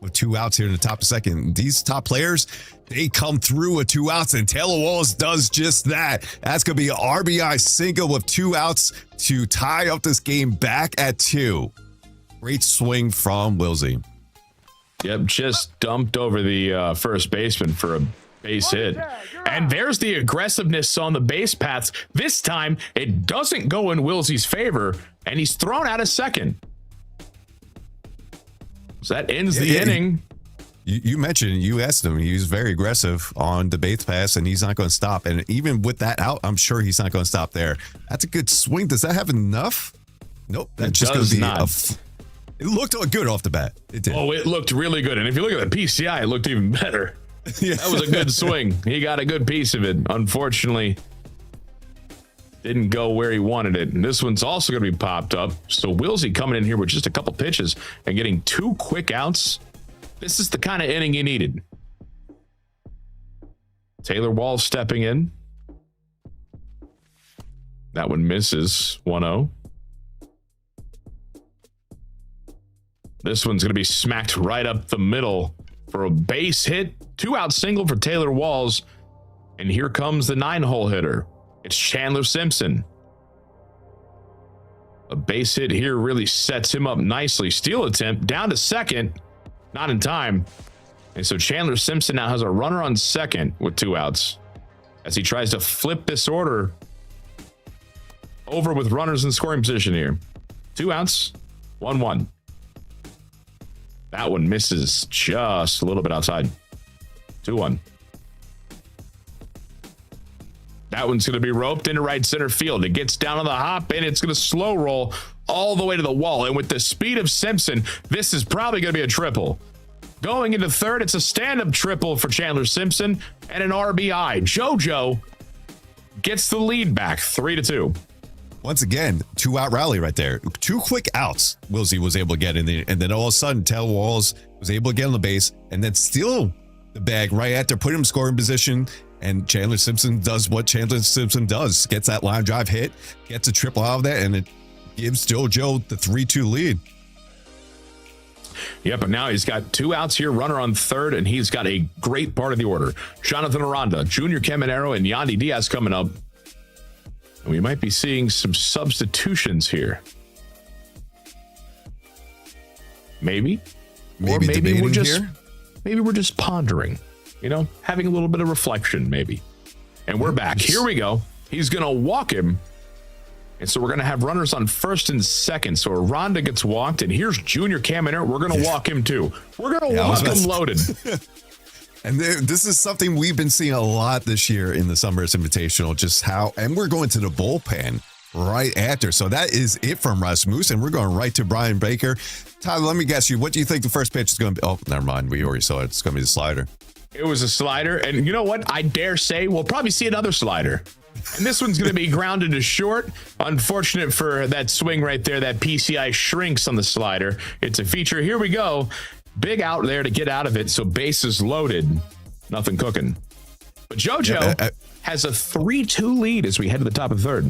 with 2 outs here in the top of second. These top players, they come through with 2 outs, and Taylor Wallace does just that. That's going to be an RBI single with 2 outs to tie up this game back at 2. Great swing from Wilsey. Yep, just dumped over the first baseman for a base hit. And there's the aggressiveness on the base paths. This time, it doesn't go in Wilsey's favor, and he's thrown out of second. So that ends the inning. You mentioned, you asked him, he was very aggressive on the base pass, and he's not going to stop. And even with that out, I'm sure he's not going to stop there. That's a good swing. Does that have enough? Nope. That's just going to be it looked good off the bat. It did. Oh, it looked really good. And if you look at the PCI, it looked even better. Yeah. That was a good swing. He got a good piece of it. Unfortunately, didn't go where he wanted it. And this one's also going to be popped up. So Wilsey coming in here with just a couple pitches and getting 2 quick outs. This is the kind of inning you needed. Taylor Wall stepping in. That one misses. 1-0. This one's going to be smacked right up the middle for a base hit. 2-out single for Taylor Walls. And here comes the 9-hole hitter. It's Chandler Simpson. A base hit here really sets him up nicely. Steal attempt down to second. Not in time. And so Chandler Simpson now has a runner on second with 2 outs as he tries to flip this order over with runners in scoring position here. 2 outs, 1-1. That one misses just a little bit outside. 2-1. That one's going to be roped into right center field. It gets down on the hop, and it's going to slow roll all the way to the wall. And with the speed of Simpson, this is probably going to be a triple. Going into third, it's a stand-up triple for Chandler Simpson and an RBI. JoJo gets the lead back, 3-2. Once again, 2-out rally right there. 2 quick outs Wilsey was able to get in there. And then all of a sudden, Taylor Walls was able to get on the base and then steal the bag right after putting him in scoring position. And Chandler Simpson does what Chandler Simpson does. Gets that line drive hit, gets a triple out of that, and it gives JoJo the 3-2 lead. Yep, and now he's got 2 outs here, runner on third, and he's got a great part of the order. Jonathan Aranda, Junior Caminero, and Yandy Diaz coming up. And we might be seeing some substitutions here. Maybe or maybe we're just pondering. You know, having a little bit of reflection, maybe. And we're back. Here we go. He's going to walk him. And so we're going to have runners on first and second. So Aranda gets walked, and here's Junior Caminero. We're going to walk him, too. We're going to walk him loaded. And this is something we've been seeing a lot this year in the Sunburst Invitational, just how, and we're going to the bullpen right after. So that is it from Rasmus, and we're going right to Brian Baker. Tyler, let me guess you. What do you think the first pitch is going to be? Oh, never mind. We already saw it. It's going to be the slider. It was a slider, and you know what? I dare say we'll probably see another slider. And this one's going to be grounded to short. Unfortunate for that swing right there. That PCI shrinks on the slider. It's a feature. Here we go. Big out there to get out of it, so bases loaded. Nothing cooking. But JoJo has a 3-2 lead as we head to the top of third.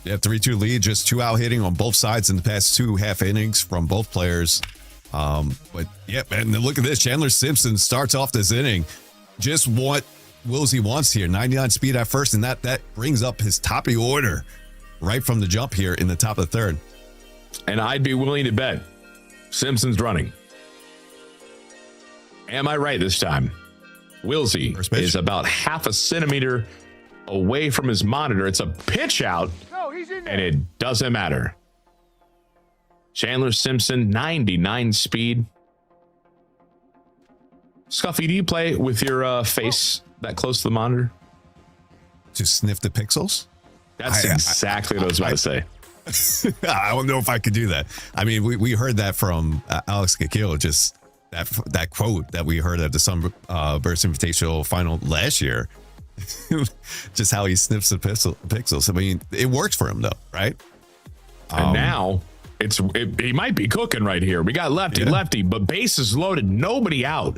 Yeah, 3-2 lead, just 2-out hitting on both sides in the past 2 half innings from both players. But yeah, man, look at this. Chandler Simpson starts off this inning just what Wilsey wants here. 99 speed at first, and that brings up his top of the order right from the jump here in the top of the third. And I'd be willing to bet Simpson's running. Am I right this time? Wilsey is about half a centimeter away from his monitor. It's a pitch out, and it doesn't matter. Chandler Simpson, 99 speed. Scuffy, do you play with your face that close to the monitor? To sniff the pixels? That's exactly what I was about to say. I don't know if I could do that. I mean, we heard that from Alex Kikil, just that quote that we heard at the Sunburst Invitational final last year. Just how he sniffs the pixels. I mean, it works for him though, right? And now he might be cooking right here. We got lefty, but bases loaded, nobody out.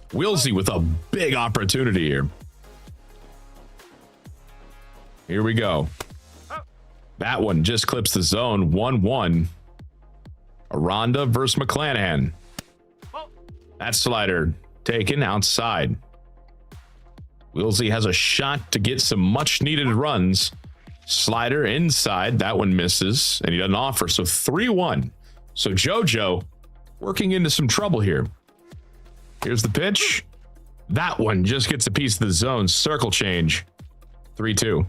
Wilsey with a big opportunity here. Here we go. That one just clips the zone. 1-1. Aranda versus McClanahan. That slider taken outside. Wilsey has a shot to get some much needed runs. Slider inside. That one misses, and he doesn't offer. So 3-1. So JoJo working into some trouble here. Here's the pitch. That one just gets a piece of the zone. Circle change. 3-2.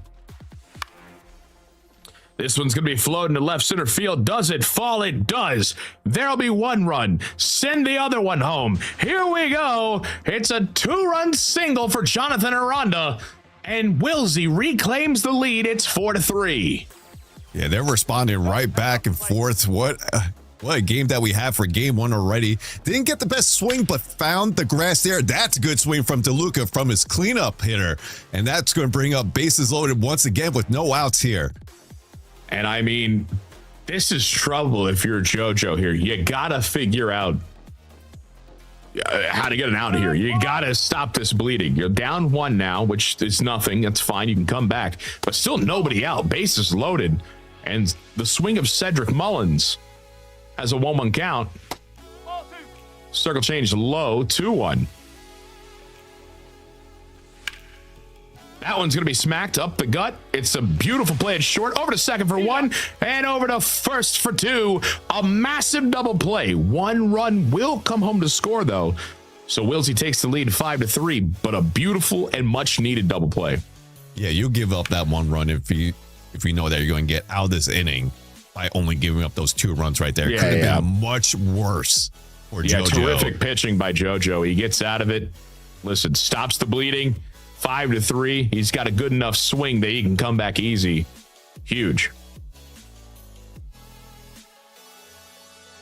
This one's going to be floating to left center field. Does it fall? It does. There'll be 1 run. Send the other one home. Here we go. It's a 2-run single for Jonathan Aranda. And Wilsey reclaims the lead. It's 4-3. Yeah, they're responding right back and forth. What a game that we have for game 1 already. Didn't get the best swing, but found the grass there. That's a good swing from DeLuca from his cleanup hitter. And that's going to bring up bases loaded once again with no outs here. And I mean, this is trouble if you're JoJo here. You got to figure out how to get an out here. You got to stop this bleeding. You're down 1 now, which is nothing. That's fine. You can come back. But still nobody out. Bases loaded. And the swing of Cedric Mullins has a 1-1 count. Circle change low, 2-1. That one's going to be smacked up the gut. It's a beautiful play. It's short. Over to second for 1 and over to first for 2. A massive double play. 1 run will come home to score, though. So Wilsey takes the lead 5-3, but a beautiful and much needed double play. Yeah, you give up that 1 run if you know that you're going to get out of this inning by only giving up those 2 runs right there. It could have been much worse for JoJo. Terrific pitching by JoJo. He gets out of it. Listen, stops the bleeding. 5-3. He's got a good enough swing that he can come back easy. Huge.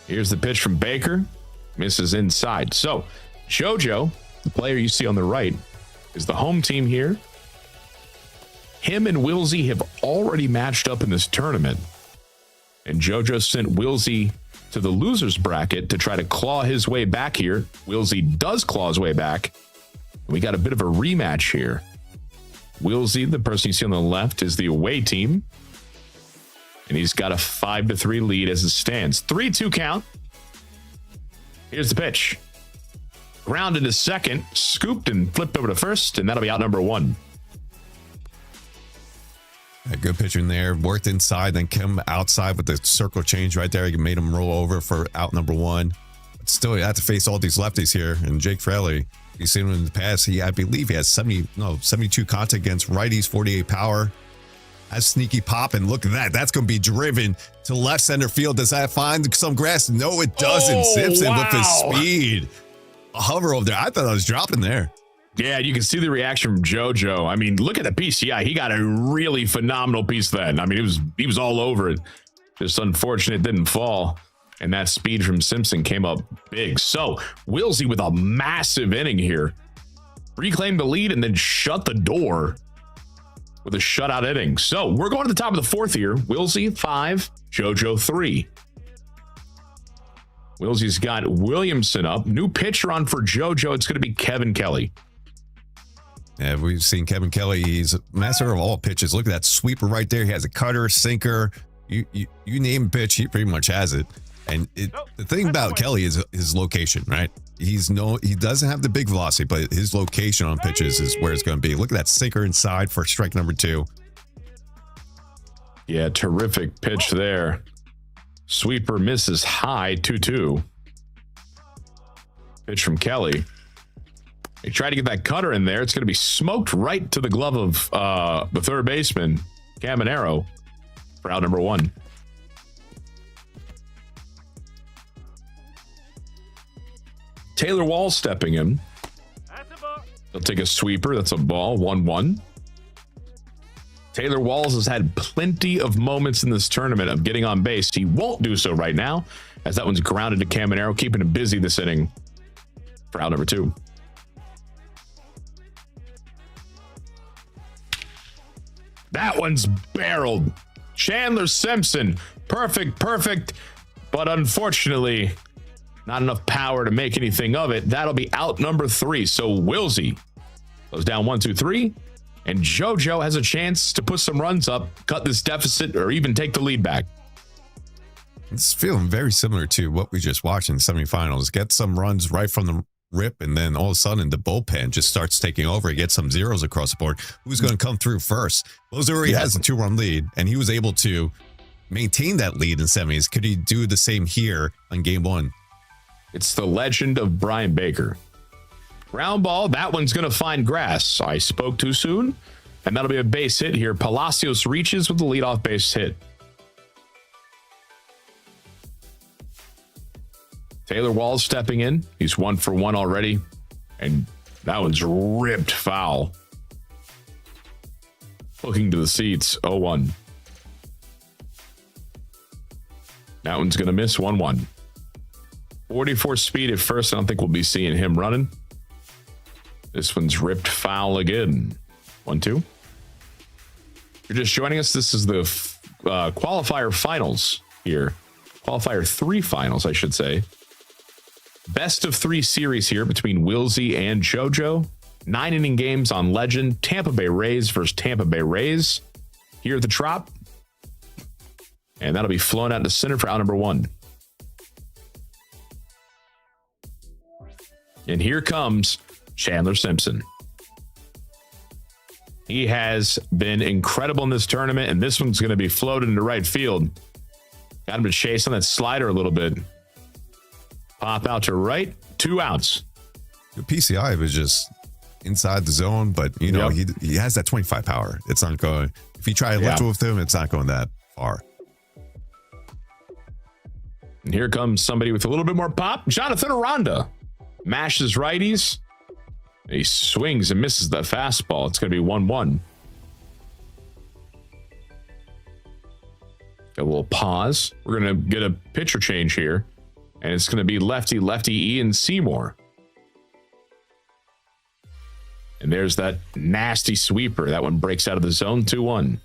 Here's the pitch from Baker. Misses inside. So, JoJo, the player you see on the right, is the home team here. Him and Wilsey have already matched up in this tournament. And JoJo sent Wilsey to the loser's bracket to try to claw his way back here. Wilsey does claw his way back. We got a bit of a rematch here. Wilsey, the person you see on the left, is the away team. And he's got a 5-3 lead as it stands. 3-2 count. Here's the pitch. Grounded to second, scooped and flipped over to first, and that'll be out number 1. A good pitcher in there. Worked inside, then came outside with the circle change right there. He made him roll over for out number 1. But still, you have to face all these lefties here. And Jake Fraley, you've seen him in the past. I believe he has 72 contact against righties, 48 power. Has sneaky pop, and look at that. That's going to be driven to left center field. Does that find some grass? No, it doesn't. Simpson with his speed. A hover over there. I thought I was dropping there. Yeah, you can see the reaction from JoJo. I mean, look at the PCI. He got a really phenomenal piece of that. I mean, he was all over it. Just unfortunate it didn't fall. And that speed from Simpson came up big. So, Wilsey with a massive inning here. Reclaimed the lead and then shut the door with a shutout inning. So, we're going to the top of the 4th here. Wilsey 5, JoJo 3. Wilsey's got Williamson up. New pitcher on for JoJo. It's going to be Kevin Kelly. Yeah, we've seen Kevin Kelly. He's a master of all pitches. Look at that sweeper right there. He has a cutter, sinker. You name a pitch, he pretty much has it. And the thing about Kelly is his location, right? He doesn't have the big velocity, but his location on pitches is where it's going to be. Look at that sinker inside for strike number 2. Yeah, terrific pitch there. Sweeper misses high, 2-2. Pitch from Kelly. He tried to get that cutter in there. It's going to be smoked right to the glove of the third baseman, Caminero, for out number 1. Taylor Wall stepping in. He'll take a sweeper. That's a ball. 1-1. Taylor Walls has had plenty of moments in this tournament of getting on base. He won't do so right now, as that one's grounded to Caminero, keeping him busy this inning for out number 2. That one's barreled. Chandler Simpson. Perfect. But unfortunately, not enough power to make anything of it. That'll be out number 3. So Wilsey goes down 1-2-3. And JoJo has a chance to put some runs up, cut this deficit, or even take the lead back. It's feeling very similar to what we just watched in the semifinals. Get some runs right from the rip, and then all of a sudden the bullpen just starts taking over. He gets some zeros across the board. Who's going to come through first? Lozuri has a 2-run lead, and he was able to maintain that lead in semis. Could he do the same here on game 1? It's the legend of Brian Baker. Ground ball, that one's going to find grass. I spoke too soon, and that'll be a base hit here. Palacios reaches with the leadoff base hit. Taylor Walls stepping in. He's 1 for 1 already, and that one's ripped foul. Looking to the seats, 0-1. That one's going to miss, 1-1. 44 speed at first. I don't think we'll be seeing him running. This one's ripped foul again. 1-2. You're just joining us. This is the qualifier finals here. Qualifier 3 finals, I should say. Best of 3 series here between Wilsey and JoJo. 9-inning games on Legend. Tampa Bay Rays versus Tampa Bay Rays. Here at the Trop. And that'll be flown out to center for out number 1. And here comes Chandler Simpson. He has been incredible in this tournament, and this one's going to be floated into right field. Got him to chase on that slider a little bit. Pop out to right, 2 outs. The PCI was just inside the zone, but he has that 25 power. It's not going. If you try to lift with him, it's not going that far. And here comes somebody with a little bit more pop. Jonathan Aranda mashes righties. He swings and misses the fastball. It's going to be 1-1. Got a little pause. We're going to get a pitcher change here. And it's going to be lefty Ian Seymour. And there's that nasty sweeper. That one breaks out of the zone, 2-1.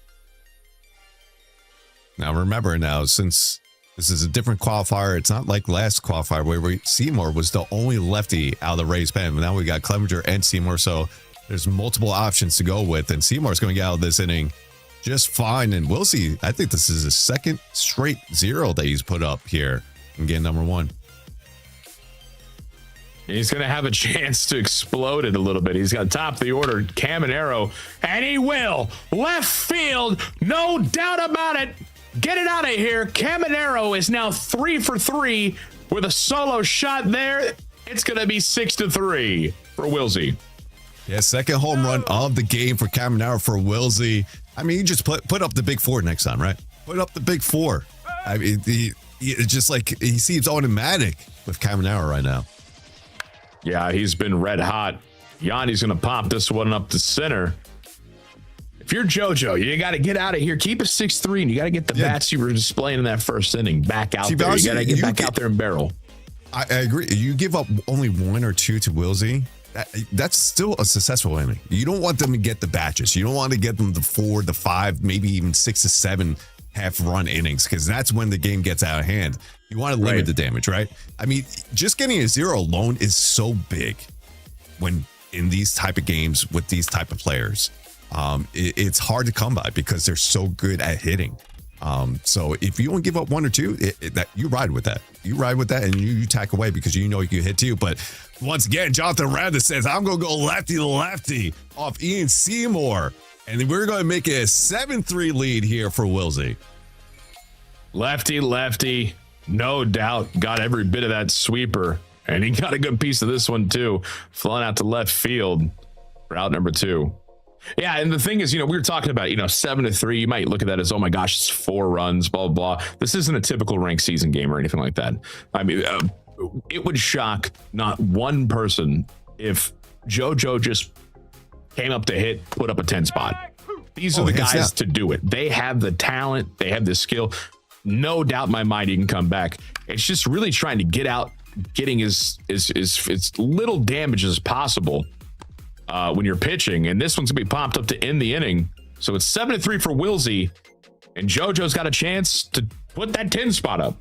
Now remember since this is a different qualifier, it's not like last qualifier where Seymour was the only lefty out of the Rays pen. Now we got Clevenger and Seymour, so there's multiple options to go with. And Seymour's going to get out of this inning just fine. And we'll see. I think this is his second straight 0 that he's put up here in game number 1. He's going to have a chance to explode it a little bit. He's got top of the order, Caminero, and he will. Left field, no doubt about it. Get it out of here. Caminero is now 3 for 3 with a solo shot there. It's going to be 6-3 for Wilsey. Yeah, second home run of the game for Caminero for Wilsey. I mean, you just put up the big 4 next time, right? Put up the big 4. I mean, it's just like he seems automatic with Caminero right now. Yeah, he's been red hot. Yandy's going to pop this one up to center. If you're JoJo, you got to get out of here. Keep it 6-3, and you got to get the bats you were displaying in that first inning back out there. You got to get back out there and barrel. I agree. You give up only 1 or 2 to Wilsey, that's still a successful inning. You don't want them to get the batches. You don't want to get them the 4, the 5, maybe even 6 to 7 half-run innings, because that's when the game gets out of hand. You want to limit the damage, right? I mean, just getting a 0 alone is so big when in these type of games with these type of players. It's hard to come by because they're so good at hitting. So if you don't give up 1 or 2, that you ride with that. You ride with that and you tack away because you know you can hit too. But once again, Jonathan Aranda says, I'm going to go lefty off Ian Seymour. And then we're going to make it a 7-3 lead here for Wilsey. Lefty, no doubt, got every bit of that sweeper. And he got a good piece of this one too, flowing out to left field for out number 2. Yeah, and the thing is, we were talking about, 7-3. You might look at that as, oh my gosh, it's 4 runs, blah, blah, blah. This isn't a typical ranked season game or anything like that. I mean, it would shock not one person if JoJo just came up to hit, put up a 10 spot. These are the guys to do it. They have the talent. They have the skill. No doubt in my mind he can come back. It's just really trying to get out, getting as little damage as possible when you're pitching. And this one's going to be popped up to end the inning. So it's 7-3 for Wilsey. And JoJo's got a chance to put that 10 spot up.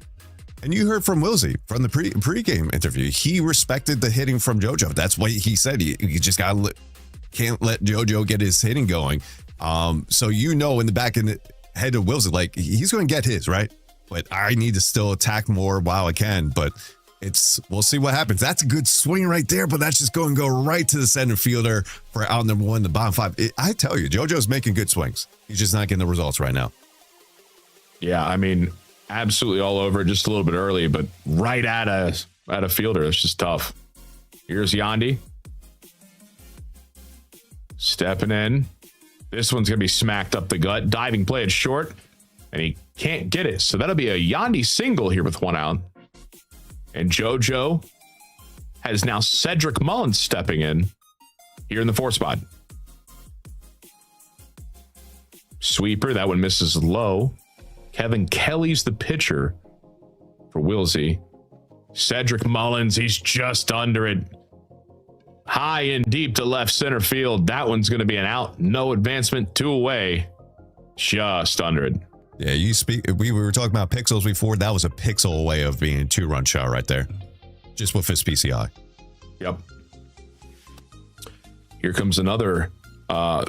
And you heard from Wilsey from the pre-game interview. He respected the hitting from JoJo. That's what he said. He just can't let JoJo get his hitting going. So in the back of the head of Wilsey, like, he's going to get his, right? But I need to still attack more while I can. But we'll see what happens. That's a good swing right there, but that's just going to go right to the center fielder for out number 1, the bottom 5. I tell you, JoJo's making good swings. He's just not getting the results right now. Yeah, I mean, absolutely all over, just a little bit early, but right at a fielder. It's just tough. Here's Yandy. Stepping in. This one's going to be smacked up the gut. Diving play at short, and he can't get it. So that'll be a Yandy single here with 1 out. And JoJo has now Cedric Mullins stepping in here in the 4 spot. Sweeper, that one misses low. Kevin Kelly's the pitcher for Wilsey. Cedric Mullins, he's just under it. High and deep to left center field. That one's going to be an out. No advancement, 2 away. Just under it. Yeah, we were talking about pixels before. That was a pixel away of being a 2-run shot right there. Just with his PCI. Yep. Here comes another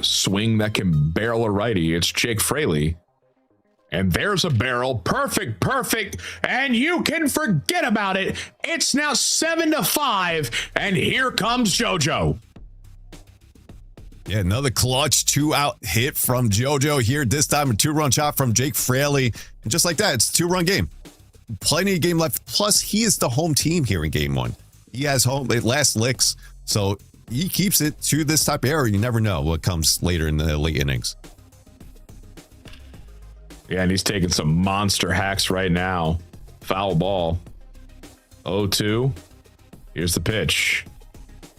swing that can barrel a righty. It's Jake Fraley. And there's a barrel. Perfect. And you can forget about it. It's now 7-5. And here comes JoJo. Yeah, another clutch 2-out hit from JoJo here. This time a 2-run shot from Jake Fraley. And just like that, it's a 2-run game. Plenty of game left. Plus, he is the home team here in game 1. He has home last licks. So he keeps it to this type of area. You never know what comes later in the late innings. Yeah, and he's taking some monster hacks right now. Foul ball. 0-2. Here's the pitch.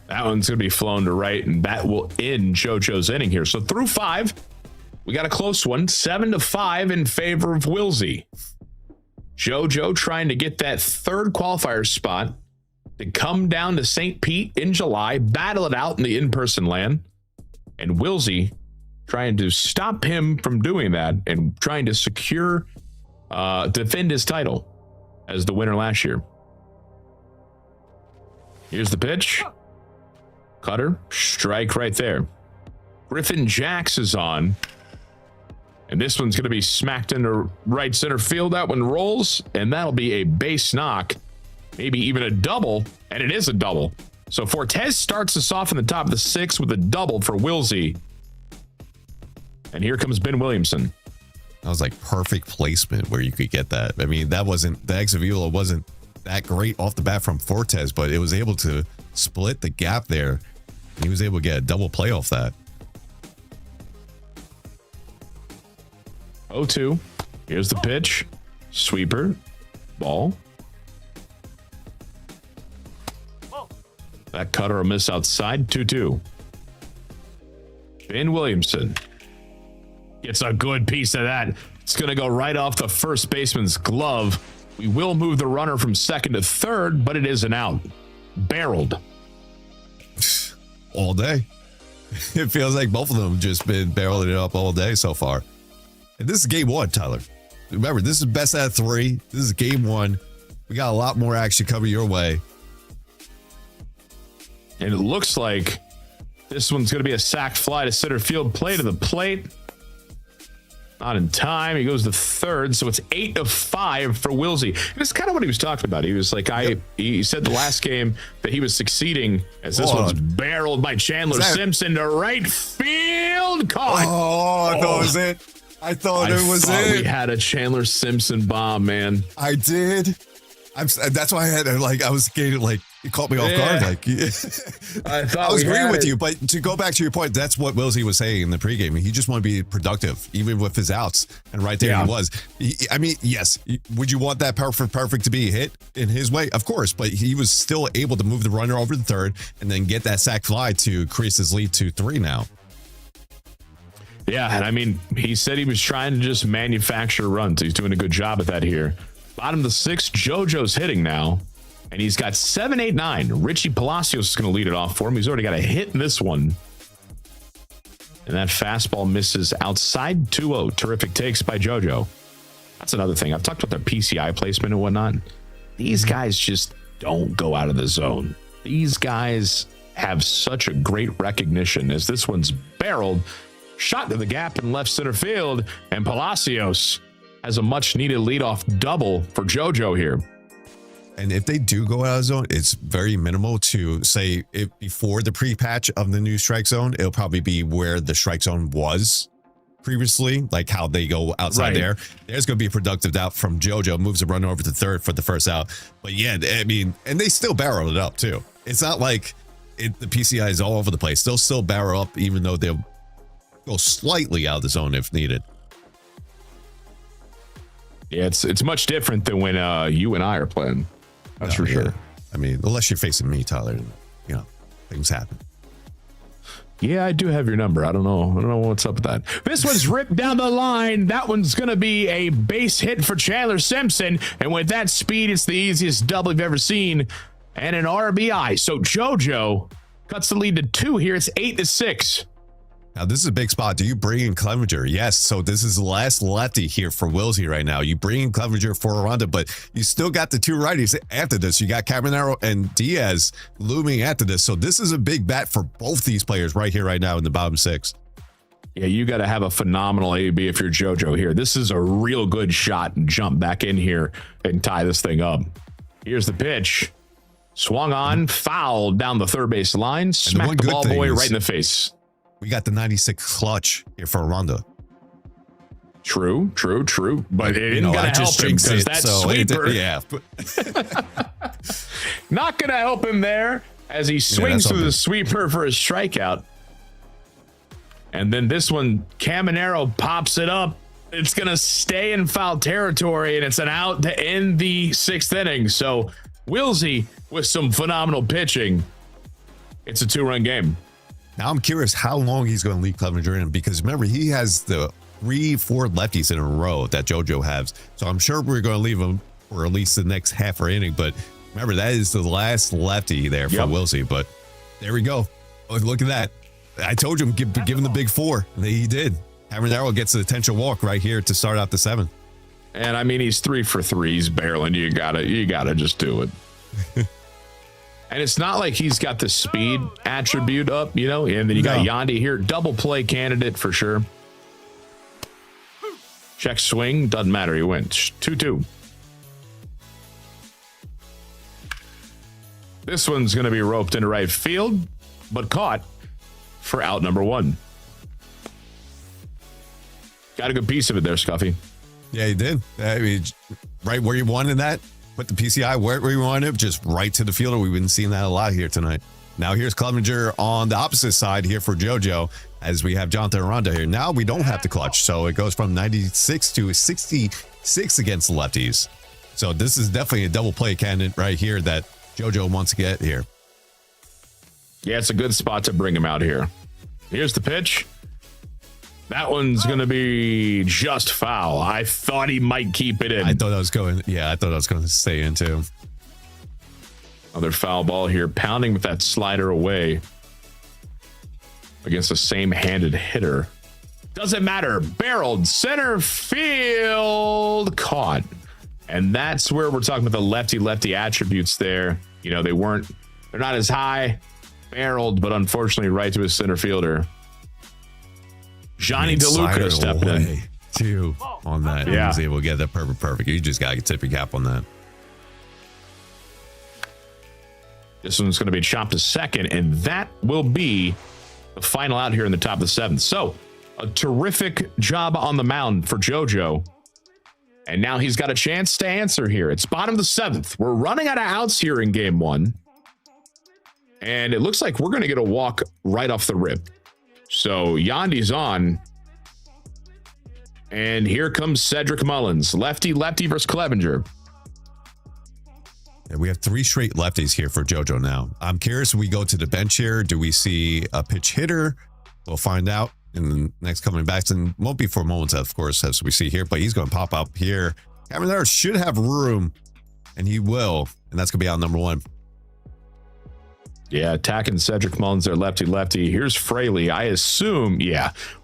That one's going to be flown to right, and that will end JoJo's inning here. So through 5, we got a close one. 7-5 in favor of Wilsey. JoJo trying to get that third qualifier spot to come down to St. Pete in July, battle it out in the in-person land. And Wilsey trying to stop him from doing that and trying to secure, defend his title as the winner last year. Here's the pitch. Cutter, strike right there. Griffin Jacks is on. And this one's going to be smacked into right center field. That one rolls, and that'll be a base knock. Maybe even a double, and it is a double. So Fortes starts us off in the top of the 6th with a double for Wilsey. And here comes Ben Williamson. That was like perfect placement where you could get that. I mean, that wasn't, the exit velo wasn't that great off the bat from Fortes, but it was able to split the gap there. He was able to get a double play off that. 0-2. Here's the pitch. Sweeper. Ball. That cutter a miss outside. 2-2. Ben Williamson gets a good piece of that. It's going to go right off the first baseman's glove. We will move the runner from second to third, but it is an out. Barreled. All day. It feels like both of them just been barreling it up all day so far. And this is game 1, Tyler. Remember, this is best out of 3. This is game 1. We got a lot more action coming your way. And it looks like this one's going to be a sac fly to center field. Play to the plate. Not in time. He goes to third. So it's 8-5 for Wilsey. And it's kind of what he was talking about. He was like, he said the last game that he was succeeding as this one's barreled by Chandler Simpson to right field. Caught. Oh, I thought it was it. I thought it was it. We had a Chandler Simpson bomb, man. I did. That's why I had I was getting it caught me off guard. I was agreeing with you, but to go back to your point, that's what Wilsey was saying in the pregame. He just wanted to be productive, even with his outs. And right there he was. I mean, yes. Would you want that perfect to be hit in his way? Of course, but he was still able to move the runner over the third and then get that sac fly to increase his lead to 3 now. Yeah, and I mean, he said he was trying to just manufacture runs. He's doing a good job at that here. Bottom of the 6th, JoJo's hitting now, and he's got 7, 8, 9. Richie Palacios is going to lead it off for him. He's already got a hit in this one. And that fastball misses outside 2-0. Terrific takes by JoJo. That's another thing. I've talked about their PCI placement and whatnot. These guys just don't go out of the zone. These guys have such a great recognition as this one's barreled. Shot to the gap in left center field, and Palacios has a much-needed leadoff double for JoJo here. And if they do go out of zone, it's very minimal to say before the pre-patch of the new strike zone, it'll probably be where the strike zone was previously, like how they go outside there. There's going to be a productive out from JoJo, moves the runner over to third for the first out. But yeah, I mean, and they still barrel it up too. It's not like the PCI is all over the place. They'll still barrel up even though they'll go slightly out of the zone if needed. Yeah, it's much different than when you and I are playing. That's for sure. I mean, unless you're facing me, Tyler, things happen. Yeah, I do have your number. I don't know what's up with that. This one's ripped down the line. That one's going to be a base hit for Chandler Simpson. And with that speed, it's the easiest double you've ever seen. And an RBI. So JoJo cuts the lead to 2 here. It's 8-6. Now, this is a big spot. Do you bring in Clevenger? Yes. So this is the last lefty here for Wilsey right now. You bring in Clevenger for a ronda, but you still got the 2 righties after this. You got Caminero and Diaz looming after this. So this is a big bat for both these players right here, right now in the bottom 6. Yeah, you got to have a phenomenal AB if you're JoJo here. This is a real good shot and jump back in here and tie this thing up. Here's the pitch. Swung on, fouled down the third base line, smacked the ball boy right in the face. We got the 96 clutch here for Ronda. True. But it isn't going to help him because that sweeper. Yeah. Not going to help him there as he swings through the sweeper for a strikeout. And then this one, Caminero pops it up. It's going to stay in foul territory, and it's an out to end the 6th inning. So Wilsey with some phenomenal pitching. It's a 2-run game. Now I'm curious how long he's going to leave Clevenger in, because remember, he has the 3-4 lefties in a row that JoJo has. So I'm sure we're going to leave him for at least the next half or inning. But remember, that is the last lefty there for Wilsey. But there we go. Oh, look at that. I told you, give him the big 4. And he did. Caminero gets the attention walk right here to start out the 7th. And I mean, he's 3 for 3. He's barreling. You gotta just do it. And it's not like he's got the speed attribute up, and then you got Yandy here. Double play candidate for sure. Check swing. Doesn't matter. He wins. 2-2. This one's going to be roped into right field, but caught for out number 1. Got a good piece of it there, Scuffy. Yeah, he did. I mean, right where you wanted that. Put the PCI where you wanted it, just right to the fielder. We've been seeing that a lot here tonight. Now here's Clevenger on the opposite side here for JoJo, as we have Jonathan Aranda here. Now we don't have to clutch, so it goes from 96 to 66 against the lefties. So this is definitely a double play candidate right here that JoJo wants to get here. Yeah, it's a good spot to bring him out here. Here's the pitch. That one's going to be just foul. I thought he might keep it in. I thought I was going to stay in too. Another foul ball here, pounding with that slider away against the same-handed hitter. Doesn't matter. Barreled center field, caught. And that's where we're talking about the lefty attributes there. They're not as high, barreled, but unfortunately right to his center fielder. Johnny DeLuca stepping in. Too on that. Yeah. He was able to get that perfect. You just got to tip your cap on that. This one's going to be chopped to second, and that will be the final out here in the top of the 7th. So, a terrific job on the mound for JoJo. And now he's got a chance to answer here. It's bottom of the 7th. We're running out of outs here in game 1. And it looks like we're going to get a walk right off the rip. So Yandy's on. And here comes Cedric Mullins. Lefty versus Clevenger. Yeah, we have 3 straight lefties here for JoJo now. I'm curious, we go to the bench here. Do we see a pitch hitter? We'll find out in the next coming backs. And won't be for moments, of course, as we see here. But he's going to pop up here. Caminero should have room. And he will. And that's going to be out number 1. Yeah, attacking Cedric Mullins there, lefty. Here's Fraley. I assume,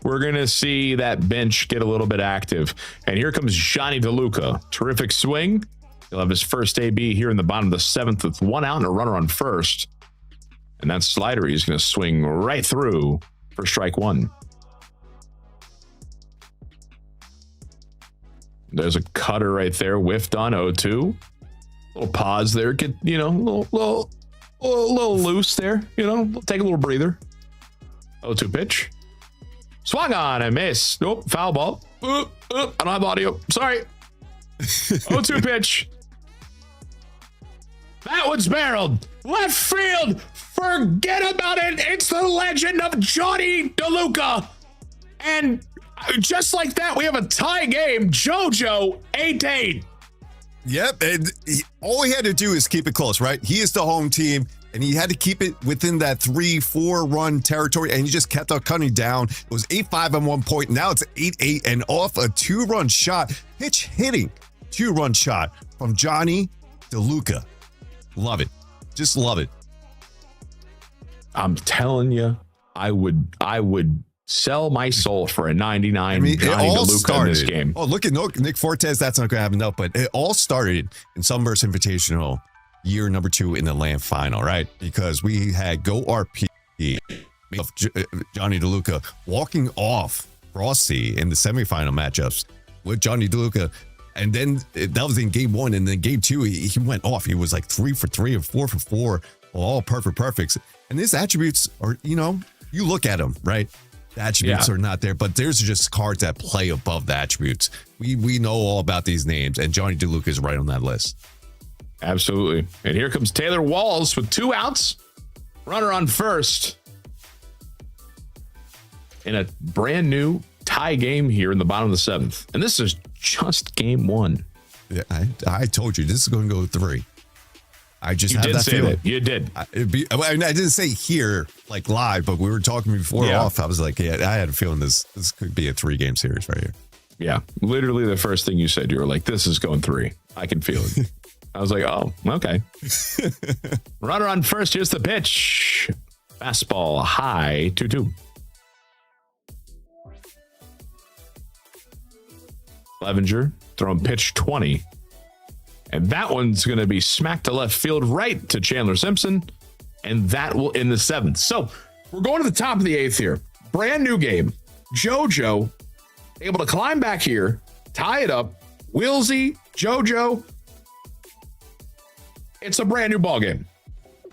we're going to see that bench get a little bit active. And here comes Johnny DeLuca. Terrific swing. He'll have his first AB here in the bottom of the 7th with 1 out and a runner on first. And that slider he's going to swing right through for strike 1. There's a cutter right there, whiffed on 0-2. Little pause there, get, a little loose there, take a little breather. 0-2 pitch. Swung on and missed. Nope, foul ball. I don't have audio. Sorry. 0-2 pitch. That one's barreled. Left field. Forget about it. It's the legend of Johnny DeLuca. And just like that, we have a tie game. JoJo 8-8. Yep, and all he had to do is keep it close, right? He is the home team, and he had to keep it within that 3-4 run territory, and he just kept on cutting down. It was 8-5 at one point. Now it's 8-8, and off a 2-run shot, pitch hitting 2-run shot from Johnny DeLuca. Love it. Just love it. I'm telling you, I would sell my soul for a 99 Johnny DeLuca in this game. Oh, look at Nick Fortes. That's not going to happen, no, but it all started in Sunburst Invitational year number 2 in the land final, right? Because we had Go RP of Johnny DeLuca walking off Frosty in the semifinal matchups with Johnny DeLuca. And then that was in game 1. And then game 2, he went off. He was like 3 for 3 and 4 for 4, all perfects. And his attributes are, you look at them, right? The attributes are not there, but there's just cards that play above the attributes. We know all about these names, and Johnny DeLuca is right on that list. Absolutely. And here comes Taylor Walls with 2 outs. Runner on first. In a brand new tie game here in the bottom of the 7th. And this is just game 1. Yeah, I told you this is going to go 3. I just had that feeling. You did. I didn't say here like live, but we were talking before off. I was like, I had a feeling this could be a 3-game series right here. Yeah, literally the first thing you said, you were like, this is going 3. I can feel it. I was like, oh, okay. Runner on first. Here's the pitch. Fastball high 2-2. Clevenger throwing pitch 20. And that one's going to be smacked to left field right to Chandler Simpson. And that will end the 7th. So we're going to the top of the 8th here. Brand new game. JoJo able to climb back here, tie it up. Wilsey, JoJo. It's a brand new ball game.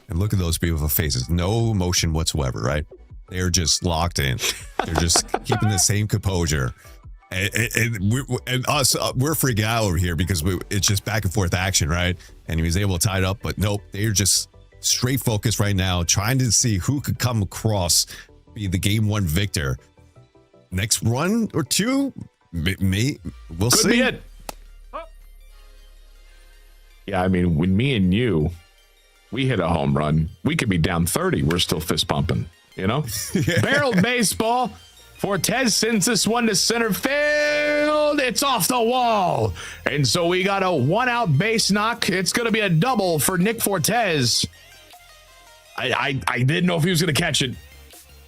And look at those beautiful faces. No emotion whatsoever, right? They're just locked in. They're just keeping the same composure. And us, we're freaking out over here because it's just back and forth action, right? And he was able to tie it up, but nope, they're just straight focused right now, trying to see who could come across, be the game 1 victor. Next run or 2, we'll Could see. be it. Yeah, I mean, when me and you, we hit a home run, we could be down 30. We're still fist pumping, Barreled baseball. Fortes sends this one to center field. It's off the wall. And so we got a 1-out base knock. It's going to be a double for Nick Fortes. I didn't know if he was going to catch it.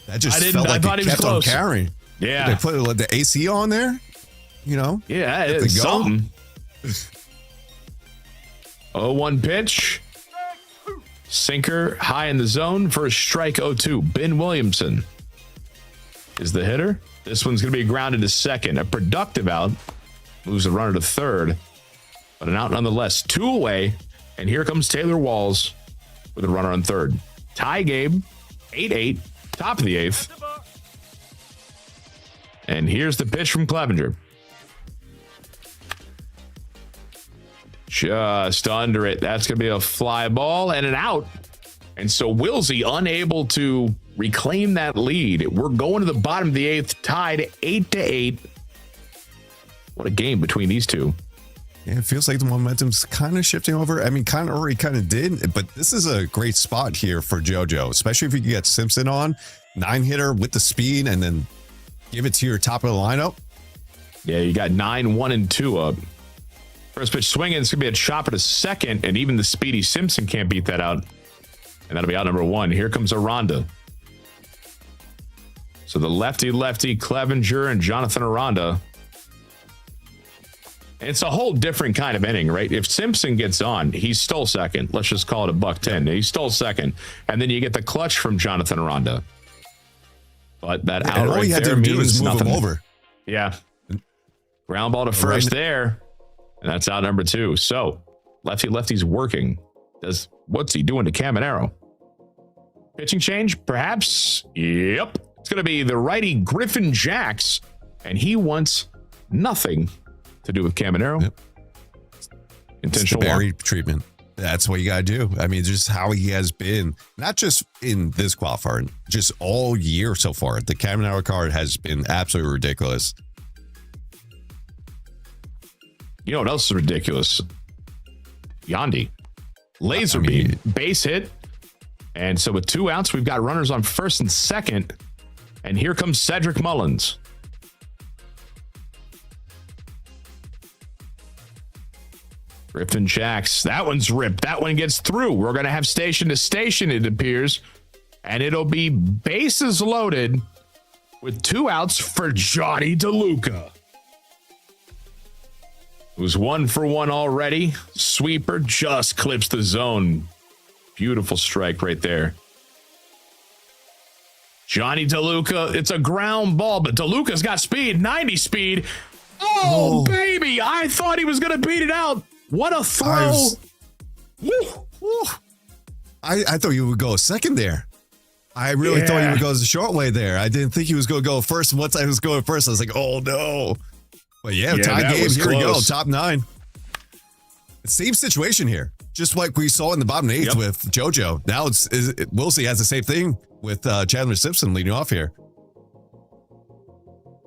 That just felt like he kept on carrying. Yeah. They put the AC on there, Yeah, it's something. 0-1 pitch. Sinker high in the zone for a strike 0-2. Ben Williamson is the hitter. This one's going to be grounded to second. A productive out. Moves the runner to third. But an out nonetheless. 2 away. And here comes Taylor Walls with a runner on third. Tie game. 8-8. Top of the 8th. And here's the pitch from Clevenger. Just under it. That's going to be a fly ball and an out. And so Wilsey unable to reclaim that lead. We're going to the bottom of the 8th, tied 8-8. What a game between these two. Yeah, it feels like the momentum's kind of shifting over. I mean, kind of did, but this is a great spot here for JoJo, especially if you can get Simpson on, 9-hitter with the speed, and then give it to your top of the lineup. Yeah, you got 9, 1, and 2 up. First pitch swinging, it's going to be a chopper to second, and even the speedy Simpson can't beat that out. And that'll be out number 1. Here comes Aranda. So the lefty, Clevenger and Jonathan Aranda. It's a whole different kind of inning, right? If Simpson gets on, he stole second. Let's just call it a $110. He stole second. And then you get the clutch from Jonathan Aranda. But that out all right you had there to do means is move nothing. him over. Yeah. Ground ball to first there. And that's out number 2. So lefty's working. What's he doing to Caminero? Pitching change, perhaps? Yep. It's going to be the righty Griffin Jacks. And he wants nothing to do with Caminero. Yep. Intentional berry treatment. That's what you got to do. I mean, just how he has been, not just in this qualifier, just all year so far. The Caminero card has been absolutely ridiculous. You know what else is ridiculous? Yandy. Laser beam. Base hit. And so with 2 outs, we've got runners on first and second. And here comes Cedric Mullins. Griffin Jacks. That one's ripped. That one gets through. We're going to have station to station, it appears. And it'll be bases loaded with 2 outs for Johnny DeLuca. It was 1 for 1 already. Sweeper just clips the zone. Beautiful strike right there. Johnny DeLuca, it's a ground ball, but DeLuca's got speed, 90 speed. Oh, baby. I thought he was going to beat it out. What a throw. I thought you would go second there. I really thought he would go the short way there. I didn't think he was going to go first. Once I was going first, I was like, oh, no. But tie game. Here we go. Top 9. Same situation here. Just like we saw in the bottom 8th with JoJo. Now Wilsey has the same thing with Chandler Simpson leading off here.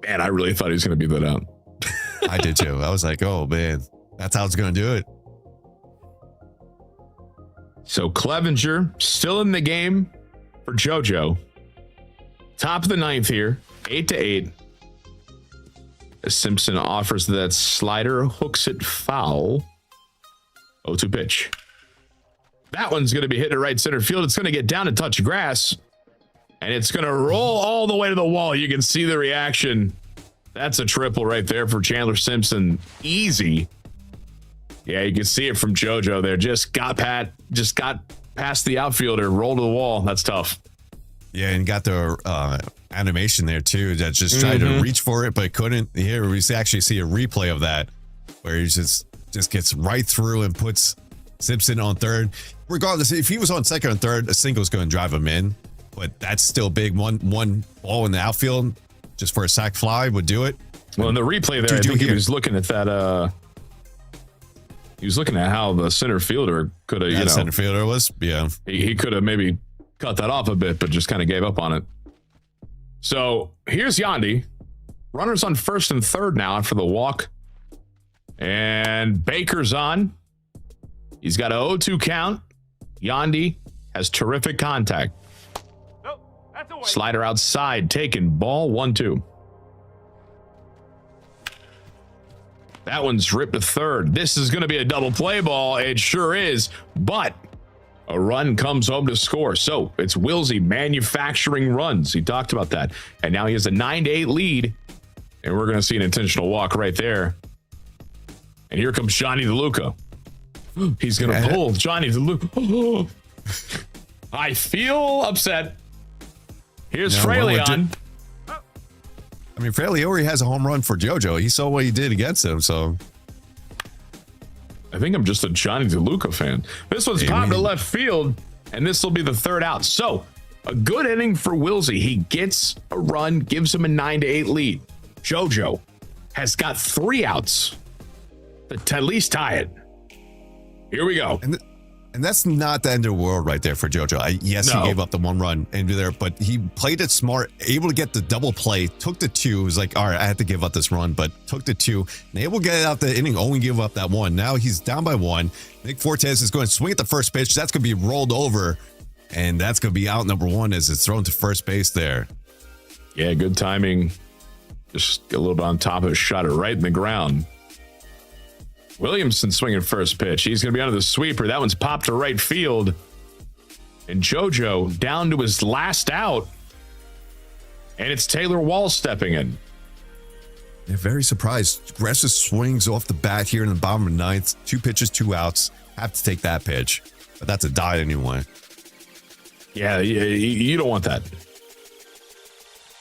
Man, I really thought he was going to beat that out. I did too. I was like, oh, man, that's how it's going to do it. So Clevenger still in the game for JoJo. Top of the 9th here, 8-8. As Simpson offers that slider, hooks it foul. 0-2 pitch. That one's going to be hit to right center field. It's going to get down and touch grass. And it's going to roll all the way to the wall. You can see the reaction. That's a triple right there for Chandler Simpson. Easy. Yeah, you can see it from JoJo there. Just got past the outfielder, rolled to the wall. That's tough. Yeah, and got the animation there too. That just tried to reach for it, but couldn't. Here we actually see a replay of that where he just gets right through and puts Simpson on third. Regardless, if he was on second and third, a single is going to drive him in. But that's still big. One ball in the outfield just for a sac fly would do it. Well, in the replay there, I think he was looking at that. He was looking at how the center fielder could have, center fielder was, He could have maybe cut that off a bit, but just kind of gave up on it. So here's Yandy. Runners on first and third now after the walk. And Baker's on. He's got a 0-2 count. Yandy has terrific contact. Slider outside, taken. Ball 1-2. That one's ripped to third. This is going to be a double play ball. It sure is. But a run comes home to score. So it's Wilsey manufacturing runs. He talked about that. And now he has a 9-8 lead. And we're going to see an intentional walk right there. And here comes Johnny DeLuca. He's going to pull Johnny DeLuca. I feel upset. Here's Fraleon. I mean, Fraley already has a home run for JoJo. He saw what he did against him, so. I think I'm just a Johnny DeLuca fan. This one's popped to left field, and this will be the third out. So, a good inning for Wilsey. He gets a run, gives him a 9-8 lead. JoJo has got 3 outs to at least tie it. Here we go. And that's not the end of the world right there for JoJo. He gave up the 1 run and there, but he played it smart, able to get the double play, took the 2. It was like, all right, I had to give up this run, but took the 2, and able to get it out the inning, only give up that 1. Now he's down by 1. Nick Fortes is going to swing at the first pitch. That's going to be rolled over, and that's going to be out number 1 as it's thrown to first base there. Yeah, good timing. Just a little bit on top of it, shot it right in the ground. Williamson swinging first pitch. He's going to be under the sweeper. That one's popped to right field. And JoJo down to his last out. And it's Taylor Wall stepping in. Yeah, very surprised. Aggressive swings off the bat here in the bottom of the 9th. 2 pitches, 2 outs. Have to take that pitch. But that's a die anyway. Yeah, you don't want that.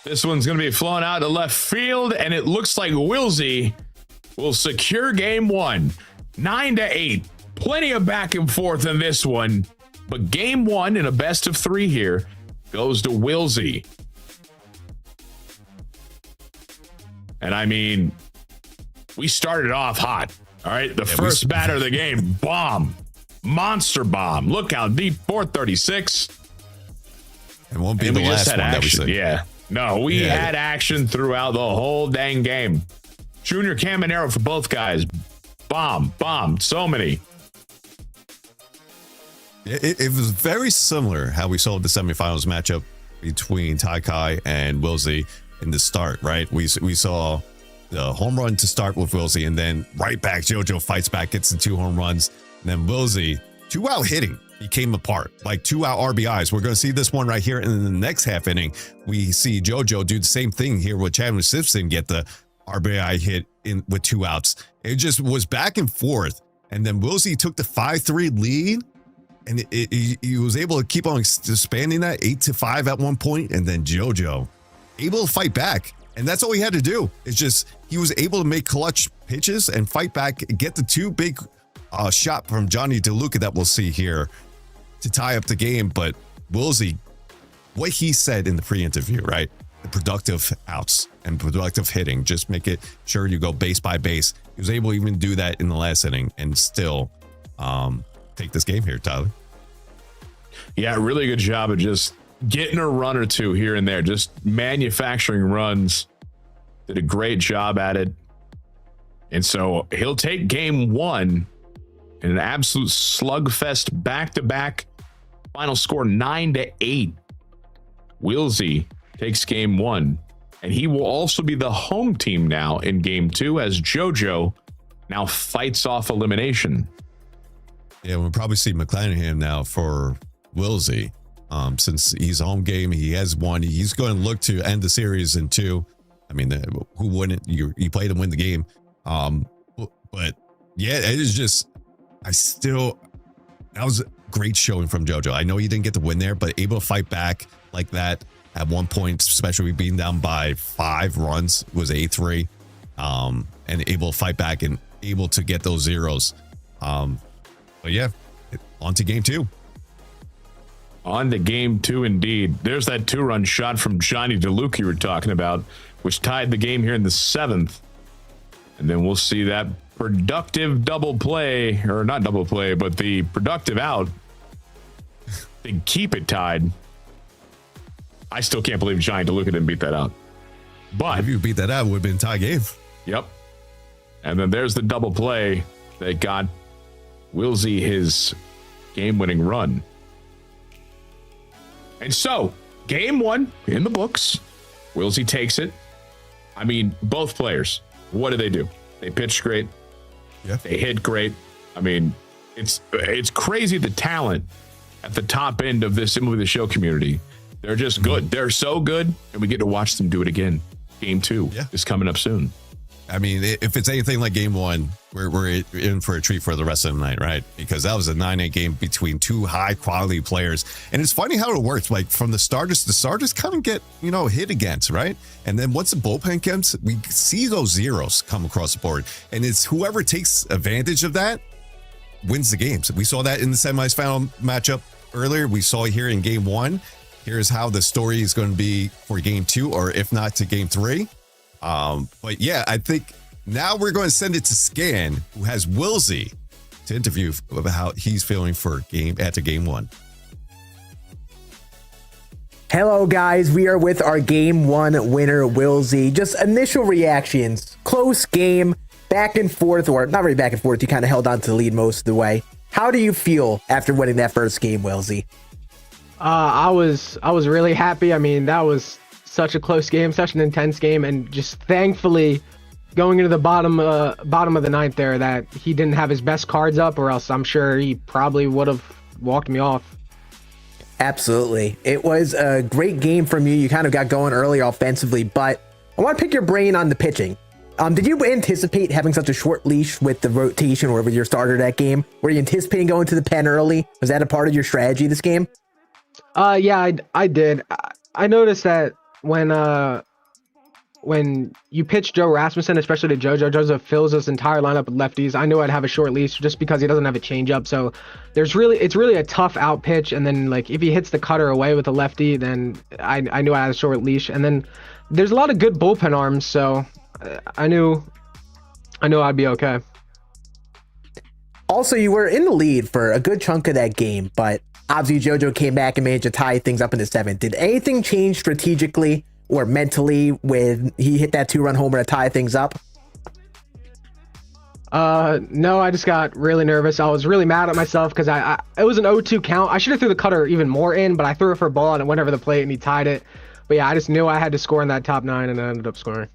This one's going to be flown out to left field. And it looks like Wilsey will secure game 1, 9-8. Plenty of back and forth in this one, but game 1 in a best of 3 here goes to Wilsey. And I mean, we started off hot. All right, the first batter of the game, bomb, monster bomb. Look how deep, 436. It won't be the last one that we see. Yeah, no, we had action throughout the whole dang game. Junior Caminero for both guys. Bomb. So many. It was very similar how we saw the semifinals matchup between Taikai and Wilsey in the start, right? We saw the home run to start with Wilsey, and then right back, JoJo fights back, gets the 2 home runs. And then Wilsey, 2 out hitting. He came apart, like 2 out RBIs. We're going to see this one right here. And in the next half inning, we see JoJo do the same thing here with Chandler Simpson, get the RBI hit in with 2 outs. It just was back and forth. And then Wilsey took the 5-3 lead. And he was able to keep on expanding that 8-5 at one point, and then JoJo able to fight back. And that's all he had to do. It's just he was able to make clutch pitches and fight back, get the two big shot from Johnny DeLuca that we'll see here to tie up the game. But Wilsey, what he said in the pre-interview, right? The productive outs and productive hitting, just make it sure you go base by base. He was able to even do that in the last inning and still take this game here, Tyler. Yeah, really good job of just getting a run or two here and there, just manufacturing runs. Did a great job at it. And so he'll take game one in an absolute slugfest back-to-back. Final score 9-8. Wilsey takes game one, and he will also be the home team now in game two as JoJo now fights off elimination. Yeah, we'll probably see McClanahan now for Wilsey. Since he's home game, he has won. He's going to look to end the series in two. I mean, who wouldn't? You play to win the game. But yeah, it is just, that was a great showing from JoJo. I know he didn't get the win there, but able to fight back like that at one point, especially being down by 5 runs, it was 8-3, and able to fight back and able to get those zeros. But yeah, on to game two. On to game two, indeed. There's that 2-run shot from Johnny DeLuca you were talking about, which tied the game here in the 7th. And then we'll see that productive double play, or not double play, but the productive out to keep it tied. I still can't believe Johnny DeLuca didn't beat that out. But if you beat that out, it would have been a tie game. Yep. And then there's the double play that got Wilsey his game-winning run. And so, game one in the books. Wilsey takes it. I mean, both players, what do? They pitched great. Yeah. They hit great. I mean, it's crazy the talent at the top end of this MLB The Show community. They're just good. They're so good, and we get to watch them do it again. Game two is coming up soon. I mean, if it's anything like game one, we're in for a treat for the rest of the night, right? Because that was a 9-8 game between two high-quality players. And it's funny how it works. Like, from the starters kind of get, hit against, right? And then once the bullpen comes, we see those zeros come across the board. And it's whoever takes advantage of that wins the games. We saw that in the semifinal matchup earlier. We saw it here in game one. Here's how the story is going to be for game two, or if not to game three. But yeah, I think now we're going to send it to Scan, who has Wilsey to interview about how he's feeling for game one. Hello, guys. We are with our game one winner, Wilsey. Just initial reactions. Close game, back and forth, or not really back and forth. You kind of held on to the lead most of the way. How do you feel after winning that first game, Wilsey? I was really happy. I mean, that was such a close game, such an intense game, and just thankfully going into the bottom of the ninth there that he didn't have his best cards up, or else I'm sure he probably would have walked me off. Absolutely. It was a great game from you. You kind of got going early offensively, but I want to pick your brain on the pitching. Did you anticipate having such a short leash with the rotation or with your starter that game? Were you anticipating going to the pen early? Was that a part of your strategy this game? Yeah, I did. I noticed that when you pitch Joe Rasmussen, especially to JoJo fills his entire lineup with lefties. I knew I'd have a short leash just because he doesn't have a changeup. So it's really a tough out pitch. And then like if he hits the cutter away with a lefty, then I knew I had a short leash. And then there's a lot of good bullpen arms, so I knew I'd be okay. Also, you were in the lead for a good chunk of that game, but obviously JoJo came back and managed to tie things up in the 7th. Did anything change strategically or mentally when he hit that 2-run homer to tie things up? No, I just got really nervous. I was really mad at myself because it was an 0-2 count. I should have threw the cutter even more in, but I threw it for a ball and it went over the plate and he tied it. But yeah, I just knew I had to score in that top 9 and I ended up scoring.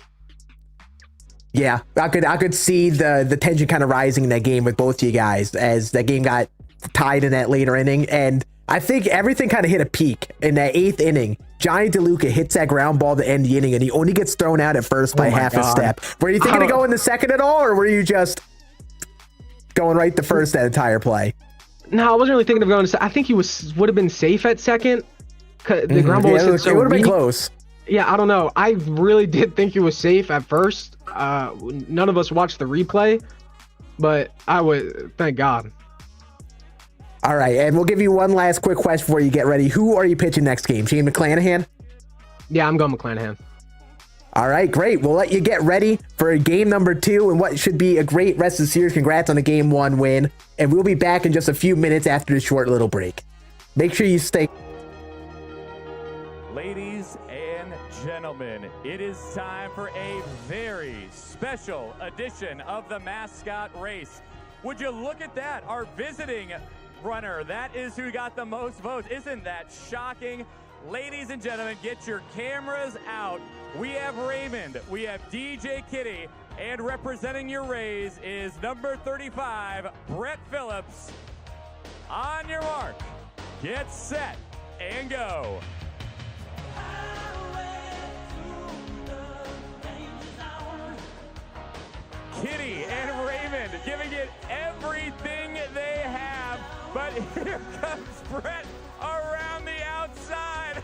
Yeah, I could see the tension kind of rising in that game with both of you guys as that game got tied in that later inning. And I think everything kind of hit a peak in that 8th inning. Johnny DeLuca hits that ground ball to end the inning and he only gets thrown out at first by half a step. Were you thinking of going the second at all, or were you just going right the first that entire play? No, I wasn't really thinking of going to. I think he would have been safe at second. The ground ball was hit so it would have been weak. close. Yeah, I don't know. I really did think he was safe at first. None of us watched the replay, but I would thank God. All right, and we'll give you one last quick question before you get ready. Who are you pitching next game? Shane McClanahan? Yeah, I'm going McClanahan. All right, great. We'll let you get ready for game number 2 and what should be a great rest of the series. Congrats on a game 1 win. And we'll be back in just a few minutes after the short little break. Make sure you stay. Ladies and gentlemen, it is time for a very special edition of the mascot race. Would you look at that? Our visiting runner, that is who got the most votes. Isn't that shocking? Ladies and gentlemen, get your cameras out. We have Raymond, we have DJ Kitty, and representing your Rays is number 35, Brett Phillips. On your mark, get set, and go. Kitty and Raymond giving it everything they have, but here comes Brett around the outside,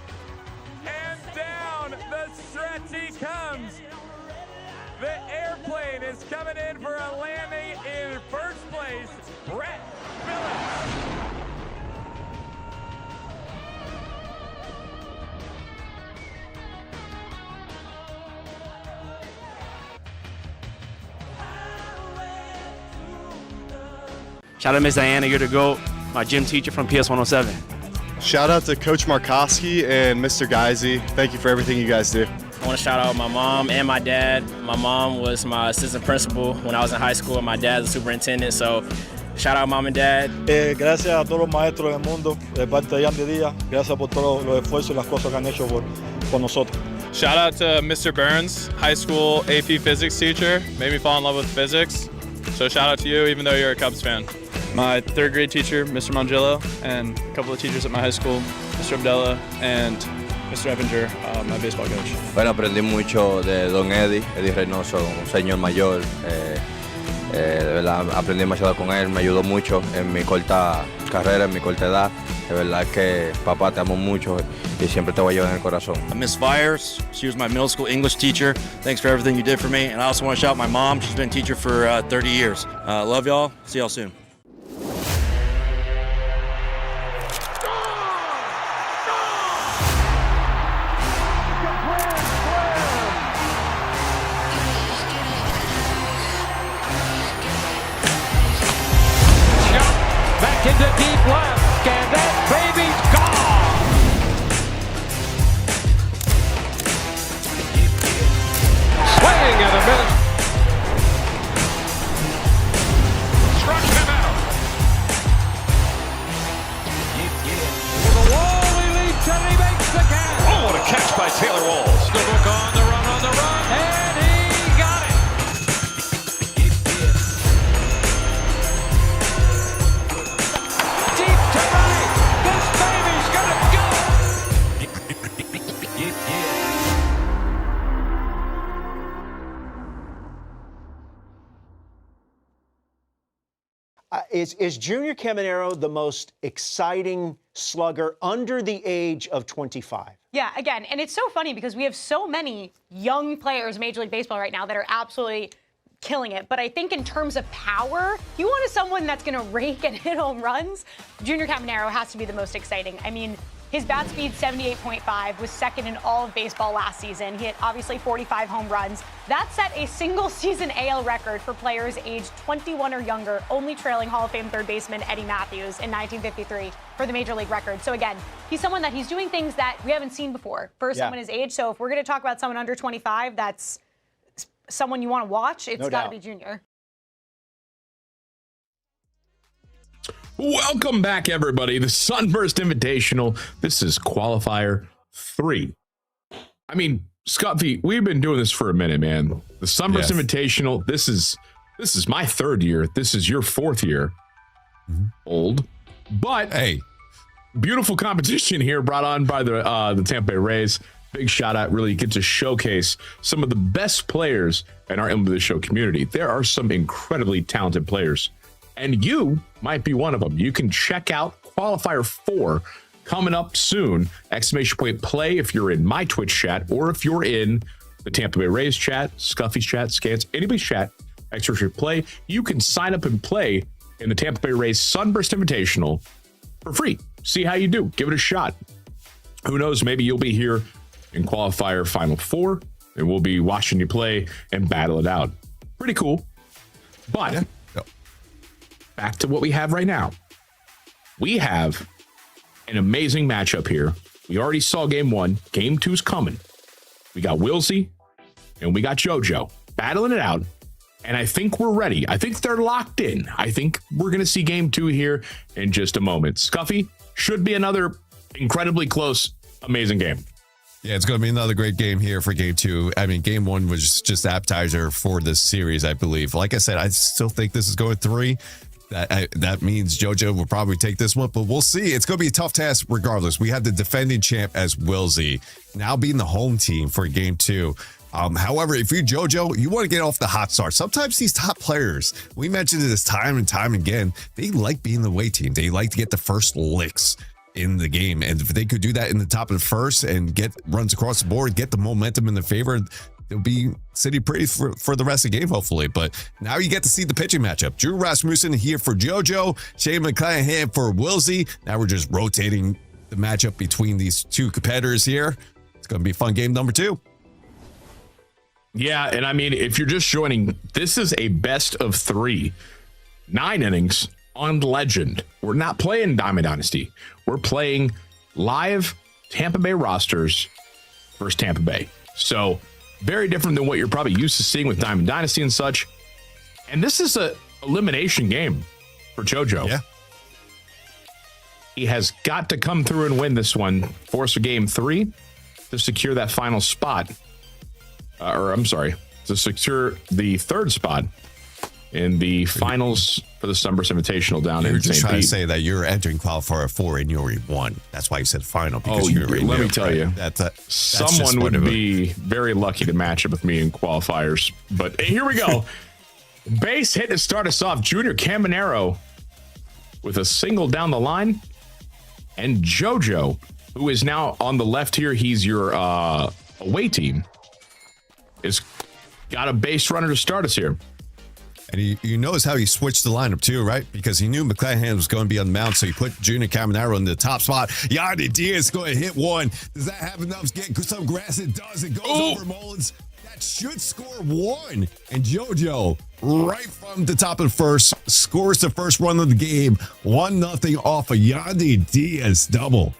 and down the stretch he comes. The airplane is coming in for a landing in first place, Brett Phillips. Shout out to Miss Diana, you're the GOAT, my gym teacher from PS 107. Shout out to Coach Markowski and Mr. Geisy. Thank you for everything you guys do. I want to shout out my mom and my dad. My mom was my assistant principal when I was in high school, and my dad's the superintendent, so shout out mom and dad. Gracias a todos los maestros del mundo, de parte de Yandy Díaz. Gracias por todos los esfuerzos y las cosas que han hecho por nosotros. Shout out to Mr. Burns, high school AP physics teacher. Made me fall in love with physics. So shout out to you, even though you're a Cubs fan. My third grade teacher, Mr. Mangillo, and a couple of teachers at my high school, Mr. Abdella and Mr. Epinger, my baseball coach. Bueno, aprendí mucho de Don Eddie Reynoso, un señor mayor. De verdad, aprendí demasiado con él, me ayudó mucho en mi corta carrera, en mi corta edad. De verdad que papá te amo mucho y siempre te voy a llevar en el corazón. Miss Fires, she was my middle school English teacher. Thanks for everything you did for me. And I also want to shout out my mom. She's been a teacher for 30 years. Love y'all. See y'all soon. Into deep left, and that baby's gone. Swing and a minute. Struck him out. With a wall, he leaps and he makes the catch. Oh, what a catch by Taylor Walls. The book on the run, and he got it. Is Junior Caminero the most exciting slugger under the age of 25? Yeah, again, and it's so funny because we have so many young players in Major League Baseball right now that are absolutely killing it. But I think in terms of power, you want someone that's going to rake and hit home runs, Junior Caminero has to be the most exciting. I mean, his bat speed, 78.5, was second in all of baseball last season. He hit, obviously, 45 home runs. That set a single-season AL record for players aged 21 or younger, only trailing Hall of Fame third baseman Eddie Matthews in 1953 for the Major League record. So, again, he's someone that he's doing things that we haven't seen before for someone his age. So if we're going to talk about someone under 25 that's someone you want to watch, it's got to be Junior. Welcome back, everybody. The Sunburst Invitational. This is Qualifier 3. I mean, Scuffy, we've been doing this for a minute, man. The Sunburst Invitational. This is my third year. This is your fourth year. Old, but hey, beautiful competition here brought on by the Tampa Bay Rays. Big shout out. Really get to showcase some of the best players in our MLB The Show community. There are some incredibly talented players And you might be one of them. You can check out Qualifier 4 coming up soon. !play if you're in my Twitch chat, or if you're in the Tampa Bay Rays chat, Scuffy's chat, Scans, anybody's chat, !play. You can sign up and play in the Tampa Bay Rays Sunburst Invitational for free. See how you do. Give it a shot. Who knows? Maybe you'll be here in Qualifier Final 4, and we'll be watching you play and battle it out. Pretty cool. But back to what we have right now. We have an amazing matchup here. We already saw game 1. Game 2's coming. We got Wilsey and we got JoJo battling it out. And I think we're ready. I think they're locked in. I think we're going to see game 2 here in just a moment. Scuffy, should be another incredibly close, amazing game. Yeah, it's going to be another great game here for game 2. I mean, game 1 was just appetizer for this series, I believe. Like I said, I still think this is going 3. That means JoJo will probably take this one, but we'll see. It's going to be a tough task regardless. We have the defending champ as Wilsey, now being the home team for game 2. However, if you're JoJo, you want to get off the hot start. Sometimes these top players, we mentioned this time and time again, they like being the away team. They like to get the first licks in the game. And if they could do that in the top of the first and get runs across the board, get the momentum in their favor, they'll be sitting pretty for the rest of the game, hopefully. But now you get to see the pitching matchup. Drew Rasmussen here for JoJo, Shane McClanahan for Wilsey. Now we're just rotating the matchup between these two competitors here. It's going to be fun game number 2. Yeah, and I mean, if you're just joining, this is a best of 3. 9 innings on Legend. We're not playing Diamond Dynasty. We're playing live Tampa Bay rosters versus Tampa Bay. So very different than what you're probably used to seeing with Diamond Dynasty and such. And this is a elimination game for JoJo. Yeah. He has got to come through and win this one, force a game 3 to secure that final spot. To secure the 3rd spot in the finals for the Sunburst Invitational down in St. Pete. You're just trying to say that you're entering Qualifier 4 and you already won. That's why you said final, because you already let knew, me tell you, someone would be very lucky to match up with me in qualifiers. But here we go. Base hit to start us off. Junior Caminero with a single down the line. And JoJo, who is now on the left here, he's your away team, is got a base runner to start us here. And you notice how he switched the lineup too, right? Because he knew McClanahan was going to be on the mound, so he put Junior Caminero in the top spot. Yandy Diaz going to hit one. Does that have enough to get some grass? It does. It goes over Mullins. That should score 1. And JoJo, right from the top of the first, scores the first run of the game. 1-0 off a Yandy Diaz double.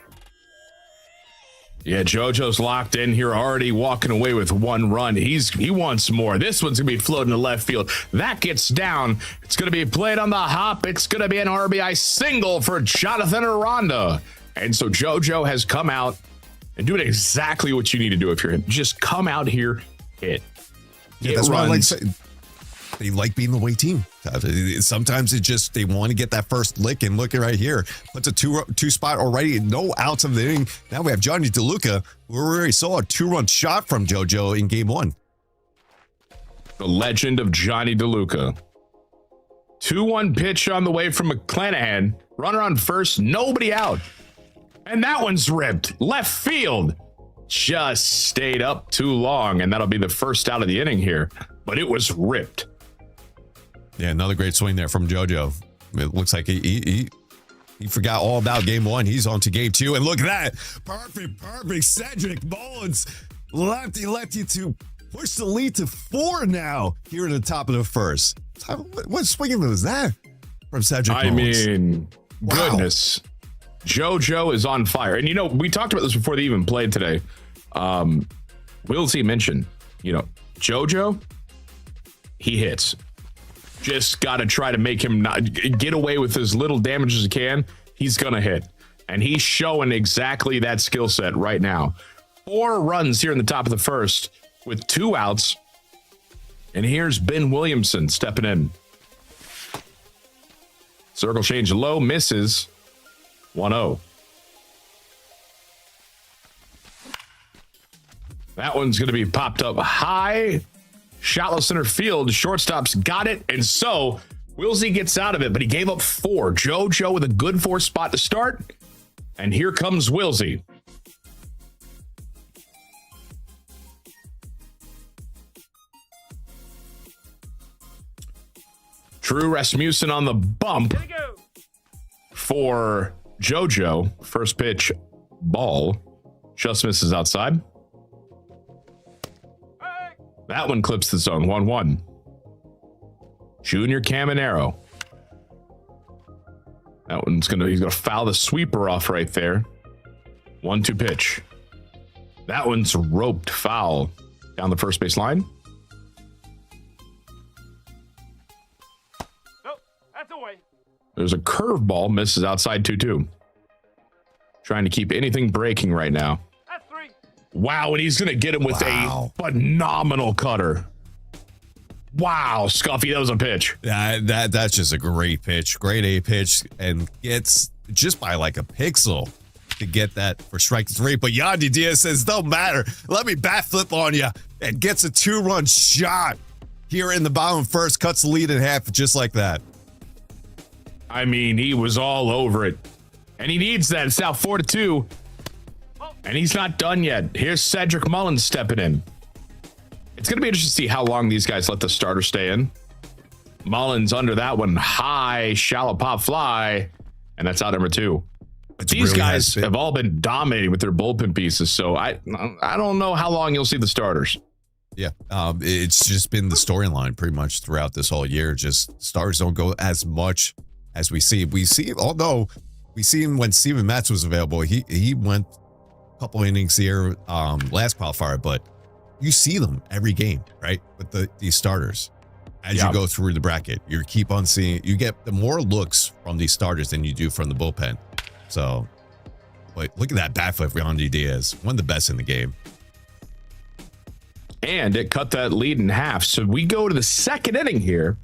Yeah, JoJo's locked in here, already walking away with 1 run. He wants more. This one's going to be floating to left field. That gets down. It's going to be played on the hop. It's going to be an RBI single for Jonathan Aranda. And so JoJo has come out and doing exactly what you need to do if you're him. Just come out here, hit. Yeah, that's why I like saying. They like being the away team. Sometimes they want to get that first lick, and look at right here. Puts a two spot already, no outs of the inning. Now we have Johnny DeLuca. We already saw a 2-run shot from JoJo in game 1. The legend of Johnny DeLuca. 2-1 pitch on the way from McClanahan. Runner on first, nobody out. And that one's ripped. Left field. Just stayed up too long, and that'll be the first out of the inning here. But it was ripped. Yeah, another great swing there from JoJo. It looks like he forgot all about game 1. He's on to game 2. And look at that. Perfect. Cedric Mullins. Lefty to push the lead to 4 now here at the top of the first. What swinging was that from Cedric Mullins? I mean, goodness. JoJo is on fire. And, we talked about this before they even played today. Wilsey mentioned, JoJo, he hits. Just got to try to make him not get away with as little damage as he can. He's going to hit. And he's showing exactly that skill set right now. 4 runs here in the top of the first with 2 outs. And here's Ben Williamson stepping in. Circle change low, misses. 1-0. That one's going to be popped up high. Shallow center field. Shortstop's got it. And so Wilsey gets out of it, but he gave up 4. JoJo with a good 4 spot to start. And here comes Wilsey. Drew Rasmussen on the bump for JoJo. First pitch, ball. Just misses outside. That one clips the zone. 1-1. Junior Caminero. That one's he's gonna foul the sweeper off right there. 1-2 pitch. That one's roped foul down the first base line. Nope, that's away. There's a curveball, misses outside 2-2. Trying to keep anything breaking right now. That's 3. Wow, and he's gonna get him with a phenomenal cutter. Wow, Scuffy, that was a pitch. That's just a great pitch. Great A pitch, and gets just by like a pixel to get that for strike 3. But Yandy Diaz says, don't matter. Let me bat flip on you, and gets a 2-run shot here in the bottom first, cuts the lead in half just like that. I mean, he was all over it. And he needs that. It's now 4-2. And he's not done yet. Here's Cedric Mullins stepping in. It's going to be interesting to see how long these guys let the starter stay in. Mullins under that one. High, shallow pop fly. And that's out number 2. These really guys have all been dominating with their bullpen pieces. So I don't know how long you'll see the starters. Yeah, it's just been the storyline pretty much throughout this whole year. Just stars don't go as much as we see. Although we see him when Steven Matz was available, he went a couple innings here last qualifier, but you see them every game, right? With these starters. As you go through the bracket, you keep on seeing, you get the more looks from these starters than you do from the bullpen. So, but look at that bat flip for Yandy Diaz, one of the best in the game. And it cut that lead in half. So we go to the second inning here.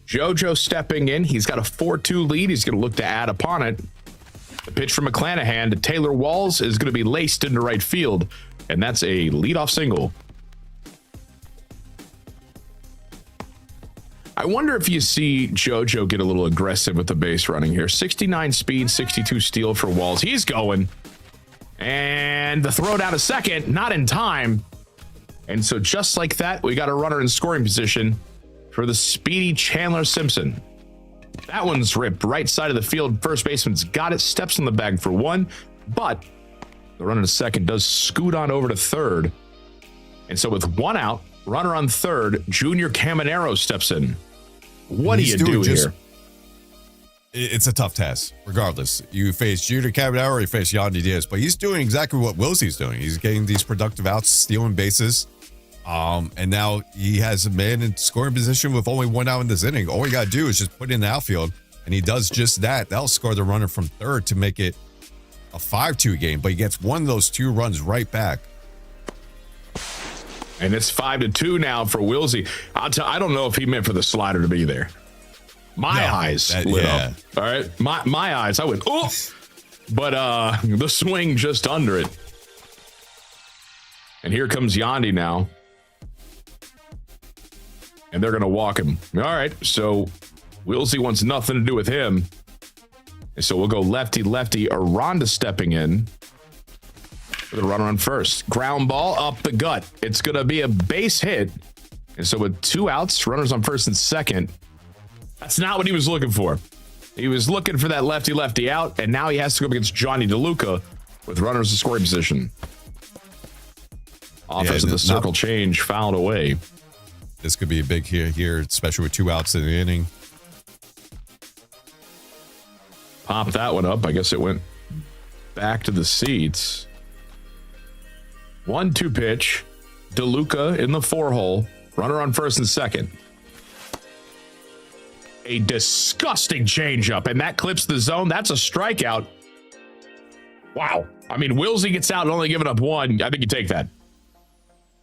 JoJo stepping in. He's got a 4-2 lead. He's going to look to add upon it. The pitch from McClanahan to Taylor Walls is going to be laced into right field. And that's a leadoff single. I wonder if you see JoJo get a little aggressive with the base running here. 69 speed, 62 steal for Walls. He's going. And the throw down to second, not in time. And so just like that, we got a runner in scoring position for the speedy Chandler Simpson. That one's ripped right side of the field. First baseman's got it, steps on the bag for 1, but the runner to second does scoot on over to third. And so with 1 out, runner on third, Junior Caminero steps in. What do you do here? It's a tough task, regardless. You face Junior Caminero or you face Yandy Diaz, but he's doing exactly what Wilsey's doing. He's getting these productive outs, stealing bases. And now he has a man in scoring position with only 1 out in this inning. All you got to do is just put it in the outfield, and he does just that. That'll score the runner from third to make it a 5-2 game, but he gets one of those 2 runs right back. And it's 5-2 now for Wilsey. I don't know if he meant for the slider to be there. My eyes lit up. All right. My eyes, I went, oh, but the swing just under it. And here comes Yandy now. And they're going to walk him. All right. So Wilsey wants nothing to do with him. And so we'll go lefty. Aranda stepping in for the runner on first. Ground ball up the gut. It's going to be a base hit. And so with 2 outs, runners on first and second. That's not what he was looking for. He was looking for that lefty out, and now he has to go up against Johnny DeLuca with runners in scoring position. Offense of the circle change fouled away. This could be a big hit here, especially with 2 outs in the inning. Pop that one up. I guess it went back to the seats. 1-2 pitch. DeLuca in the 4-hole. Runner on first and second. A disgusting changeup, and that clips the zone. That's a strikeout. Wow. I mean, Wilsey gets out and only giving up 1. I think you take that.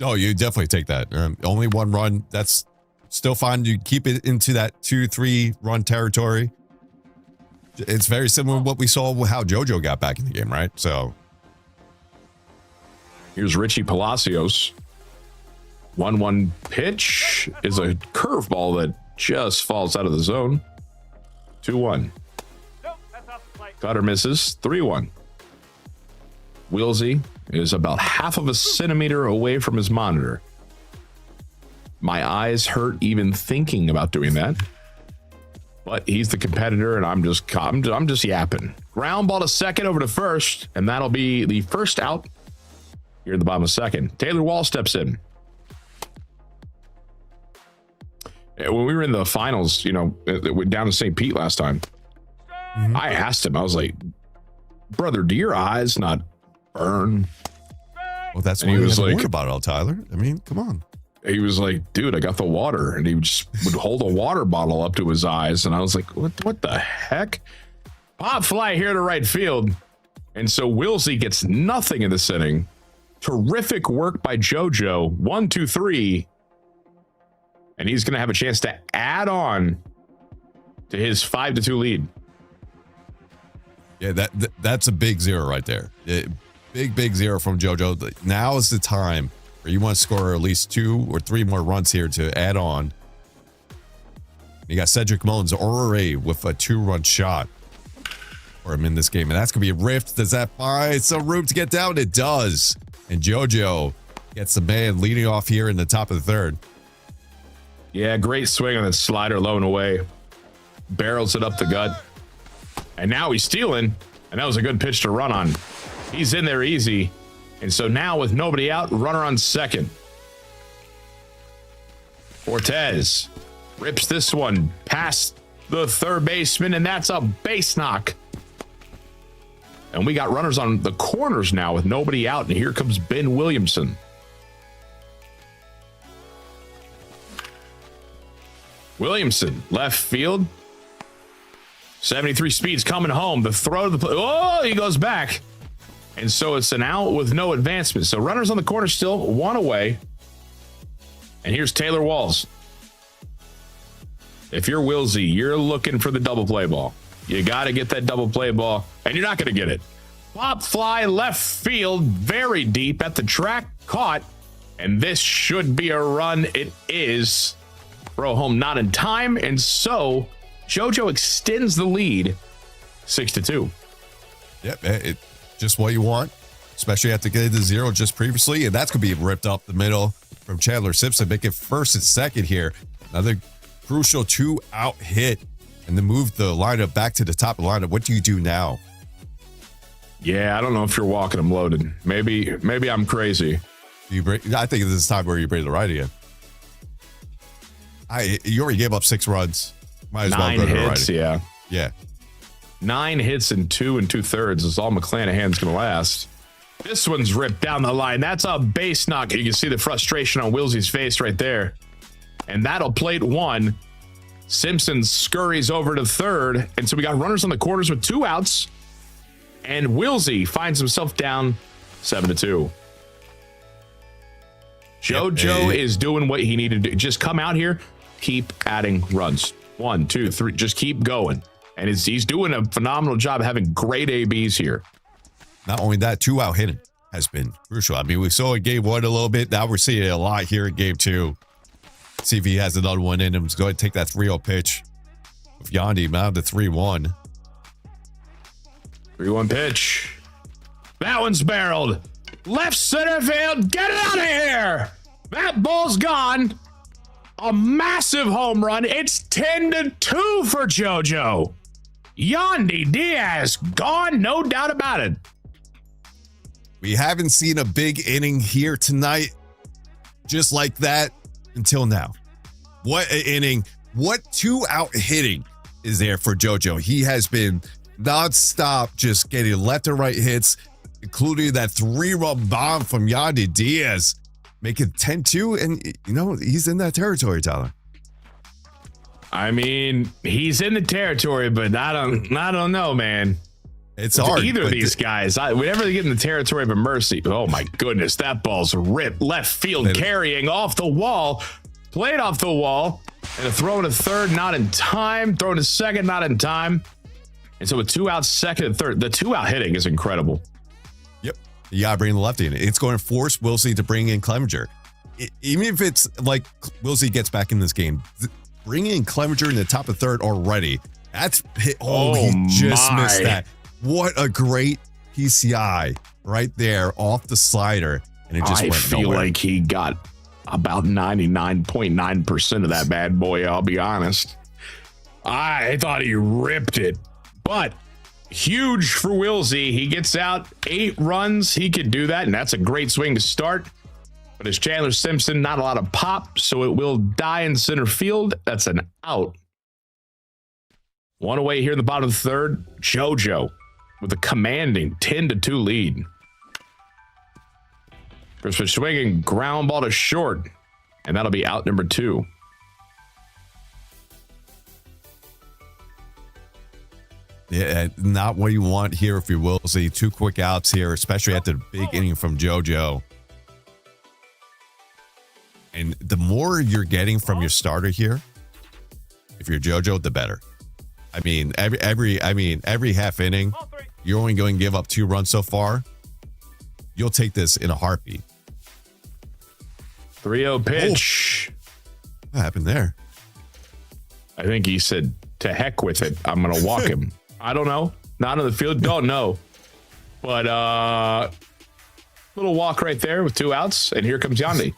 Oh, you definitely take that. Only 1 run. That's still fine. You keep it into that 2-3 run territory. It's very similar to what we saw with how JoJo got back in the game, right? So here's Richie Palacios. 1-1 pitch is a curveball that just falls out of the zone. 2-1. Cutter misses. 3-1. Wilsey is about half of a centimeter away from his monitor. My eyes hurt even thinking about doing that. But he's the competitor, and I'm just yapping. Ground ball to second, over to first, and that'll be the first out here at the bottom of second. Taylor Wall steps in. When we were in the finals, down in St. Pete last time, I asked him, I was like, brother, do your eyes not burn? Well, that's what he was like, worry about it all, Tyler. I mean, come on. He was like, dude, I got the water. And he just would hold a water bottle up to his eyes. And I was like, what the heck? Pop fly here to right field. And so Wilsey gets nothing in this inning. Terrific work by JoJo. 1, 2, 3. And he's going to have a chance to add on to his 5-2 lead. Yeah, that's a big zero right there. Big zero from JoJo. Now is the time where you want to score at least 2 or 3 more runs here to add on. You got Cedric Mullins RRA with a 2-run shot for him in this game. And that's going to be a rift. Does that find some room to get down? It does. And JoJo gets the man leading off here in the top of the third. Yeah, great swing on that slider low and away. Barrels it up the gut. And now he's stealing. And that was a good pitch to run on. He's in there easy. And so now with nobody out, runner on second. Cortez rips this one past the third baseman, and that's a base knock. And we got runners on the corners now with nobody out. And here comes Ben Williamson. Williamson, left field. 73 speeds coming home. The throw to the play. Oh, he goes back. And so it's an out with no advancement. So runners on the corner still, 1 away. And here's Taylor Walls. If you're Wilsey, you're looking for the double play ball. You got to get that double play ball, and you're not going to get it. Pop fly left field, very deep at the track, caught. And this should be a run. It is. Throw home not in time. And so JoJo extends the lead 6-2. Yep, just what you want, especially after getting the 0 just previously. And that's going to be ripped up the middle from Chandler Simpson. Make it first and second here. Another crucial 2-out hit. And then move the lineup back to the top of the lineup. What do you do now? Yeah, I don't know if you're walking them loaded. Maybe I'm crazy. I think this is time where you bring the right again. You already gave up 6 runs. Might as 9 well go hits, to the right. Yeah. 9 hits in 2 2/3 is all McClanahan's going to last. This one's ripped down the line. That's a base knock. You can see the frustration on Wilsey's face right there. And that'll plate 1. Simpson scurries over to third. And so we got runners on the corners with 2 outs. And Wilsey finds himself down 7-2. JoJo is doing what he needed to do. Just come out here, keep adding runs. 1, 2, 3. Just keep going. And he's doing a phenomenal job of having great ABs here. Not only that, 2-out hitting has been crucial. I mean, we saw in game 1 a little bit. Now we're seeing it a lot here in game 2. See if he has another one in him. He's going to take that 3-0 pitch with Yandy. Now to 3-1. 3-1 pitch. That one's barreled. Left center field. Get it out of here. That ball's gone. A massive home run. It's 10-2 for JoJo. Yandy Diaz gone, no doubt about it. We haven't seen a big inning here tonight just like that until now. What an inning. What 2-out hitting is there for JoJo? He has been nonstop just getting left and right hits, including that 3-run bomb from Yandy Diaz. Make it 10-2, and, he's in that territory, Tyler. I mean, he's in the territory, but I don't know, man. It's hard. Either of these guys, whenever they get in the territory of a mercy, oh my goodness, that ball's ripped left field, carrying off the wall, played off the wall, and a throw to third, not in time, throw to second, not in time. And so with 2 outs, second and third, the 2-out hitting is incredible. Yep. You got to bring the lefty in. It's going to force Wilsey to bring in Clevenger. Even if it's like Wilsey gets back in this game, bringing in Clevenger in the top of third already. That's hit. Oh, he just missed that. What a great PCI right there off the slider. And it just went feel nowhere. like he got about 99.9% of that bad boy, I'll be honest. I thought he ripped it, but huge for Wilsey. He gets out 8 runs. He could do that, and that's a great swing to start. But as Chandler Simpson, not a lot of pop, so it will die in center field. That's an out. One away here in the bottom of the third. JoJo with a commanding 10-2 lead. First pitch swinging, ground ball to short, and that'll be out number 2. Yeah, not what you want here if you will see 2 quick outs here, especially after the big inning from JoJo. And the more you're getting from your starter here, if you're JoJo, the better. I mean, every half inning, you're only going to give up 2 runs so far. You'll take this in a heartbeat. 3-0 pitch. What happened there? I think he said, to heck with it. I'm going to walk him. I don't know. Not on the field. Don't know. But little walk right there with 2 outs. And here comes Yandy.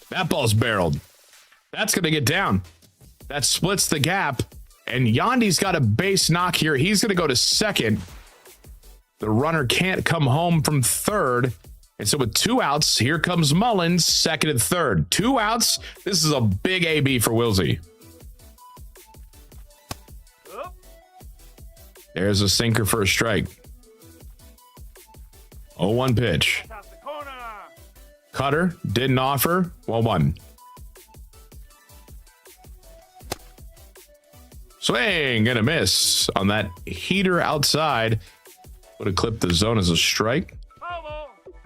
That ball's barreled. That's going to get down. That splits the gap. And Yandy's got a base knock here. He's going to go to second. The runner can't come home from third. And so with 2 outs, here comes Mullins, second and third. 2 outs. This is a big AB for Wilsey. There's a sinker for a strike. 0-1 pitch. Cutter didn't offer. 1-1. Swing and a miss on that heater outside. Would have clipped the zone as a strike.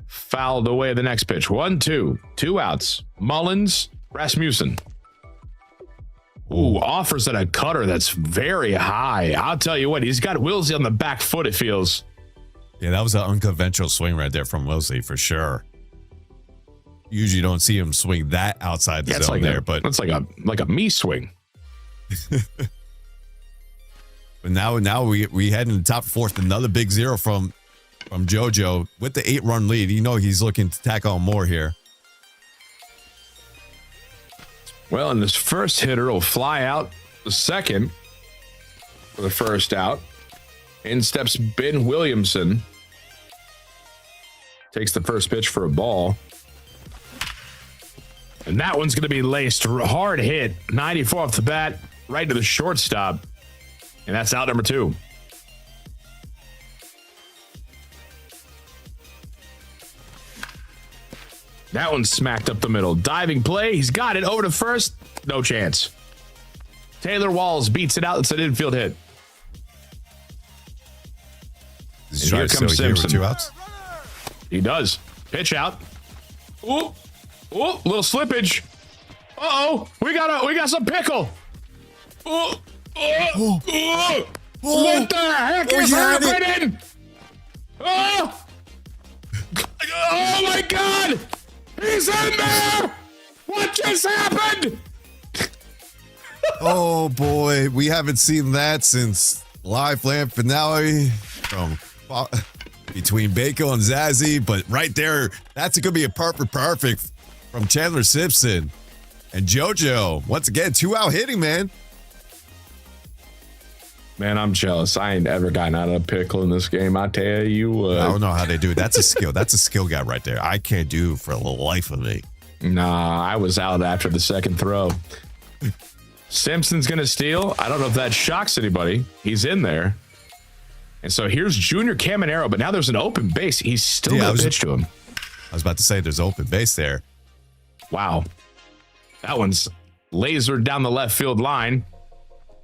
Fouled away the next pitch. 1-2. 2 outs. Mullins, Rasmussen. Ooh, offers at a cutter that's very high. I'll tell you what, he's got Wilsey on the back foot, it feels. Yeah, that was an unconventional swing right there from Wilsey for sure. Usually don't see him swing that outside the zone there, but it's like a me swing. But now we head in the top 4th. Another big 0 from JoJo with the 8-run lead. You know he's looking to tack on more here. Well, and this first hitter will fly out the second for the first out. In steps Ben Williamson. Takes the first pitch for a ball. And that one's going to be laced. Hard hit. 94 off the bat. Right to the shortstop. And that's out number 2. That one smacked up the middle. Diving play. He's got it. Over to first. No chance. Taylor Walls beats it out. It's an infield hit. And here comes Simpson. 2 outs. He does. Pitch out. Ooh. Ooh. Little slippage. Uh-oh. We got some pickle. Ooh. What the heck is happening? Oh! Oh my God! He's in there! What just happened? Oh boy, we haven't seen that since live land finale from between Bako and Zazzy, but right there, that's gonna be a perfect from Chandler Simpson and JoJo. Once again, 2-out hitting, man. Man, I'm jealous. I ain't ever gotten out of a pickle in this game. I tell you what. I don't know how they do it. That's a skill. That's a skill guy right there. I can't do for the life of me. Nah, I was out after the second throw. Simpson's going to steal. I don't know if that shocks anybody. He's in there. And so here's Junior Caminero, but now there's an open base. He's still going to pitch to him. I was about to say there's open base there. Wow. That one's lasered down the left field line.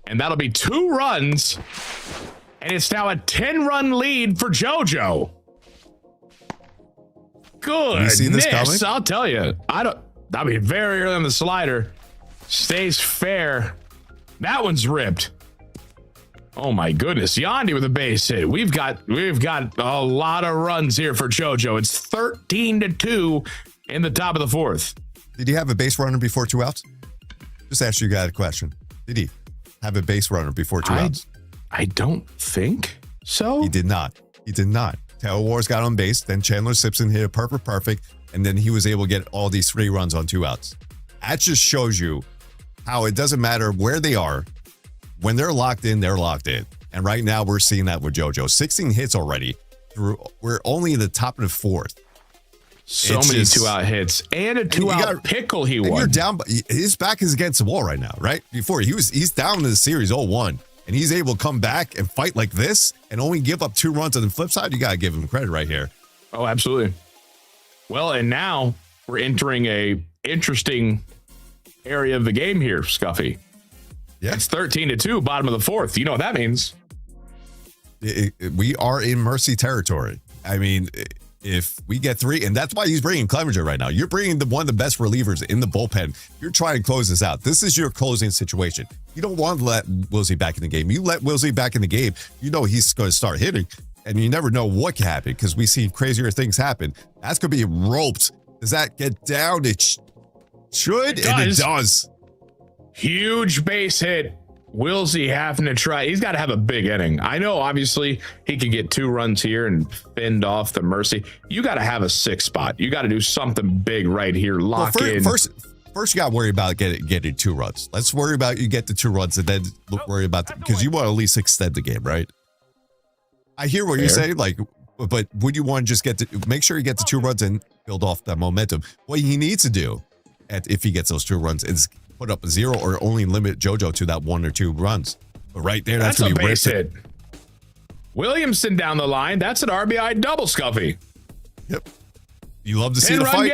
And that'll be 2 runs. And it's now a 10-run lead for JoJo. Goodness, you see this coming? I'll tell you. I mean, very early on the slider. Stays fair. That one's ripped. Oh my goodness. Yandy with a base hit. We've got a lot of runs here for JoJo. It's 13-2 in the top of the 4th. Did he have a base runner before 2 outs? Just ask you guys a question. Did he have a base runner before 2 outs? I don't think so. He did not. He did not. Taylor Wars got on base. Then Chandler Simpson hit a perfect. And then he was able to get all these 3 runs on 2 outs. That just shows you how it doesn't matter where they are. When they're locked in, they're locked in. And right now we're seeing that with JoJo. 16 hits already. We're only in the top of the 4th. So many 2-out hits and a 2-out pickle he won. You're down. His back is against the wall right now, right? Before he's down in the series 0-1, and he's able to come back and fight like this and only give up 2 runs on the flip side. You got to give him credit right here. Oh, absolutely. Well, and now we're entering a interesting area of the game here, Scuffy. Yeah. It's 13-2, bottom of the 4th. You know what that means. We are in mercy territory. I mean, if we get 3, and that's why he's bringing Clevenger right now. You're bringing one of the best relievers in the bullpen. You're trying to close this out. This is your closing situation. You don't want to let Wilsey back in the game. You let Wilsey back in the game, you know he's going to start hitting, and you never know what can happen because we see crazier things happen. That's going to be roped. Does that get down? It should, and it does. Huge base hit. Wilsey having to try. He's got to have a big inning. I know, obviously, he could get 2 runs here and fend off the mercy. You got to have a 6 spot. You got to do something big right here. Lock in. First, you got to worry about getting 2 runs. Let's worry about you get the 2 runs and then worry about because you want to at least extend the game, right? I hear what you're saying, but would you want to just make sure you get the 2 runs and build off that momentum? What he needs to do, if he gets those 2 runs, is put up a 0 or only limit JoJo to that 1 or 2 runs. But right there, that's going to be base hit. Williamson down the line. That's an RBI double, Scuffy. Yep. You love to see the fight.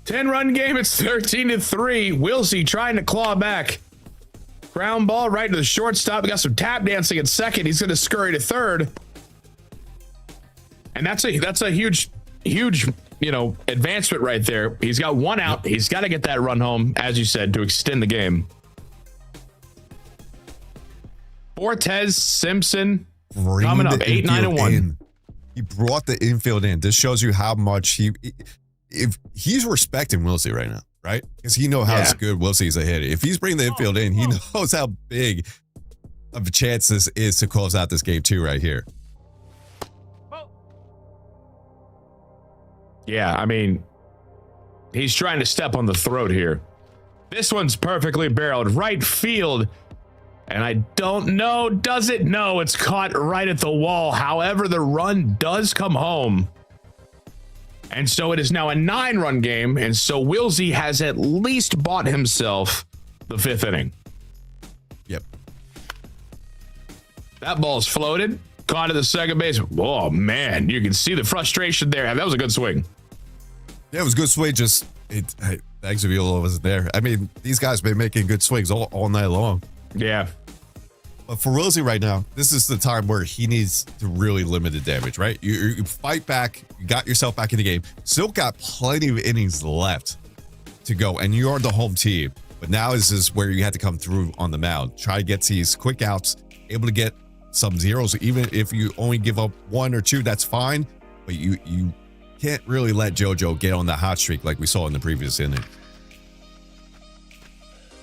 10-run game. It's 13-3. Wilsey trying to claw back. Ground ball right to the shortstop. We got some tap dancing at second. He's going to scurry to third. And that's a huge advancement right there. He's got 1 out. He's got to get that run home, as you said, to extend the game. Fortes, Simpson, coming up 8-9-1. He brought the infield in. This shows you how much if he's respecting Wilsey right now, right? Because he knows how good Wilsey is a hitter. If he's bringing the infield in, he knows how big of a chance this is to close out this game too, right here. Yeah, I mean, he's trying to step on the throat here. This one's perfectly barreled. Right field. And I don't know. Does it? No, it's caught right at the wall. However, the run does come home. And so it is now a 9-run game. And so Wilsey has at least bought himself the 5th inning. Yep. That ball's floated. Caught at the second base. Oh, man. You can see the frustration there. That was a good swing. Yeah, it was a good swing. Just, Exaviola wasn't there. I mean, these guys have been making good swings all night long. Yeah. But for Wilsey right now, this is the time where he needs to really limit the damage, right? You fight back. You got yourself back in the game. Still got plenty of innings left to go, and you are the home team. But now this is where you had to come through on the mound. Try to get these quick outs, able to get some zeros. Even if you only give up 1 or 2, that's fine. But you can't really let JoJo get on the hot streak like we saw in the previous inning.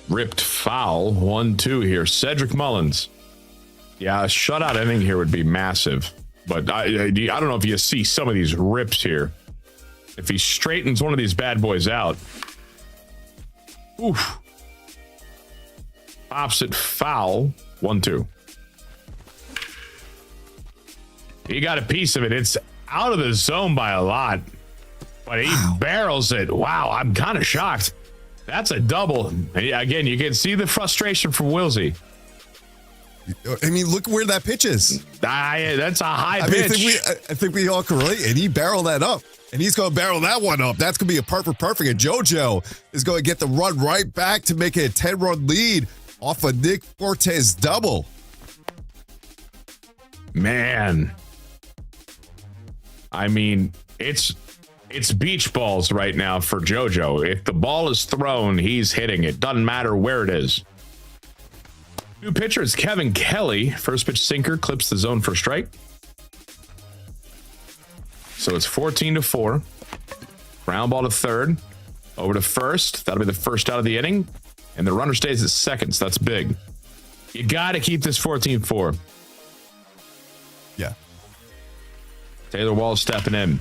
Ripped foul. 1-2 here. Cedric Mullins. Yeah, a shutout inning here would be massive. But I don't know if you see some of these rips here. If he straightens one of these bad boys out. Oof. Opposite foul. 1-2. He got a piece of it. It's out of the zone by a lot. But he barrels it. Wow, I'm kind of shocked. That's a double. Again, you can see the frustration from Wilsey. I mean, look where that pitch is. That's a high pitch. I think we all can relate. And he barreled that up. And he's going to barrel that one up. That's going to be a perfect. And JoJo is going to get the run right back to make it a 10-run lead off a Nick Fortes double. Man. I mean, it's beach balls right now for JoJo. If the ball is thrown, he's hitting it. Doesn't matter where it is. New pitcher is Kevin Kelly. First pitch sinker clips the zone for strike. So it's 14-4. Ground ball to third. Over to first. That'll be the first out of the inning. And the runner stays at second, so that's big. You got to keep this 14-4. Yeah. Taylor Walls stepping in.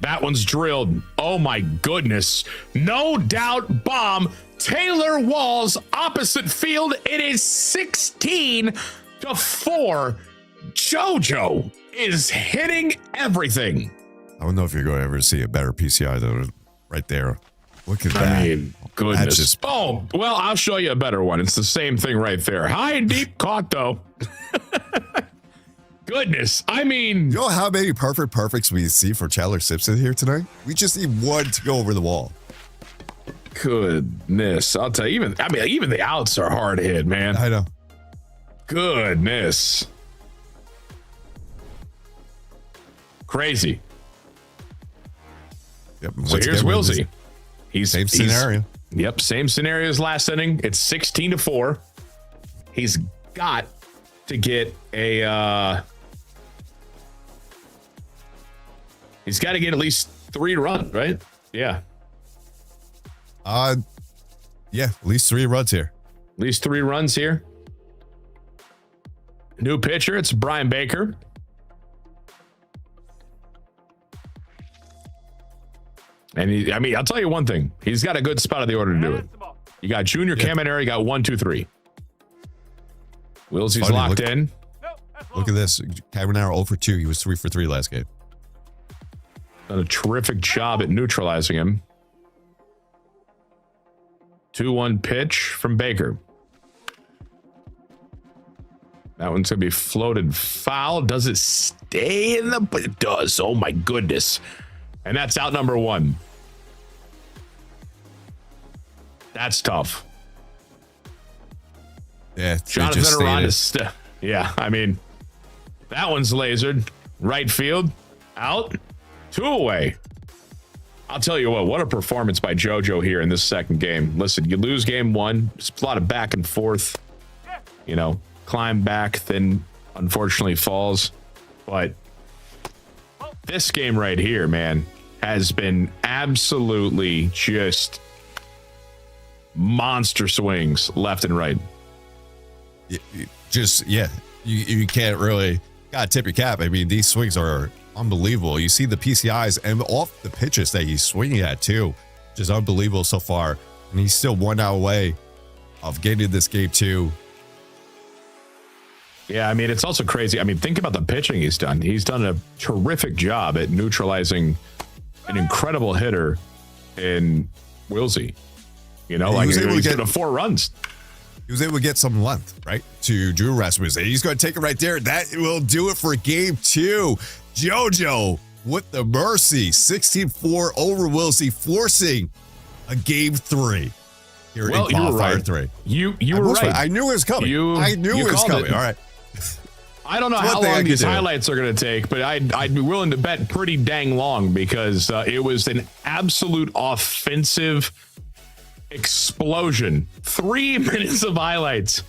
That one's drilled. Oh, my goodness. No doubt bomb. Taylor Walls, opposite field. It is 16-4. JoJo is hitting everything. I don't know if you're going to ever see a better PCI than right there. Look at that. I mean, goodness. That's just... Oh, well, I'll show you a better one. It's the same thing right there. High and deep caught, though. Goodness. I mean... You know how many perfects we see for Chandler Simpson here tonight? We just need one to go over the wall. Goodness. I'll tell you, even the outs are hard hit, man. I know. Goodness. Crazy. Yep. So here's Wilsey. Same scenario. Yep, same scenario as last inning. It's 16-4. He's got to get a he's got to get at least 3 runs, right? Yeah. Yeah, at least 3 runs here. At least 3 runs here. New pitcher, it's Brian Baker. And I'll tell you one thing. He's got a good spot of the order to do it. You got Junior Caminero, you got 1, 2, 3. Wilsey's locked in. Look at this. Caminero 0 for 2. He was 3 for 3 last game. Done a terrific job at neutralizing him. 2-1 pitch from Baker. That one's going to be floated foul. Does it stay in the... But it does. Oh, my goodness. And that's out number 1. That's tough. Yeah, Jonathan Aranda. Yeah, I mean, that one's lasered. Right field. Out. 2 away. I'll tell you what a performance by JoJo here in this second game. Listen, you lose game 1. It's a lot of back and forth. You know, climb back, then unfortunately falls. But this game right here, man, has been absolutely just monster swings left and right. You can't really gotta tip your cap. I mean, these swings are unbelievable. You see the PCIs and off the pitches that he's swinging at too, which is unbelievable so far. And he's still 1 out away of getting this game too. Yeah, I mean, it's also crazy. I mean, think about the pitching he's done. He's done a terrific job at neutralizing an incredible hitter in Wilsey. You know, like he's getting 4 runs. He was able to get some length, right, to Drew Rasmussen. He's going to take it right there. That will do it for game 2. JoJo with the mercy. 16-4 over Wilsey, forcing a game 3 here in Qualifier 3. You were right. I knew it was coming. I knew it was coming. All right. I don't know how long these highlights are going to take, but I'd be willing to bet pretty dang long because it was an absolute offensive explosion. 3 minutes of highlights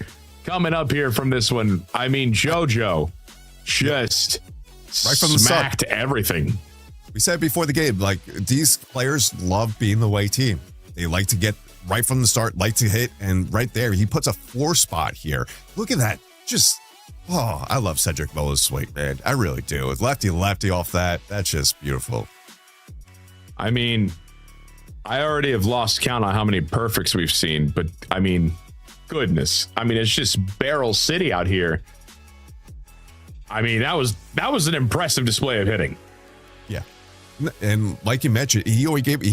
coming up here from this one. I mean, JoJo just right from the smacked everything. We said before the game, like, these players love being the away team. They like to get right from the start, like to hit, and right there, he puts a 4 spot here. Look at that. Just, I love Cedric Mullins' swing, man. I really do. With lefty off that, that's just beautiful. I mean, I already have lost count on how many perfects we've seen, but I mean, goodness. I mean, it's just barrel city out here. I mean, that was an impressive display of hitting. Yeah. And like you mentioned, he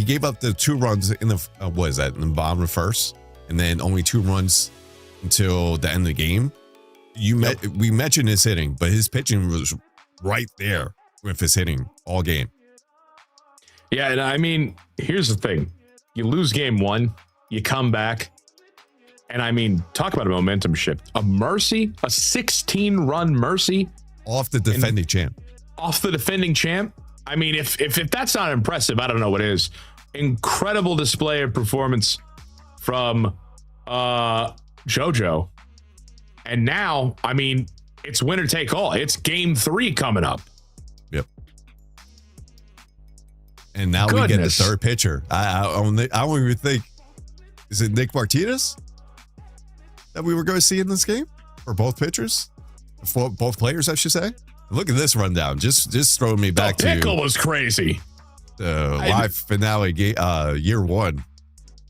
gave up the 2 runs in the what is that, in the bottom of first, and then only 2 runs until the end of the game. We mentioned his hitting, but his pitching was right there with his hitting all game. Yeah, and I mean, here's the thing. You lose game 1, you come back, and I mean, talk about a momentum shift. A 16-run mercy. Off the defending champ. Off the defending champ. I mean, if that's not impressive, I don't know what is. Incredible display of performance from JoJo. And now, I mean, it's winner take all. It's game 3 coming up. Yep. And now we get the third pitcher. I don't even think, is it Nick Martinez that we were going to see in this game? For both pitchers? For both players, I should say. Look at this rundown. Just throwing me back to... Pickle was crazy. The live finale year one.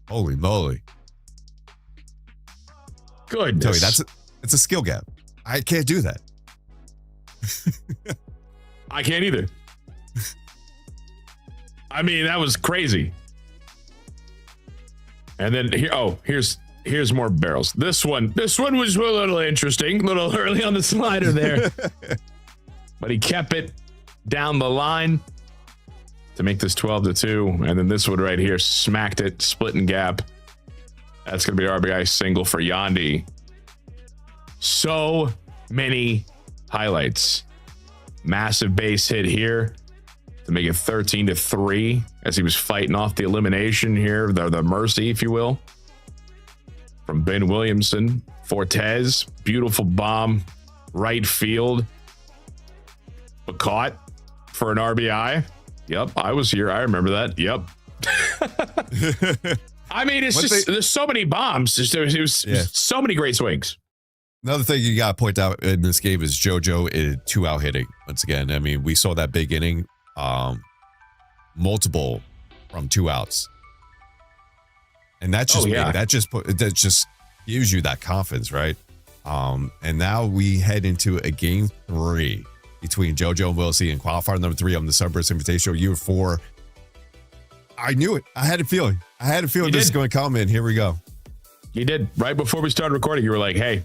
Holy moly. Goodness. Tell you, it's a skill gap. I can't do that. I can't either. I mean, that was crazy. And then here's more barrels. This one was a little interesting, a little early on the slider there. But he kept it down the line to make this 12-2. And then this one right here smacked it, splitting gap. That's going to be RBI single for Yandy. So many highlights. Massive base hit here to make it 13-3 as he was fighting off the elimination here, the mercy, if you will, from Ben Williamson. Fortes, beautiful bomb, right field, but caught for an RBI. Yep, I was here. I remember that. Yep. I mean, it's there's so many bombs. There's so many great swings. Another thing you got to point out in this game is JoJo is 2-out hitting. Once again, I mean, we saw that big inning, multiple from 2 outs. And that's just that just gives you that confidence, right? And now we head into a game 3 between JoJo and Wilsey and qualifier number 3 on the Sunburst Invitational year 4. I knew it. I had a feeling. This is going to come in. Here we go. You did. Right before we started recording, you were like, hey,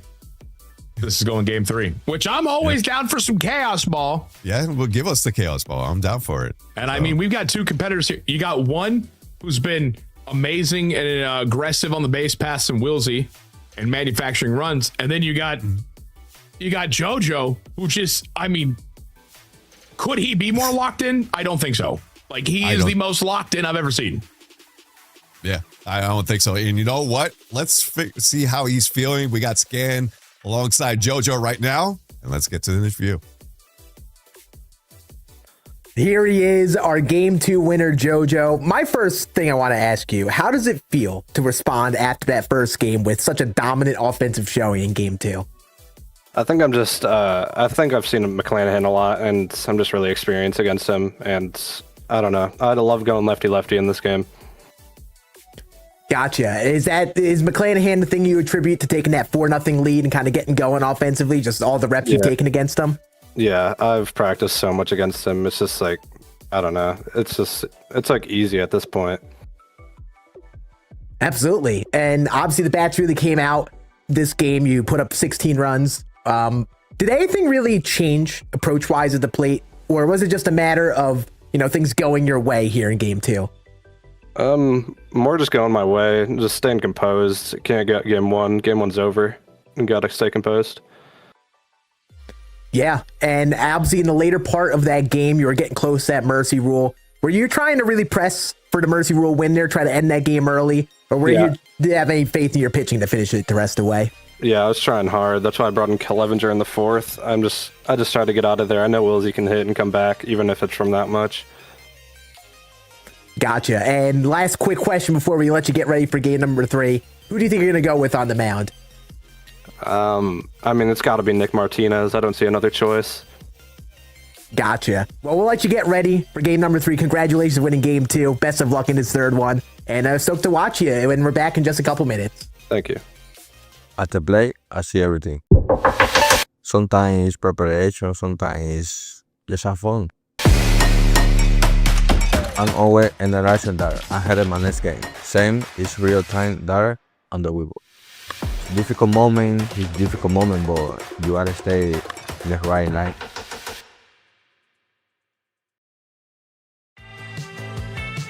this is going game 3, which I'm always down for some chaos ball. Yeah, well, give us the chaos ball. I'm down for it. And I mean, we've got 2 competitors here. You got one who's been amazing and aggressive on the base paths and Wilsey and manufacturing runs. And then you got JoJo, who just, I mean, could he be more locked in? I don't think so. Like, he is the most locked in I've ever seen. Yeah, I don't think so. And you know what? Let's see how he's feeling. We got Scan alongside JoJo right now, and let's get to the interview. Here he is, our game 2 winner, JoJo. My first thing I want to ask you, how does it feel to respond after that first game with such a dominant offensive showing in game 2? I think I'm just, I think I've seen McClanahan a lot, and I'm just really experienced against him, and I don't know. I'd love going lefty-lefty in this game. Gotcha. Is McClanahan the thing you attribute to taking that 4-0 lead and kind of getting going offensively? Just all the reps you've taken against him? Yeah, I've practiced so much against him. It's just like, I don't know. It's like easy at this point. Absolutely. And obviously the bats really came out this game. You put up 16 runs. Did anything really change approach-wise at the plate? Or was it just a matter of, things going your way here in game 2? More just going my way, just staying composed. Can't get game 1. Game 1's over. You gotta stay composed. Yeah, and obviously in the later part of that game, you were getting close to that mercy rule. Were you trying to really press for the mercy rule win there, try to end that game early? Or did you have any faith in your pitching to finish it the rest of the way? Yeah, I was trying hard. That's why I brought in Clevenger in the 4th. I just tried to get out of there. I know Wilsey can hit and come back, even if it's from that much. Gotcha. And last quick question before we let you get ready for game number 3. Who do you think you're going to go with on the mound? I mean, it's got to be Nick Martinez. I don't see another choice. Gotcha. Well, we'll let you get ready for game number 3. Congratulations on winning game 2. Best of luck in this 3rd one. And stoked to watch you. And we're back in just a couple minutes. Thank you. At the plate, I see everything. Sometimes it's preparation, sometimes it's just have fun. I'm always analyzing data ahead of my next game. Same is real-time data on the Webull. Difficult moment, but you gotta stay in the right line.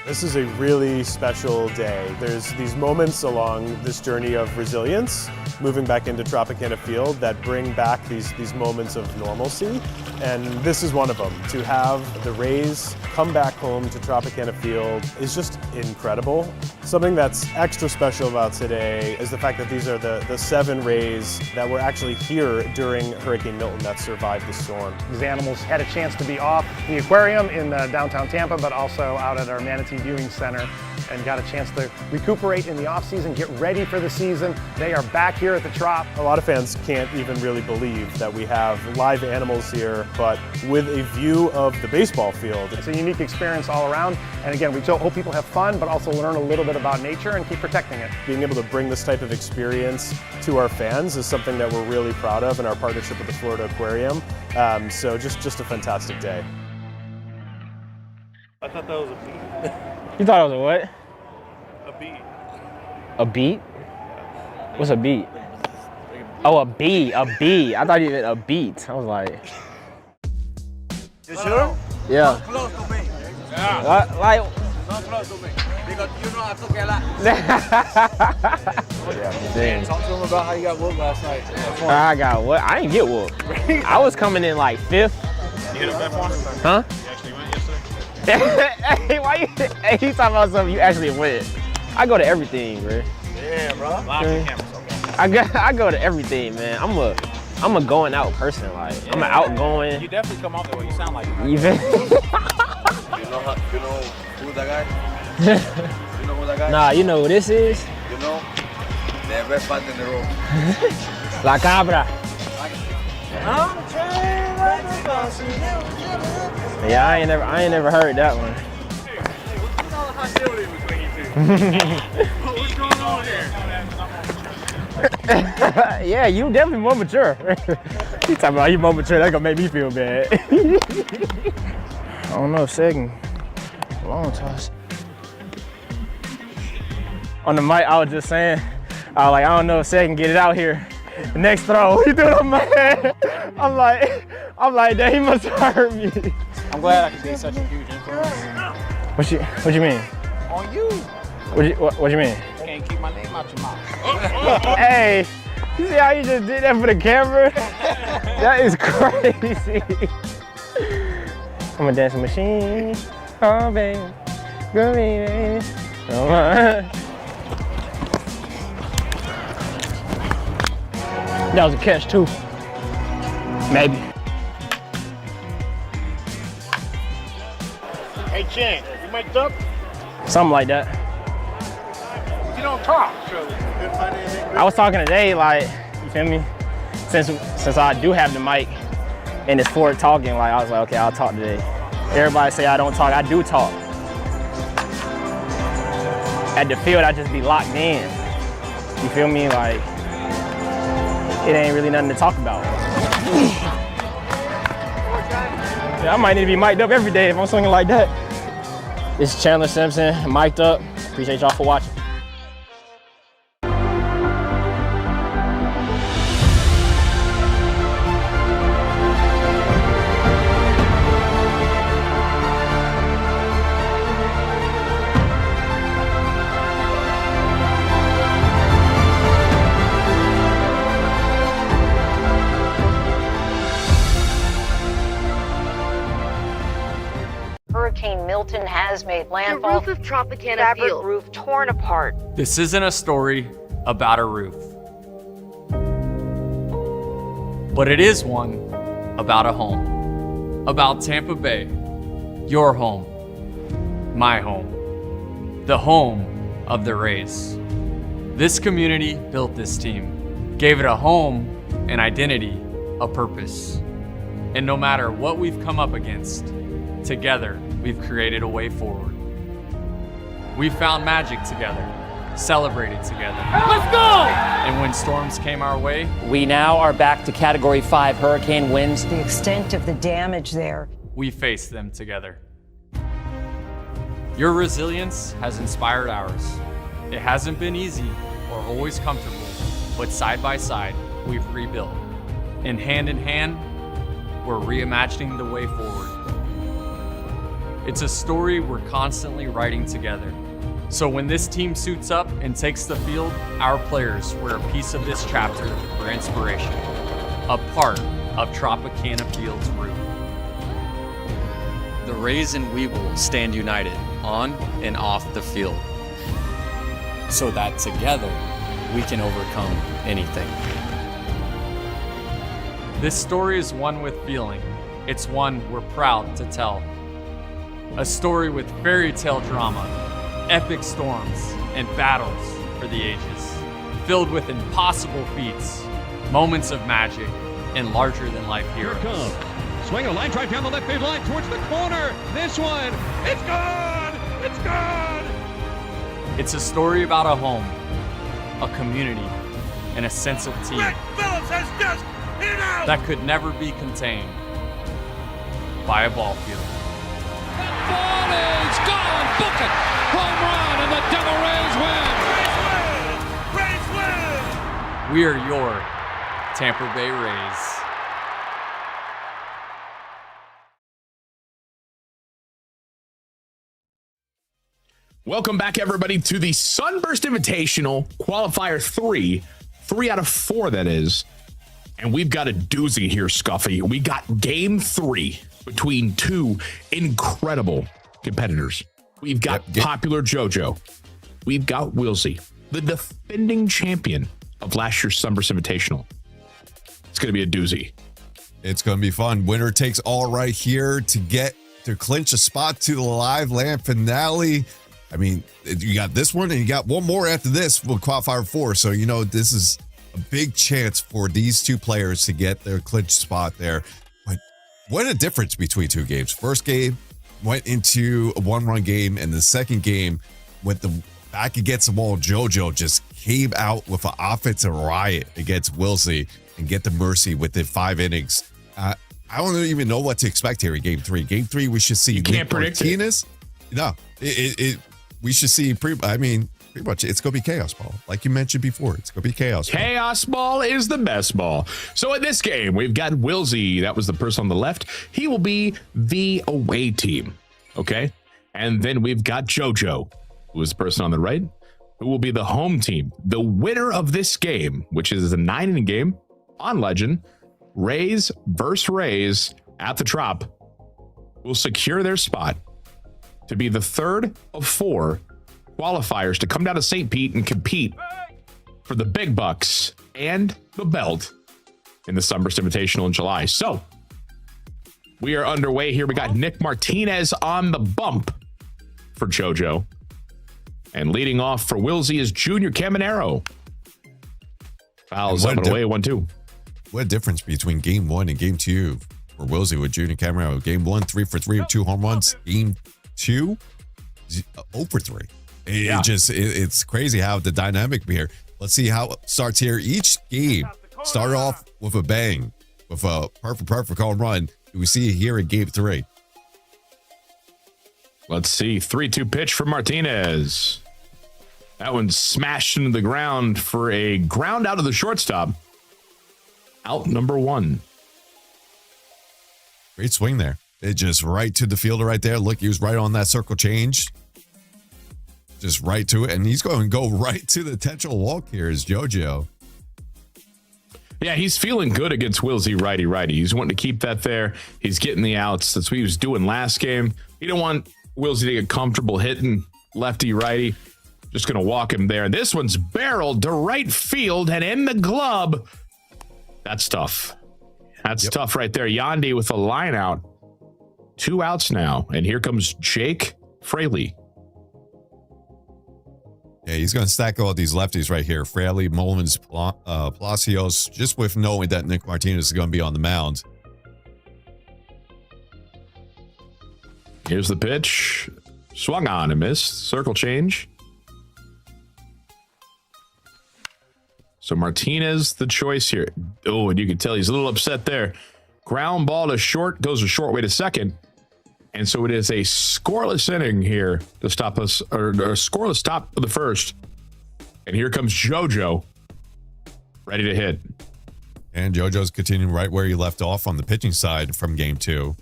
This is a really special day. There's these moments along this journey of resilience moving back into Tropicana Field that bring back these moments of normalcy, and this is one of them. To have the Rays come back home to Tropicana Field is just incredible. Something that's extra special about today is the fact that these are the 7 Rays that were actually here during Hurricane Milton that survived the storm. These animals had a chance to be off the aquarium in downtown Tampa, but also out at our Manatee Viewing Center, and got a chance to recuperate in the off-season, get ready for the season. They are back here at the Trop. A lot of fans can't even really believe that we have live animals here, but with a view of the baseball field. It's a unique experience all around, and again, we hope people have fun, but also learn a little bit about nature and keep protecting it. Being able to bring this type of experience to our fans is something that we're really proud of in our partnership with the Florida Aquarium. So just a fantastic day. I thought that was a beat. You thought it was a what? A beat. A beat? What's a beat? Oh, a bee, a bee. I thought you meant a beat. I was like. You sure? Yeah. Close to me. Yeah. Like. Not close to me. Because you know I took a lot. Damn. Talk to him about how you got whooped last night. I got what? I didn't get whooped. I was coming in like 5th. You hit a bet for him? Huh? You actually went yesterday? Hey, why you? Hey, he talking about something you actually went. I go to everything, bro. Yeah, bro. Live cameras. Okay. I go to everything, man. I'm a going out person. Like I'm an outgoing. You definitely come off that way. You sound like it. Even. You know who that guy? You know who that guy? Nah, you know who this is? You know? The best part in the room. La Cabra. Yeah, I ain't never heard that one. What's going on here? Yeah, you definitely more mature. You talking about you more mature, that's gonna make me feel bad. I don't know, second. Long toss. On the mic, I was just saying, I was like, I don't know if second get it out here. The next throw, he threw it on my head. I'm like, dang, he must have hurt me. I'm glad I could be such a huge influence. What you mean? On you. What you mean? You can't keep my name out your mouth. Hey, you see how you just did that for the camera? That is crazy. I'm a dancing machine. Oh, baby. Go, baby. Oh, that was a catch, too. Maybe. Hey, Chan, you mic'd up? Something like that. You don't talk, surely. I was talking today, like, you feel me? Since I do have the mic and it's for talking, like, I was like, okay, I'll talk today. Everybody say I don't talk, I do talk. At the field, I just be locked in. You feel me? Like, it ain't really nothing to talk about. Yeah, I might need to be mic'd up every day if I'm swinging like that. This is Chandler Simpson, mic'd up. Appreciate y'all for watching. Hurricane Milton has made landfall. The roof of Tropicana Fabric Field. roof torn apart. This isn't a story about a roof, but it is one about a home. About Tampa Bay, your home, my home, the home of the Rays. This community built this team, gave it a home, an identity, a purpose. And no matter what we've come up against, together, we've created a way forward. We found magic together, celebrated together. Let's go! And when storms came our way, we now are back to Category 5 hurricane winds. The extent of the damage there. we faced them together. Your resilience has inspired ours. It hasn't been easy or always comfortable, but side by side, we've rebuilt. And hand in hand, we're reimagining the way forward. It's a story we're constantly writing together, So when this team suits up and takes the field, our players wear a piece of this chapter for inspiration, a part of Tropicana Field's root. The Rays and Webull stand united on and off the field, so that together we can overcome anything. This story is one with feeling. It's one we're proud to tell. A story with fairy tale drama, epic storms, and battles for the ages, filled with impossible feats, moments of magic, and larger-than-life heroes. Here comes. Swing a line drive down the left field line towards the corner. This one, it's gone! It's gone! It's a story about a home, a community, and a sense of team that could never be contained by a ball field. Ball is gone! Book it! Home run, and the Devil Rays win! Rays win! We are your Tampa Bay Rays. Welcome back, everybody, to the Sunburst Invitational Qualifier 3 out of 4, that is. And we've got a doozy here, Scuffy. We got game 3 between two incredible competitors. We've got Popular JoJo. We've got Wilsey, the defending champion of last year's Sunburst Invitational. It's going to be a doozy. It's going to be fun. Winner takes all right here to clinch a spot to the live land finale. I mean, you got this one and you got one more after this with Qualifier 4. So, you know, this is a big chance for these two players to get their clinch spot there. But what a difference between two games. First game went into a one-run game, and the second game went the back against the wall. JoJo just came out with an offensive riot against Wilsey and get the mercy within 5 innings. I don't even know what to expect here in game 3. Game 3, we should see Nick Martinez. No, we should see pretty much it's going to be chaos ball. Like you mentioned before, it's going to be chaos ball. Chaos ball is the best ball. So in this game, we've got Wilsey. That was the person on the left. He will be the away team. Okay. And then we've got JoJo, who is the person on the right, who will be the home team. The winner of this game, which is a 9-inning game on Legend, Rays versus Rays at the Trop, will secure their spot to be the third of 4 qualifiers to come down to St. Pete and compete for the big bucks and the belt in the Sunburst Invitational in July. So we are underway here. We got Nick Martinez on the bump for JoJo. And leading off for Wilsey is Junior Caminero. Fouls up and away, 1-2. What a difference between game 1 and game 2 for Wilsey with Junior Caminero. Game 1, 3 for 3 with 2 home runs. Game 2, 0 for 3. It's crazy how the dynamic be here. Let's see how it starts here. Each game started off with a bang, with a perfect home run. We see it here in game 3. Let's see. 3-2 pitch for Martinez. That one smashed into the ground for a ground out of the shortstop. Out number 1. Great swing there. It just right to the fielder right there. Look, he was right on that circle change. Just right to it. And he's going to go right to the intentional walk here is JoJo. Yeah, he's feeling good against Wilsey righty. He's wanting to keep that there. He's getting the outs. That's what he was doing last game. He don't want Wilsey to get comfortable hitting lefty-righty. Just going to walk him there. This one's barreled to right field and in the glove. That's tough. That's tough right there. Yandy with a line out. 2 outs now. And here comes Jake Fraley. Yeah, he's going to stack all these lefties right here. Fraley, Mullins, Palacios, just with knowing that Nick Martinez is going to be on the mound. Here's the pitch. Swung on and missed. Circle change. So Martinez, the choice here. Oh, and you can tell he's a little upset there. Ground ball to short, goes a short way to second. And so it is a scoreless inning here to stop us, or a scoreless top of the first. And here comes JoJo, ready to hit. And JoJo's continuing right where he left off on the pitching side from game 2.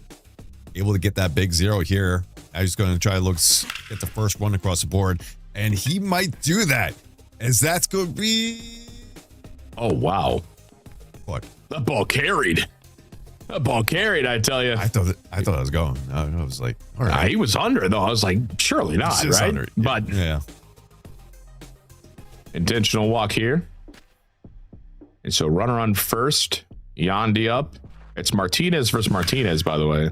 Able to get that big 0 here. Now he's going to try to get the first one across the board. And he might do that, as that's going to be... Oh, wow. What? That ball carried. That ball carried, I tell you. I thought it was going. I was like, all right. He was under, though. I was like, surely not, right? Under. But yeah. Intentional walk here. And so runner on first. Yandy up. It's Martinez versus Martinez, by the way.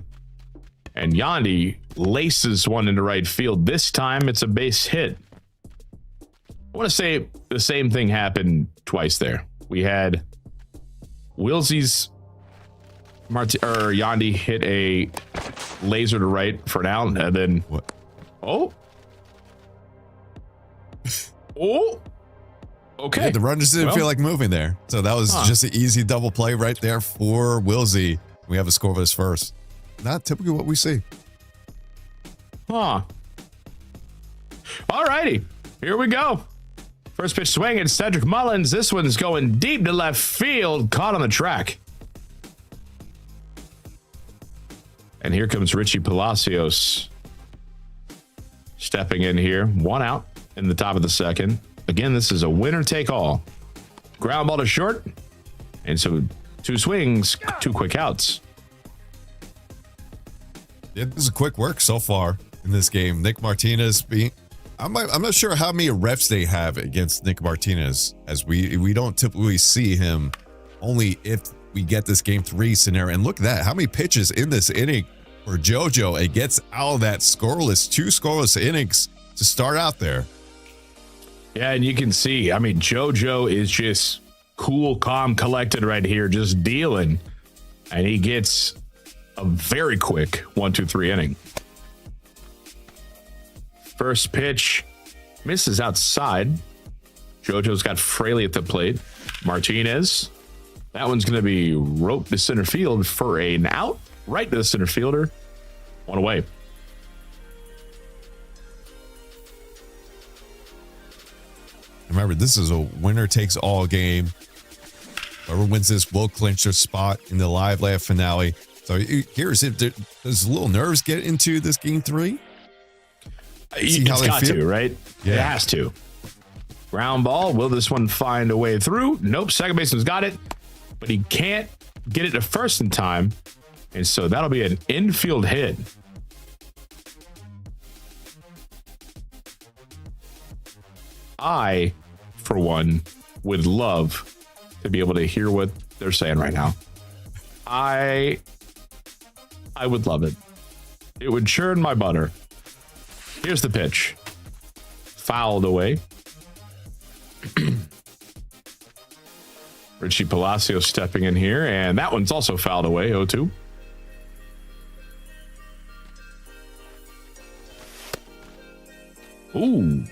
And Yandy laces one into right field. This time it's a base hit. I want to say the same thing happened twice there. We had Wilsey's Yandy hit a laser to right for an out, and then what? Oh. Okay. Yeah, the runners didn't feel like moving there. So that was just an easy double play right there for Wilsey. We have a scoreless first. Not typically what we see. All righty. Here we go. First pitch swing, it's Cedric Mullins. This one's going deep to left field, caught on the track. And here comes Richie Palacios stepping in here. One out in the top of the second. Again, this is a winner take all. Ground ball to short. And so 2 swings, 2 quick outs. Yeah, this is quick work so far in this game. Nick Martinez being... I'm not sure how many reps they have against Nick Martinez, as we don't typically see him only if we get this game 3 scenario. And look at that. How many pitches in this inning for JoJo? It gets out of that scoreless, 2 scoreless innings to start out there. Yeah, and you can see, I mean, JoJo is just cool, calm, collected right here, just dealing. And he gets a very quick 1-2-3 inning. First pitch misses outside. JoJo's got Fraley at the plate. Martinez. That one's going to be roped to center field for an out. Right to the center fielder. One away. Remember, this is a winner takes all game. Whoever wins this will clinch their spot in the live laugh finale. So here's it. Does a little nerves get into this game 3? It's got to, right? Yeah. It has to. Ground ball. Will this one find a way through? Nope. Second baseman's got it, but he can't get it to first in time. And so that'll be an infield hit. I, for one, would love to be able to hear what they're saying right now. I would love it. It would churn my butter. Here's the pitch. Fouled away. Richie Palacios stepping in here, and that one's also fouled away, 0-2. Ooh.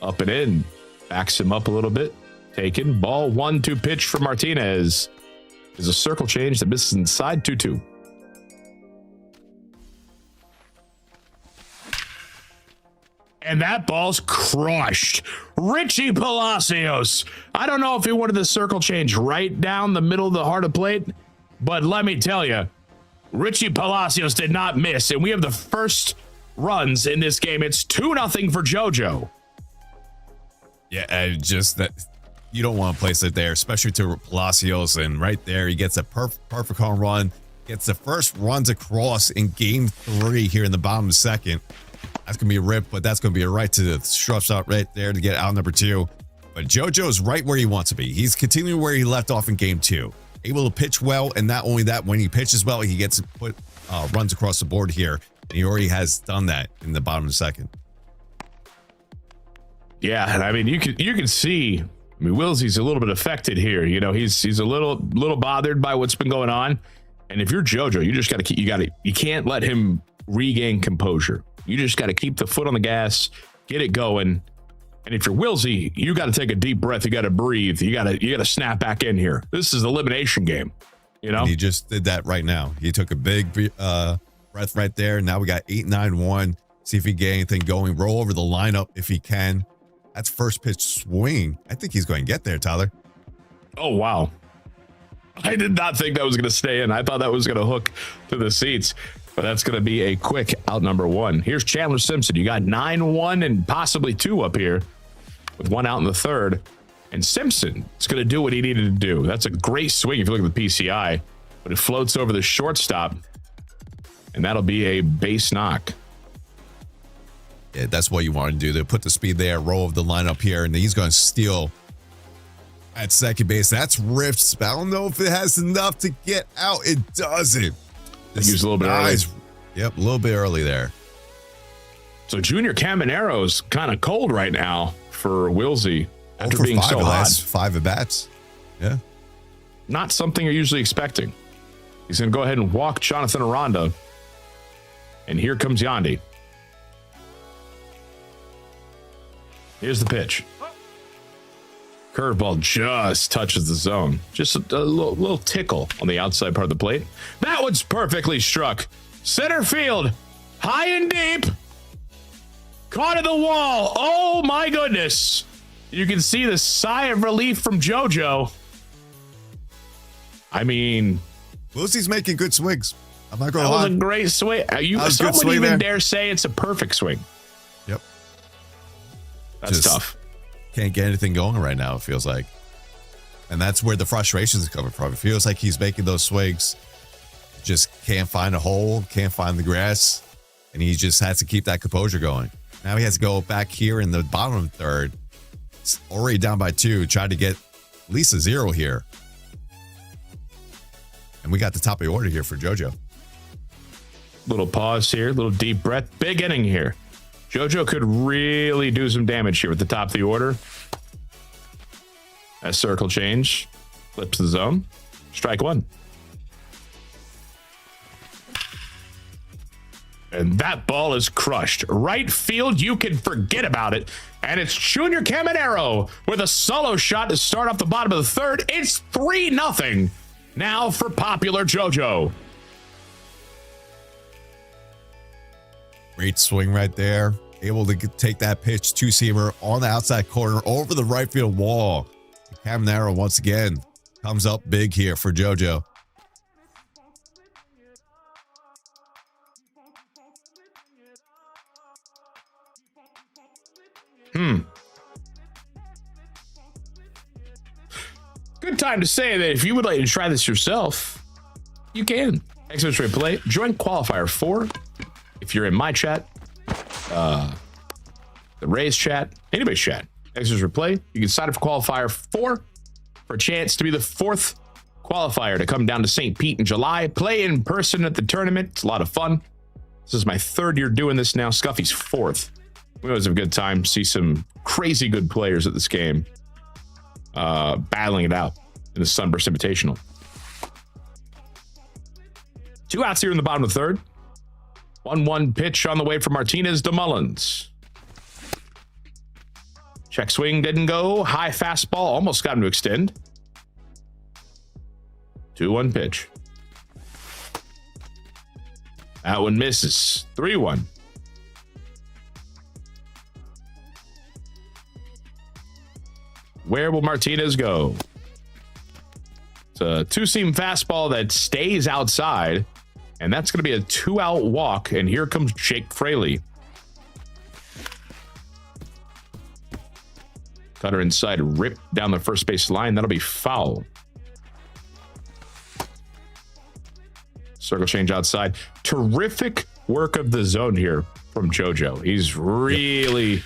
Up and in. Backs him up a little bit. Taken. Ball 1-2 pitch for Martinez. There's a circle change that misses inside 2-2. And that ball's crushed. Richie Palacios. I don't know if he wanted the circle change right down the middle of the heart of plate, but let me tell you, Richie Palacios did not miss, and we have the first runs in this game. It's 2-0 for JoJo. Yeah, just that you don't want to place it there, especially to Palacios. And right there, he gets a perfect home run. Gets the first runs across in game 3 here in the bottom of the second. That's going to be a rip, but that's going to be a right to the strut shot right there to get out number 2. But JoJo's right where he wants to be. He's continuing where he left off in game 2. Able to pitch well, and not only that, when he pitches well, he gets put runs across the board here. And he already has done that in the bottom of the second. Yeah, and I mean, you can see, I mean, Wilsey's a little bit affected here. You know, he's a little bothered by what's been going on. And if you're JoJo, you just got to you can't let him regain composure. You just got to keep the foot on the gas, get it going. And if you're Wilsey, you got to take a deep breath. You got to breathe. You got to snap back in here. This is the elimination game. You know, and he just did that right now. He took a big breath right there. Now we got 8-9-1. See if he get anything going. Roll over the lineup if he can. That's first pitch swing. I think he's going to get there, Tyler. Oh, wow. I did not think that was going to stay in. I thought that was going to hook to the seats. But that's going to be a quick out number one. Here's Chandler Simpson. You got 9-1 and possibly 2 up here with 1 out in the third. And Simpson is going to do what he needed to do. That's a great swing if you look at the PCI, but it floats over the shortstop, and that'll be a base knock. Yeah, that's what you want to do. They put the speed there, roll of the lineup here, and he's going to steal at second base. That's Rips. I don't know if it has enough to get out. It doesn't. Use a little bit early. Yep, a little bit early there. So Junior Camanero's kind of cold right now for Wilsey after for being 5 so hot. last 5 at bats. Yeah. Not something you're usually expecting. He's going to go ahead and walk Jonathan Aranda. And here comes Yandy. Here's the pitch. Curveball just touches the zone. Just a little tickle on the outside part of the plate. That one's perfectly struck. Center field. High and deep. Caught in the wall. Oh, my goodness. You can see the sigh of relief from JoJo. I mean, Wilsey's making good swings. I'm not going to lie. That was a great swing. Someone swing even there. dare say it's a perfect swing. Yep. That's Just tough. Can't get anything going right now, it feels like. And that's where the frustrations are coming from. It feels like he's making those swings. Just can't find a hole, can't find the grass. And he just has to keep that composure going. Now he has to go back here in the bottom of the third. It's already down by 2. Try to get at least a 0 here. And we got the top of the order here for JoJo. Little pause here, little deep breath. Big inning here. JoJo could really do some damage here at the top of the order. A circle change. Flips the zone. Strike 1. And that ball is crushed. Right field, you can forget about it. And it's Junior Caminero with a solo shot to start off the bottom of the third. It's 3-0 now for Popular JoJo. Great swing right there. Able to take that pitch, 2-seamer on the outside corner over the right field wall. Caminero once again comes up big here for JoJo. Good time to say that if you would like to try this yourself, you can. Xbox Replay. Join Qualifier 4. If you're in my chat, the Rays chat, anybody's chat, Xbox Replay, you can sign up for Qualifier 4 for a chance to be the 4th qualifier to come down to St. Pete in July. Play in person at the tournament. It's a lot of fun. This is my 3rd year doing this now. Scuffy's 4th. We always have a good time. See some crazy good players at this game battling it out in the Sunburst Invitational. 2 outs here in the bottom of the third. 1-1 pitch on the way from Martinez to Mullins. Check swing didn't go. High fastball almost got him to extend. 2-1 pitch. That one misses. 3-1. Where will Martinez go? It's a 2-seam fastball that stays outside, and that's going to be a 2-out walk, and here comes Jake Fraley. Cutter inside, rip down the first base line. That'll be foul. Circle change outside. Terrific work of the zone here from JoJo. He's really...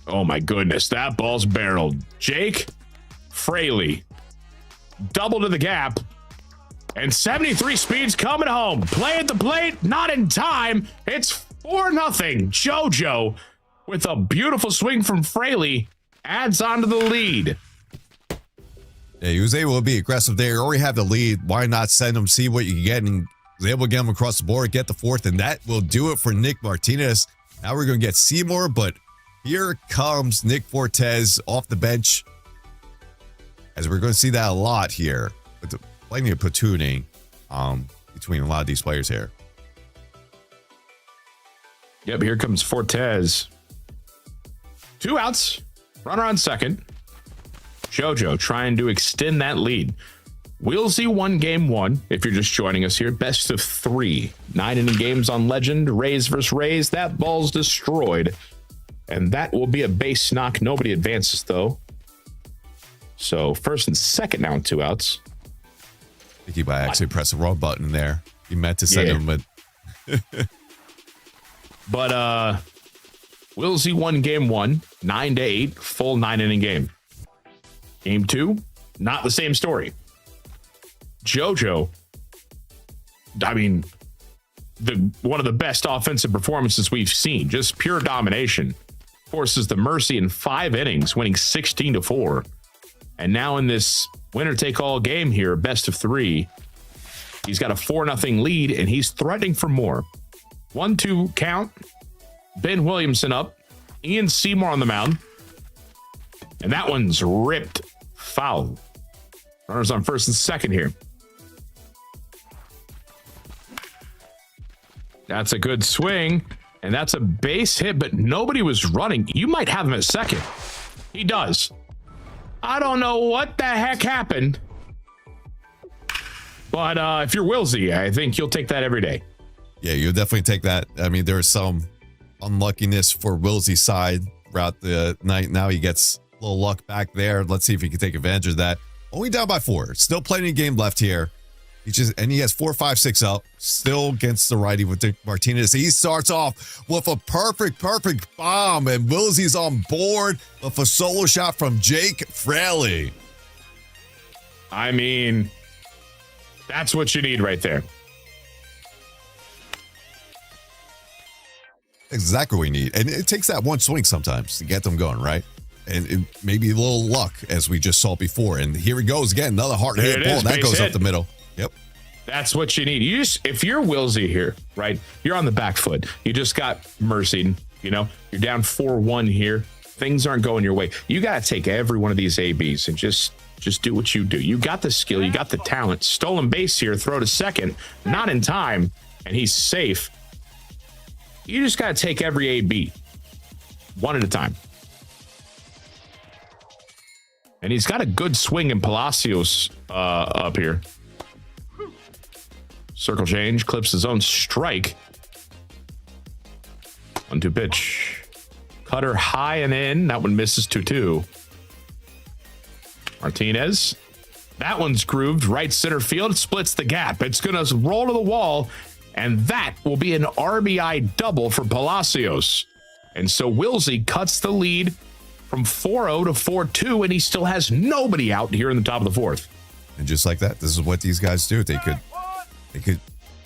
Oh my goodness, that ball's barreled. Jake Fraley. Double to the gap. And 73 speeds coming home. Play at the plate, not in time. It's 4-0. JoJo with a beautiful swing from Fraley adds on to the lead. Yeah, he was able to be aggressive there. You already have the lead. Why not send him, see what you can get, and was able to get him across the board, get the 4th, and that will do it for Nick Martinez. Now we're going to get Seymour, but here comes Nick Fortes off the bench. As we're going to see that a lot here. With plenty of platooning between a lot of these players here. Yep, here comes Fortes. 2 outs. Runner on second. JoJo trying to extend that lead. Willsey won game 1. If you're just joining us here, best of 3. 9-inning games on Legend. Rays versus Rays. That ball's destroyed. And that will be a base knock. Nobody advances, though. So first and second now, 2 outs. I think he might actually press the wrong button there. He meant to send him, but... But Willsey won game 1, 9-8, full 9-inning game. Game 2, not the same story. JoJo, I mean, one of the best offensive performances we've seen, just pure domination. Forces the mercy in 5 innings, winning 16-4. And now in this winner-take-all game here, best of 3, he's got a 4-0 lead, and he's threatening for more. 1-2 count. Ben Williamson up. Ian Seymour on the mound. And that one's ripped foul. Runners on first and second here. That's a good swing, and that's a base hit, but nobody was running. You might have him at second. He does. I don't know what the heck happened, but if you're Willsey, I think you'll take that every day. Yeah, you'll definitely take that. I mean, there's some unluckiness for Willsey's side throughout the night. Now he gets a little luck back there. Let's see if he can take advantage of that. Only down by 4. Still plenty of game left here. He has 4, 5, 6 up. Still against the righty with Martinez. He starts off with a perfect bomb, and Willsey's on board with a solo shot from Jake Fraley. I mean, that's what you need right there. Exactly what we need. And it takes that one swing sometimes to get them going, right? And maybe a little luck, as we just saw before. And here he goes again. Another hard hit ball. That goes up the middle. Yep. That's what you need. If you're Willsey here, right, you're on the back foot. You just got mercied, you're down 4-1 here. Things aren't going your way. You got to take every one of these ABs and just do what you do. You got the skill. You got the talent. Stolen base here. Throw to second. Not in time. And he's safe. You just got to take every AB. One at a time. And he's got a good swing in Palacios up here. Circle change, clips his own strike. 1-2 pitch. Cutter high and in. That one misses 2-2. Martinez. That one's grooved. Right center field. It splits the gap. It's going to roll to the wall. And that will be an RBI double for Palacios. And so Willsey cuts the lead from 4-0 to 4-2, and he still has nobody out here in the top of the 4th. And just like that, this is what these guys do. They could,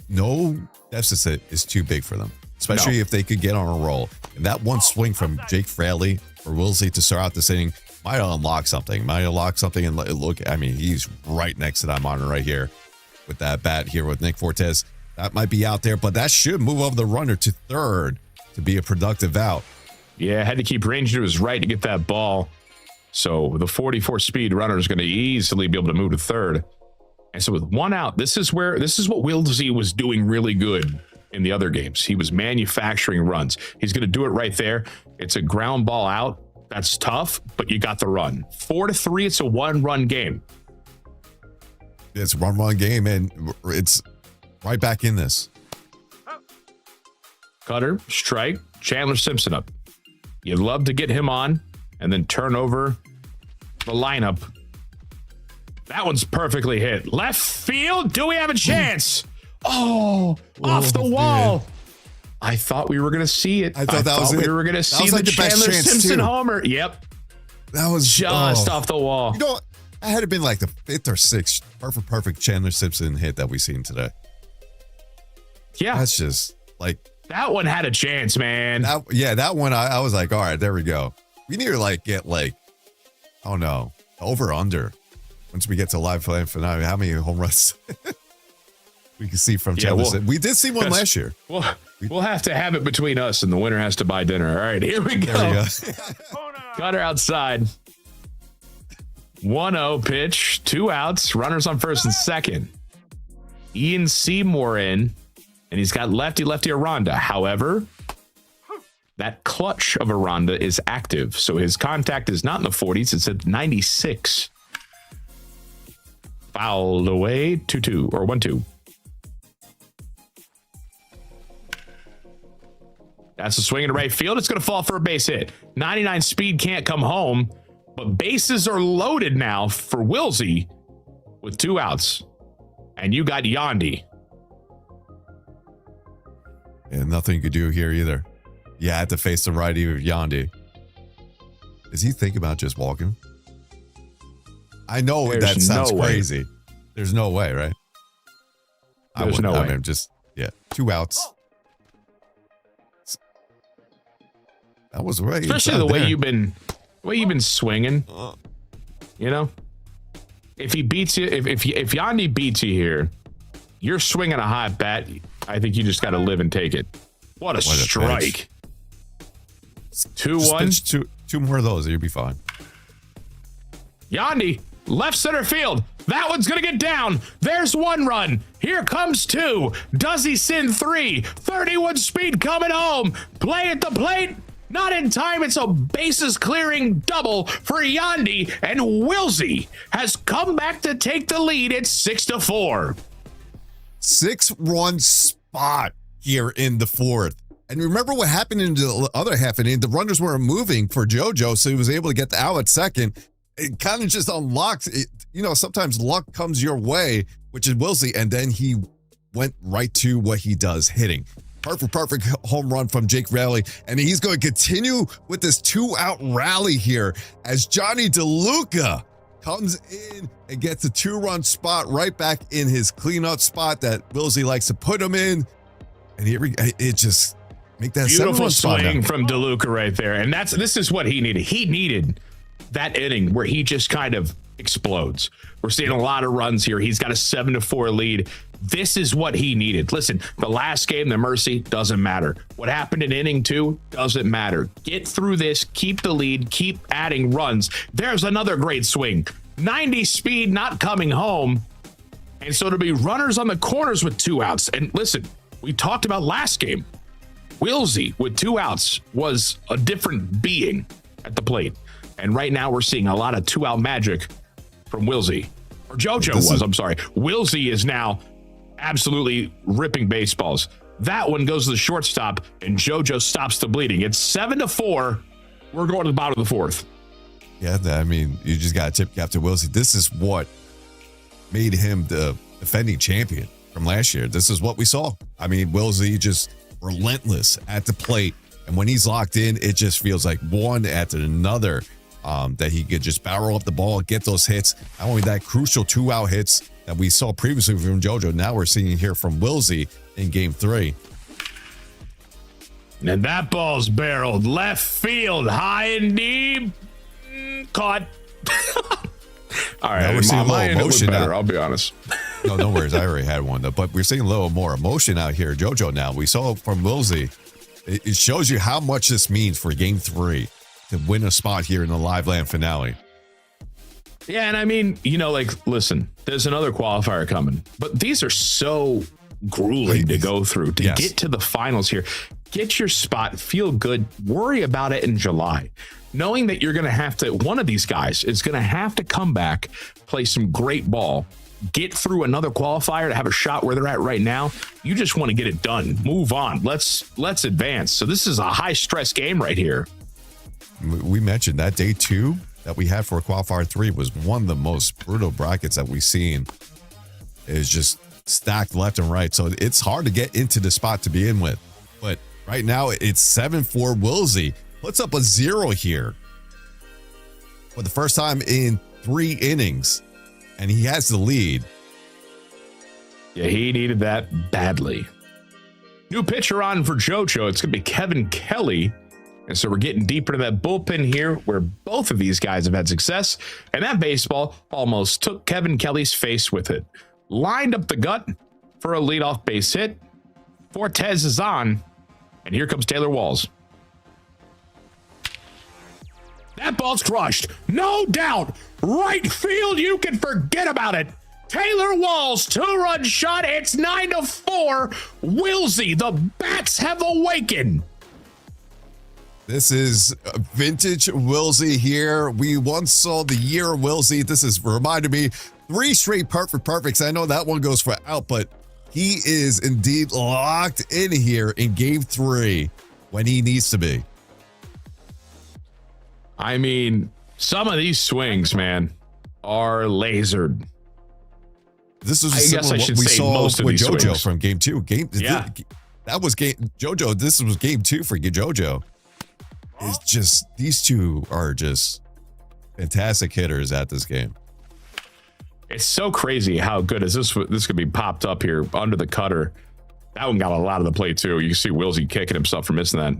no deficit is too big for them, especially if they could get on a roll. And that one swing from Jake Fraley for Willsey to start out this inning might unlock something. And look, I mean, he's right next to that monitor right here with that bat here with Nick Fortes. That might be out there, but that should move over the runner to third to be a productive out. Yeah, had to keep ranging to his right to get that ball. So the 44 speed runner is going to easily be able to move to third. And so with 1 out, this is what Willsey was doing really good in the other games. He was manufacturing runs. He's going to do it right there. It's a ground ball out. That's tough, but you got the run. 4-3, it's a 1-run game. It's a 1-run game, and it's right back in this. Cutter, strike, Chandler Simpson up. You'd love to get him on and then turn over the lineup. That one's perfectly hit. Left field, do we have a chance? Off the wall. Man. I thought we were going to see it. I thought we were going to see the Chandler Simpson homer. Yep. That was just off the wall. That had been like the 5th or 6th perfect Chandler Simpson hit that we've seen today. Yeah. That's just like... That one had a chance, man. That one, I was like, all right, there we go. We need to get over under. Once we get to live play finale, how many home runs we can see from Chandler. We did see one last year. We'll have to have it between us, and the winner has to buy dinner. All right, here we go. There we go. Cutter outside. 1-0 pitch, 2 outs, runners on first and second. Ian Seymour in. And he's got lefty Aranda. However, that clutch of Aranda is active. So his contact is not in the 40s. It's at 96. Fouled away. 2-2 or 1-2. That's a swing in the right field. It's going to fall for a base hit. 99 speed can't come home, but bases are loaded now for Wilsey with 2 outs. And you got Yandy. And nothing you could do here either. You had to face the righty of Yandy. Does he think about just walking? I know that sounds crazy. There's no way, right? There's no way. I mean, just, 2 outs. That was right. Especially the way you've been swinging. You know, if he beats you, if Yandy beats you here, you're swinging a hot bat. I think you just got to live and take it. What a strike! 2-1. Two more of those, you'll be fine. Yandy, left center field. That one's gonna get down. There's 1 run. Here comes 2. Does he send 3? 31 speed coming home. Play at the plate. Not in time. It's a bases clearing double for Yandy, and Wilsey has come back to take the lead. It's 6-4. 6-run spot here in the 4th. And remember what happened in the other half inning? The runners weren't moving for JoJo, so he was able to get the out at second. It kind of just unlocked it. You know, sometimes luck comes your way, which is Wilsey, and then he went right to what he does, hitting. Perfect home run from Jake Raleigh. And he's going to continue with this 2-out rally here as Johnny DeLuca comes in and gets a 2-run spot right back in his cleanup spot that Wilsey likes to put him in. And it just make that beautiful swing from DeLuca right there. And this is what he needed. He needed that inning where he just kind of explodes. We're seeing a lot of runs here. He's got a 7-4 lead. This is what he needed. Listen, the last game, the Mercy, doesn't matter. What happened in inning 2 doesn't matter. Get through this, keep the lead, keep adding runs. There's another great swing. 90 speed not coming home. And so to be runners on the corners with 2 outs. And listen, we talked about last game. Wilsey with 2 outs was a different being at the plate. And right now we're seeing a lot of 2-out magic from Wilsey. Or JoJo I'm sorry. Wilsey is now absolutely ripping baseballs. That one goes to the shortstop, and JoJo stops the bleeding. It's 7-4. We're going to the bottom of the 4th. Yeah, I mean, you just got to tip cap to Wilsey. This is what made him the defending champion from last year. This is what we saw. I mean, Wilsey just relentless at the plate. And when he's locked in, it just feels like one after another that he could just barrel up the ball, get those hits. Not only that, crucial 2-out hits that we saw previously from JoJo. Now we're seeing here from Wilsey in game 3. And that ball's barreled left field, high and deep. Caught. All right, now we're seeing a little emotion better, I'll be honest. No worries. I already had one, though. But we're seeing a little more emotion out here. JoJo now. We saw from Wilsey. It shows you how much this means for game 3 to win a spot here in the Live Land finale. Yeah, and I mean, listen, there's another qualifier coming. But these are so grueling to go through to get to the finals here. Get your spot, feel good, worry about it in July. Knowing that you're going to have to, one of these guys is going to have to come back, play some great ball, get through another qualifier to have a shot where they're at right now. You just want to get it done. Move on. Let's advance. So this is a high stress game right here. We mentioned that day 2 that we had for qualifier 3 was one of the most brutal brackets that we've seen. It's just stacked left and right. So it's hard to get into the spot to begin with. But right now it's 7-4. Wilsey puts up a 0 here for the first time in 3 innings. And he has the lead. Yeah, he needed that badly. New pitcher on for JoJo. It's going to be Kevin Kelly. And so we're getting deeper into that bullpen here where both of these guys have had success. And that baseball almost took Kevin Kelly's face with it. Lined up the gut for a leadoff base hit. Fortes is on. And here comes Taylor Walls. That ball's crushed. No doubt. Right field, you can forget about it. Taylor Walls, 2-run shot. It's 9-4. Wilsey, the bats have awakened. This is vintage Wilsey here. We once saw the year of Wilsey. This is reminded me 3 straight perfects. I know that one goes for out, but he is indeed locked in here in game 3 when he needs to be. I mean, some of these swings, man, are lasered. This is similar to what we saw with JoJo swings from game 2. That was game JoJo. This was game 2 for JoJo. It's just, these two are just fantastic hitters at this game. It's so crazy how good is this could be popped up here under the cutter. That one got a lot of the play too. You can see Wilsey kicking himself for missing that.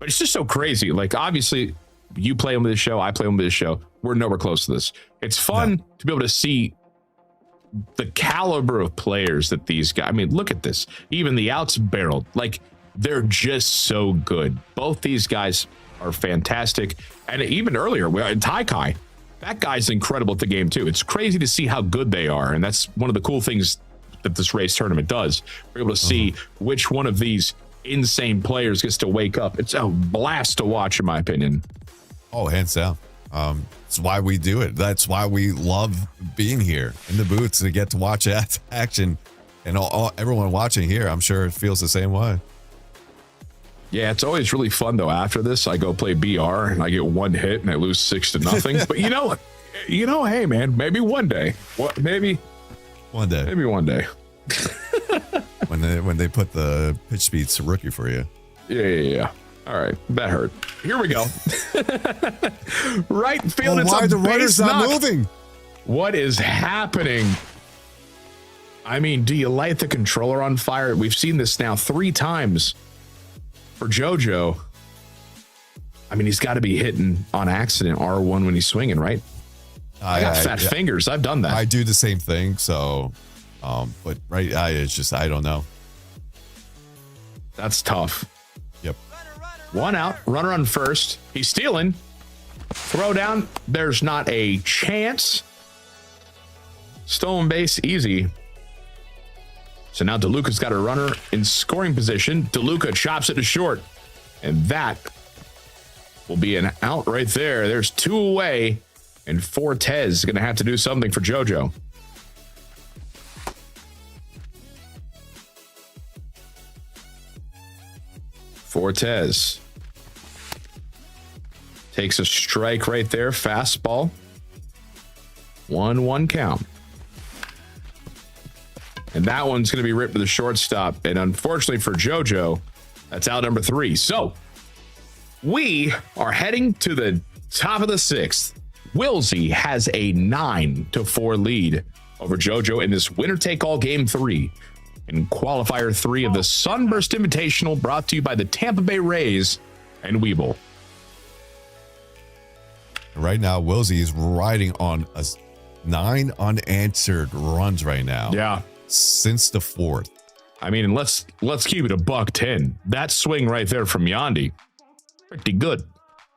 But it's just so crazy. Like, obviously, you play him with this show, I play him with this show. We're nowhere close to this. It's fun to be able to see the caliber of players that these guys, I mean, look at this. Even the outs barreled. Like, they're just so good. Both these guys are fantastic. And even earlier, Taikai, that guy's incredible at the game too. It's crazy to see how good they are. And that's one of the cool things that this race tournament does. We're able to see which one of these insane players gets to wake up. It's a blast to watch, in my opinion. Oh, hands down. That's why we do it. That's why we love being here in the booths to get to watch that action. And everyone watching here, I'm sure it feels the same way. Yeah, it's always really fun though. After this, I go play BR and I get 1 hit and I lose 6-0. But you know, hey man, maybe one day. Maybe one day. Maybe one day. when they put the pitch speeds to rookie for you. Yeah. All right, that hurt. Here we go. Right field. Why are the runners not moving? What is happening? I mean, do you light the controller on fire? We've seen this now 3 times for JoJo. I mean, he's got to be hitting on accident R1 when he's swinging, right? I got fat fingers. I've done that. I do the same thing. So, but it's just, I don't know. That's tough. Yep. 1 out, runner on first. He's stealing. Throw down. There's not a chance. Stolen base, easy. So now DeLuca's got a runner in scoring position. DeLuca chops it to short. And that will be an out right there. There's 2 away. And Fortes is going to have to do something for JoJo. Fortes takes a strike right there. Fastball. 1-1 count. And that one's going to be ripped to the shortstop. And unfortunately for JoJo, that's out number 3. So we are heading to the top of the 6th. Wilsey has a 9-4 lead over JoJo in this winner-take-all game 3 in qualifier 3 of the Sunburst Invitational, brought to you by the Tampa Bay Rays and Webull. Right now, Wilsey is riding on 9 unanswered runs right now. Yeah. Since the 4th. I mean, let's keep it a $110. That swing right there from Yandy, pretty good.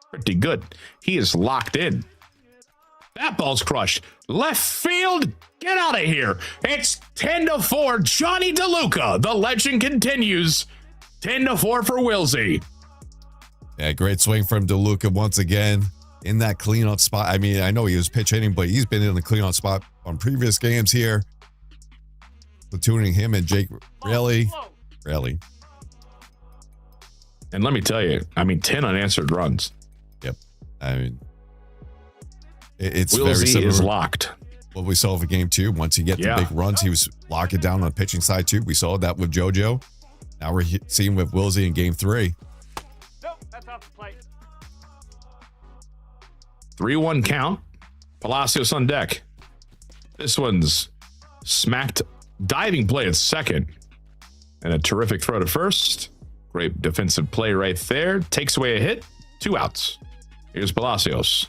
Pretty good. He is locked in. That ball's crushed. Left field, get out of here. It's 10-4. Johnny DeLuca. The legend continues. 10-4 for Wilsey. Yeah, great swing from DeLuca once again in that clean-out spot. I mean, I know he was pitch hitting, but he's been in the clean-out spot on previous games here. Platooning him and Jake really. And let me tell you, I mean, 10 unanswered runs. Yep. I mean, it's Wilsey very similar. Is locked. What we saw for game 2, once you get the big runs, he was locking down on the pitching side too. We saw that with JoJo. Now we're seeing with Wilsey in game 3. Nope, that's off the plate. 3-1 count. Palacios on deck. This one's smacked. Diving play at second. And a terrific throw to first. Great defensive play right there. Takes away a hit. 2 outs. Here's Palacios.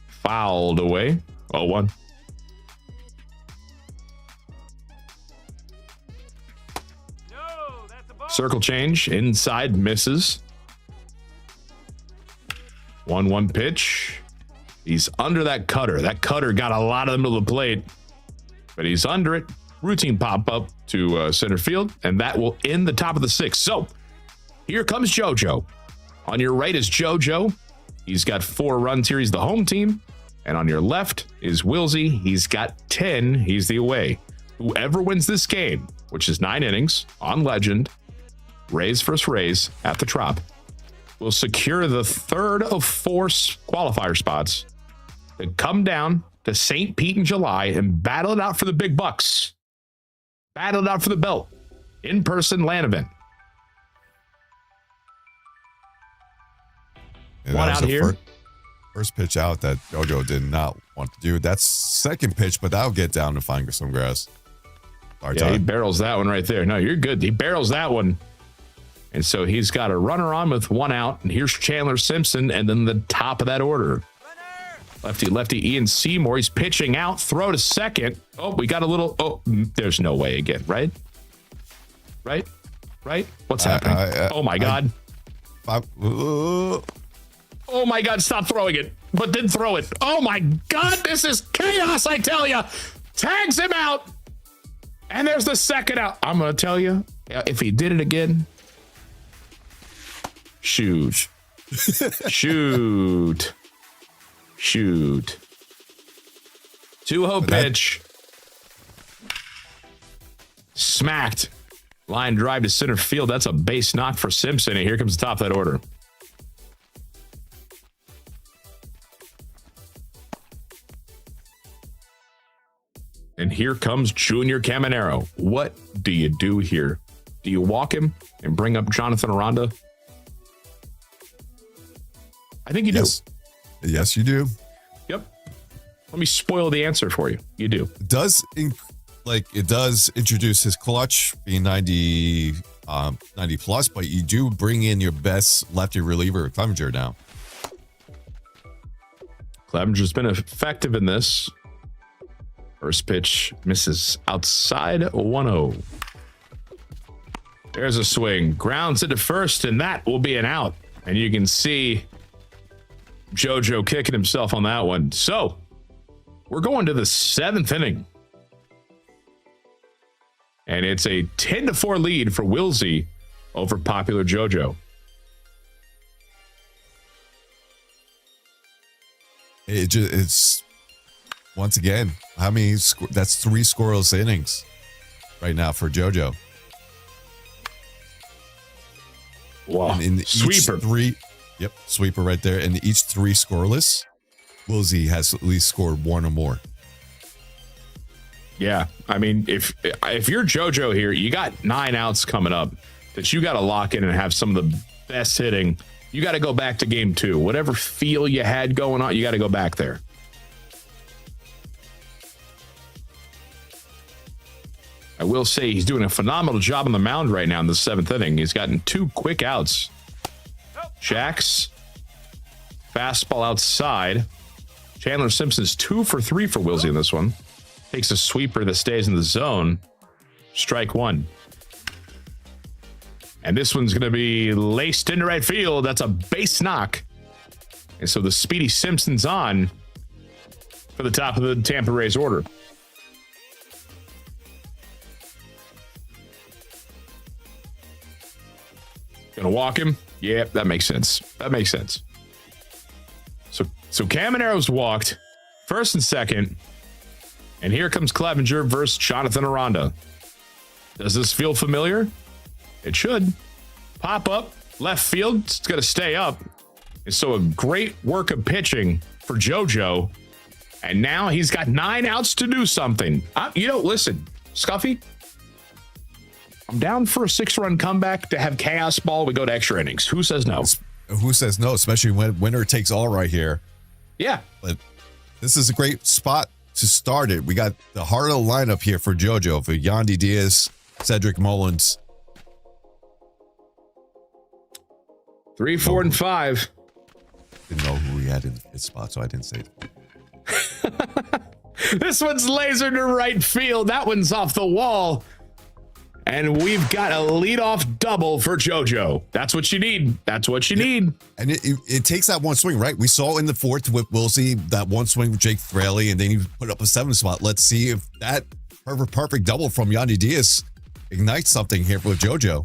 Fouled away. 0-1. Circle change. Inside misses. 1-1 pitch. He's under that cutter. That cutter got a lot of them to the plate. But he's under it. Routine pop-up to center field. And that will end the top of the 6th. So, here comes JoJo. On your right is JoJo. He's got 4 runs here. He's the home team. And on your left is Wilsey. He's got 10. He's the away. Whoever wins this game, which is 9 innings on Legend, Rays versus Rays at the Trop, will secure the third of 4 qualifier spots to come down to St. Pete in July and battle it out for the big bucks. Battle it out for the belt. In-person LAN event. And One that was out the here. First pitch out that JoJo did not want to do. That's second pitch, but that'll get down to find some grass. He barrels that one right there. No, you're good. He barrels that one. And so he's got a runner on with 1 out. And here's Chandler Simpson, and then the top of that order. Lefty Ian Seymour. He's pitching out. Throw to second. Oh, we got a little. Oh, there's no way again, right? Right? What's happening? Oh my God. Oh my God, stop throwing it, but then throw it. Oh my God, this is chaos, I tell you. Tags him out. And there's the second out. I'm going to tell you, if he did it again, shoot. 2-0 pitch. Smacked. Line drive to center field. That's a base knock for Simpson. And here comes the top of that order. And here comes Junior Caminero. What do you do here? Do you walk him and bring up Jonathan Aranda? I think you do. Yes, you do. Yep. Let me spoil the answer for you. You do. It does introduce his clutch being 90 plus, but you do bring in your best lefty reliever, Clevenger, now. Clevenger's been effective in this. First pitch misses outside 1-0. There's a swing. Grounds into first, and that will be an out. And you can see JoJo kicking himself on that one. So we're going to the 7th inning. And it's a 10-4 lead for Wilsey over popular JoJo. It's once again, how many? That's 3 scoreless innings right now for JoJo. Wow. And in Sweeper. Sweeper right there. And each 3 scoreless, Wilsey has at least scored 1 or more. Yeah, I mean, if you're JoJo here, you got 9 outs coming up that you got to lock in and have some of the best hitting. You got to go back to game 2. Whatever feel you had going on, you got to go back there. I will say he's doing a phenomenal job on the mound right now in the 7th inning. He's gotten 2 quick outs. Jacks, fastball outside. Chandler Simpson's 2 for 3 for Wilsey in this one. Takes a sweeper that stays in the zone. Strike 1. And this one's going to be laced into right field. That's a base knock. And so the speedy Simpson's on for the top of the Tampa Rays order. Gonna walk him? Yeah, that makes sense. So Caminero's walked. First and second. And here comes Clevenger versus Jonathan Aranda. Does this feel familiar? It should. Pop up, left field. It's going to stay up. And so a great work of pitching for JoJo. And now he's got 9 outs to do something. Listen, Scuffy, I'm down for a 6-run comeback to have chaos ball. We go to extra innings. Who says no? Who says no? Especially when winner takes all right here. Yeah. But this is a great spot to start it. We got the heart of the lineup here for JoJo, for Yandy Diaz, Cedric Mullins. 3, 4, and 5. Didn't know who he had in his spot, so I didn't say it. This one's lasered to right field. That one's off the wall. And we've got a leadoff double for JoJo. That's what you need. And it takes that one swing, right? We saw in the 4th with Wilsey, that one swing with Jake Fraley, and then he put up a 7 spot. Let's see if that perfect double from Yandy Diaz ignites something here for JoJo.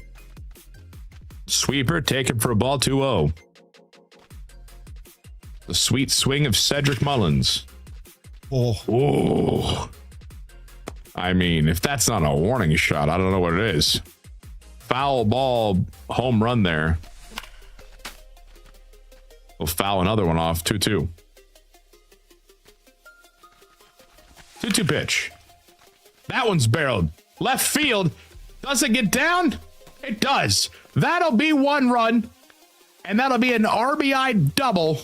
Sweeper taken for a ball, 2-0. The sweet swing of Cedric Mullins. Oh. I mean, if that's not a warning shot, I don't know what it is. Foul ball, home run there. We'll foul another one off, 2-2. 2-2 pitch. That one's barreled. Left field. Does it get down? It does. That'll be one run. And that'll be an RBI double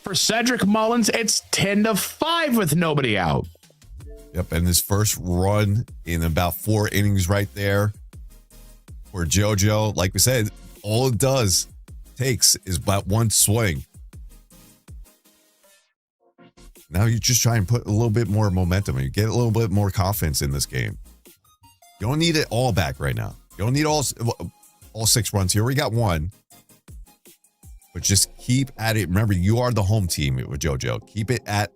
for Cedric Mullins. It's 10-5 with nobody out. Yep, and his first run in about 4 innings right there for JoJo. Like we said, all it takes is about one swing. Now you just try and put a little bit more momentum and you get a little bit more confidence in this game. You don't need it all back right now. You don't need all 6 runs here. We got 1. But just keep at it. Remember, you are the home team with JoJo. Keep it at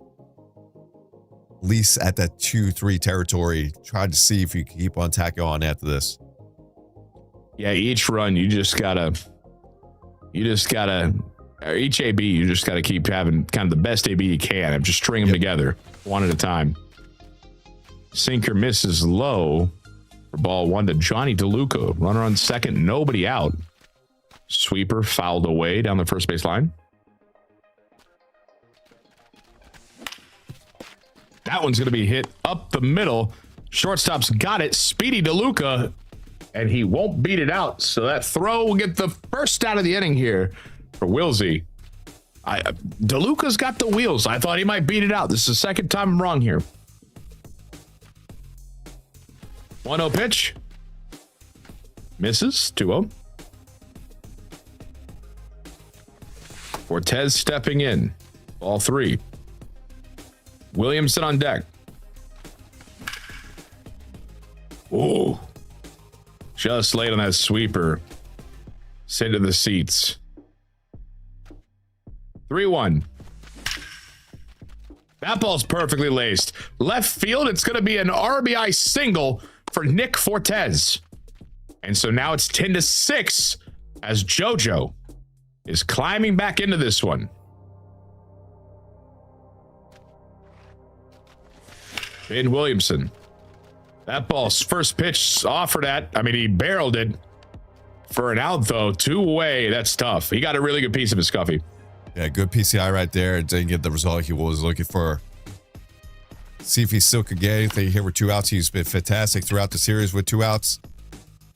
least at that 2-3 territory. Try to see if you can keep on tacking on after this. Yeah, each run, you just gotta, or each AB, you just gotta keep having kind of the best AB you can and just string them together one at a time. Sinker misses low for ball 1 to Johnny DeLuca. Runner on second, nobody out. Sweeper fouled away down the first base line. That one's going to be hit up the middle. Shortstop's got it. Speedy DeLuca, and he won't beat it out. So that throw will get the first out of the inning here for Wilsey. DeLuca's got the wheels. I thought he might beat it out. This is the second time I'm wrong here. 1-0 pitch. Misses. 2-0. Cortez stepping in. Ball 3. Williamson on deck. Ooh. Just late on that sweeper. Send to the seats. 3-1. That ball's perfectly laced. Left field, it's going to be an RBI single for Nick Fortes. And so now it's 10-6 as JoJo is climbing back into this one. Ben Williamson. That ball's first pitch offered at, he barreled it for an out, though. 2 away. That's tough. He got a really good piece of his Scuffy. Yeah, good PCI right there. Didn't get the result he was looking for. See if he still could get anything here with 2 outs. He's been fantastic throughout the series with 2 outs.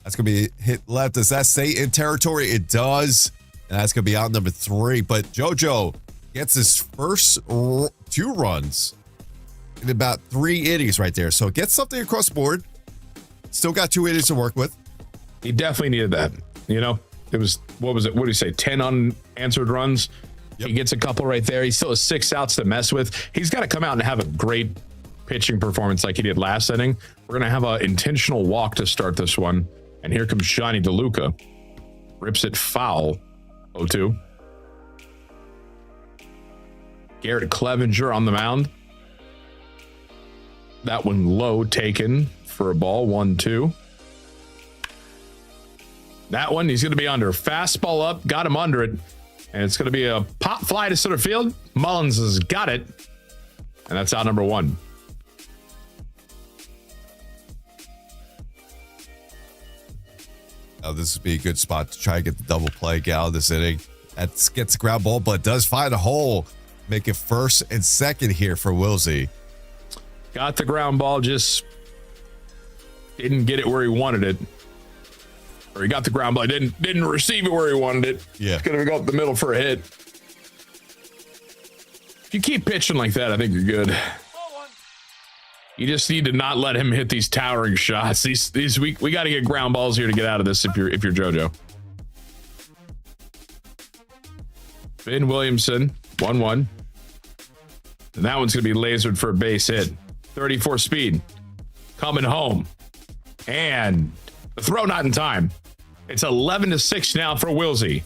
That's going to be hit left. Does that stay in territory? It does. And that's going to be out number 3. But JoJo gets his first 2 runs in about 3 innings right there. So get something across the board. Still got 2 innings to work with. He definitely needed that. You know, it was, what was it? What did he say? 10 unanswered runs. Yep. He gets a couple right there. He still has 6 outs to mess with. He's got to come out and have a great pitching performance like he did last inning. We're going to have an intentional walk to start this one. And here comes Johnny DeLuca. Rips it foul. 0-2. Garrett Clevenger on the mound. That one low, taken for a ball. 1-2. That one, he's going to be under. Fastball up, got him under it. And it's going to be a pop fly to center field. Mullins has got it. And that's out number 1. Now, this would be a good spot to try to get the double play, get out of this inning. That gets a ground ball, but does find a hole. Make it first and second here for Wilsey. Got the ground ball, just didn't get it where he wanted it. Or he got the ground ball, didn't receive it where he wanted it. Yeah. It's going to go up the middle for a hit. If you keep pitching like that, I think you're good. You just need to not let him hit these towering shots. These we got to get ground balls here to get out of this if you're JoJo. Ben Williamson, 1-1. And that one's going to be lasered for a base hit. 34 speed. Coming home. And the throw not in time. It's 11-6 now for Wilsey.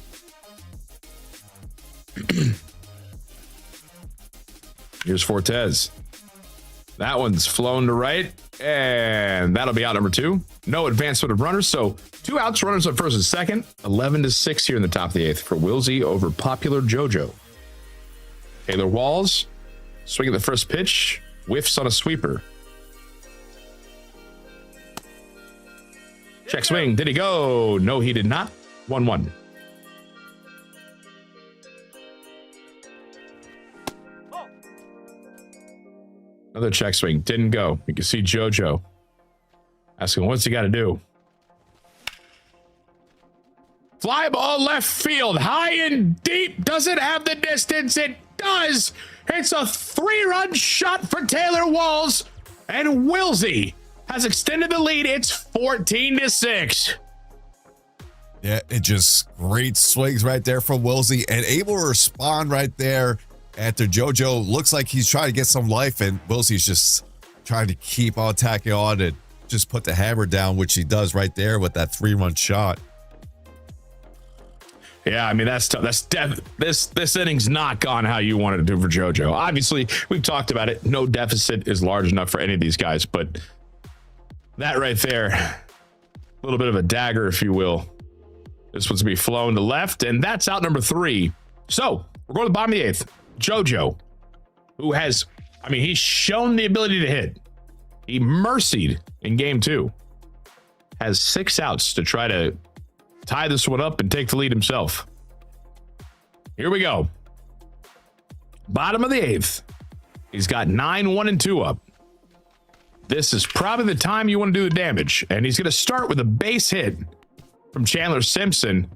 Here's Fortes. That one's flown to right, and that'll be out number 2. No advancement of runners, so 2 outs, runners on first and second. 11-6 here in the top of the 8th for Wilsey over popular JoJo. Taylor Walls, swinging the first pitch, whiffs on a sweeper. Check swing. Did he go? No, he did not. 1-1. Another check swing. Didn't go. You can see JoJo asking, what's he got to do? Fly ball left field. High and deep. Does it have the distance? It does. It's a 3-run shot for Taylor Walls. And Wilsey has extended the lead. It's 14-6. Yeah, it just great swings right there from Wilsey and able to respond right there after JoJo looks like he's trying to get some life, and Wilsey's just trying to keep on tacking on and just put the hammer down, which he does right there with that 3-run shot. Yeah, I mean, that's tough. This inning's not gone how you wanted to do for JoJo. Obviously, we've talked about it. No deficit is large enough for any of these guys, but that right there, a little bit of a dagger, if you will. This one's going to be flown to left, and that's out number 3. So, we're going to the bottom of the 8th. JoJo, who has, I mean, he's shown the ability to hit. He mercied in game 2. Has 6 outs to try to tie this one up and take the lead himself. Here we go. Bottom of the 8th. He's got 9, 1, and 2 up. This is probably the time you want to do the damage. And he's going to start with a base hit from Chandler Simpson.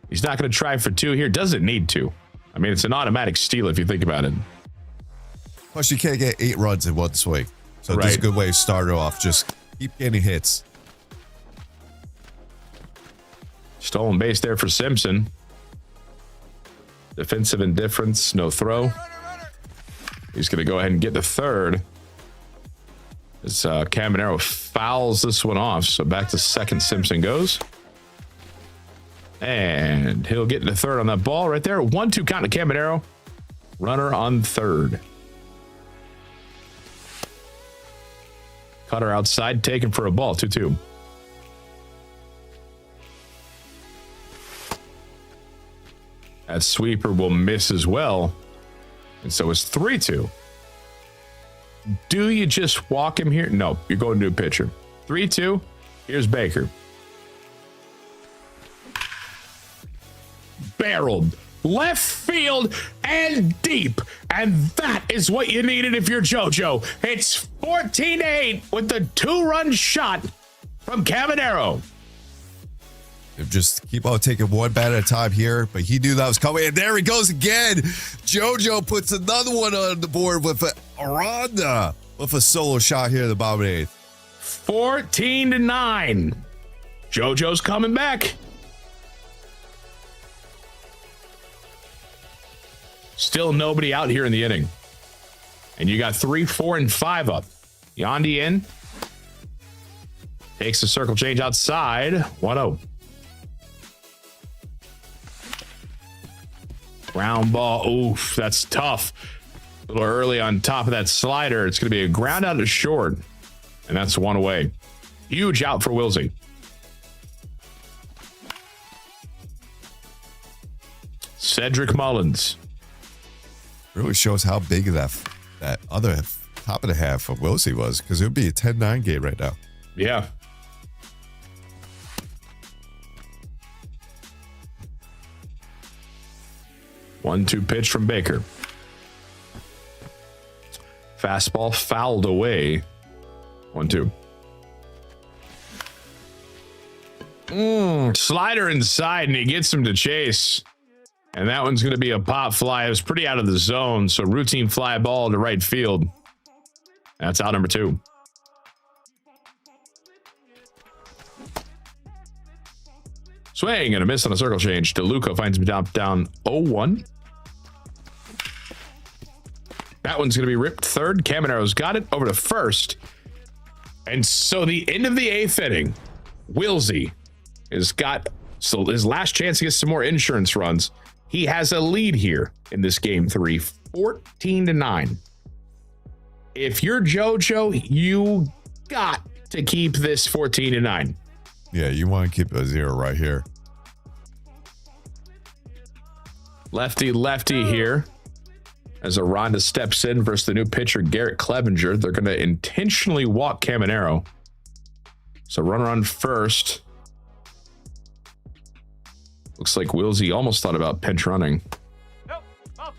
He's not going to try for 2 here. Doesn't need to. I mean, it's an automatic steal if you think about it. Plus, you can't get 8 runs in one swing. So this is a good way to start it off. Just keep getting hits. Stolen base there for Simpson. Defensive indifference, no throw. He's going to go ahead and get the third. As Caminero fouls this one off. So back to second, Simpson goes. And he'll get to third on that ball right there. 1-2 count to Caminero. Runner on third. Cutter outside, taken for a ball. 2-2. That sweeper will miss as well. And so it's 3-2. Do you just walk him here? No, you're going to a pitcher. 3-2. Here's Baker. Barreled left field and deep. And that is what you needed if you're JoJo. It's 14-8 with the 2-run shot from Caminero. Just keep on taking one bat at a time here, but he knew that was coming. And there he goes again. JoJo puts another one on the board with Aranda with a solo shot here in the bottom of the 8th. 14-9. JoJo's coming back. Still nobody out here in the inning. And you got 3, 4, and 5 up. Yandy in. Takes the circle change outside. 1-0. Ground ball. Oof, that's tough. A little early on top of that slider. It's going to be a ground out to short. And that's 1 away. Huge out for Wilsey. Cedric Mullins. Really shows how big that other top of the half of Wilsey was, because it would be a 10-9 game right now. Yeah. One-two pitch from Baker. Fastball fouled away. 1-2. Slider inside, and he gets him to chase. And that one's going to be a pop fly. It was pretty out of the zone, so routine fly ball to right field. That's out number 2. Swing and a miss on a circle change. DeLuca finds him down 0-1. That one's going to be ripped third. Caminero's got it over to first. And so the end of the 8th inning, Wilsey has got his last chance to get some more insurance runs. He has a lead here in this game 3, 14-9. If you're JoJo, you got to keep this 14-9. Yeah, you want to keep a 0 right here. Lefty here. As Aranda steps in versus the new pitcher, Garrett Clevenger. They're going to intentionally walk Caminero. So runner on first. Looks like Wilsey almost thought about pinch running. Nope, ball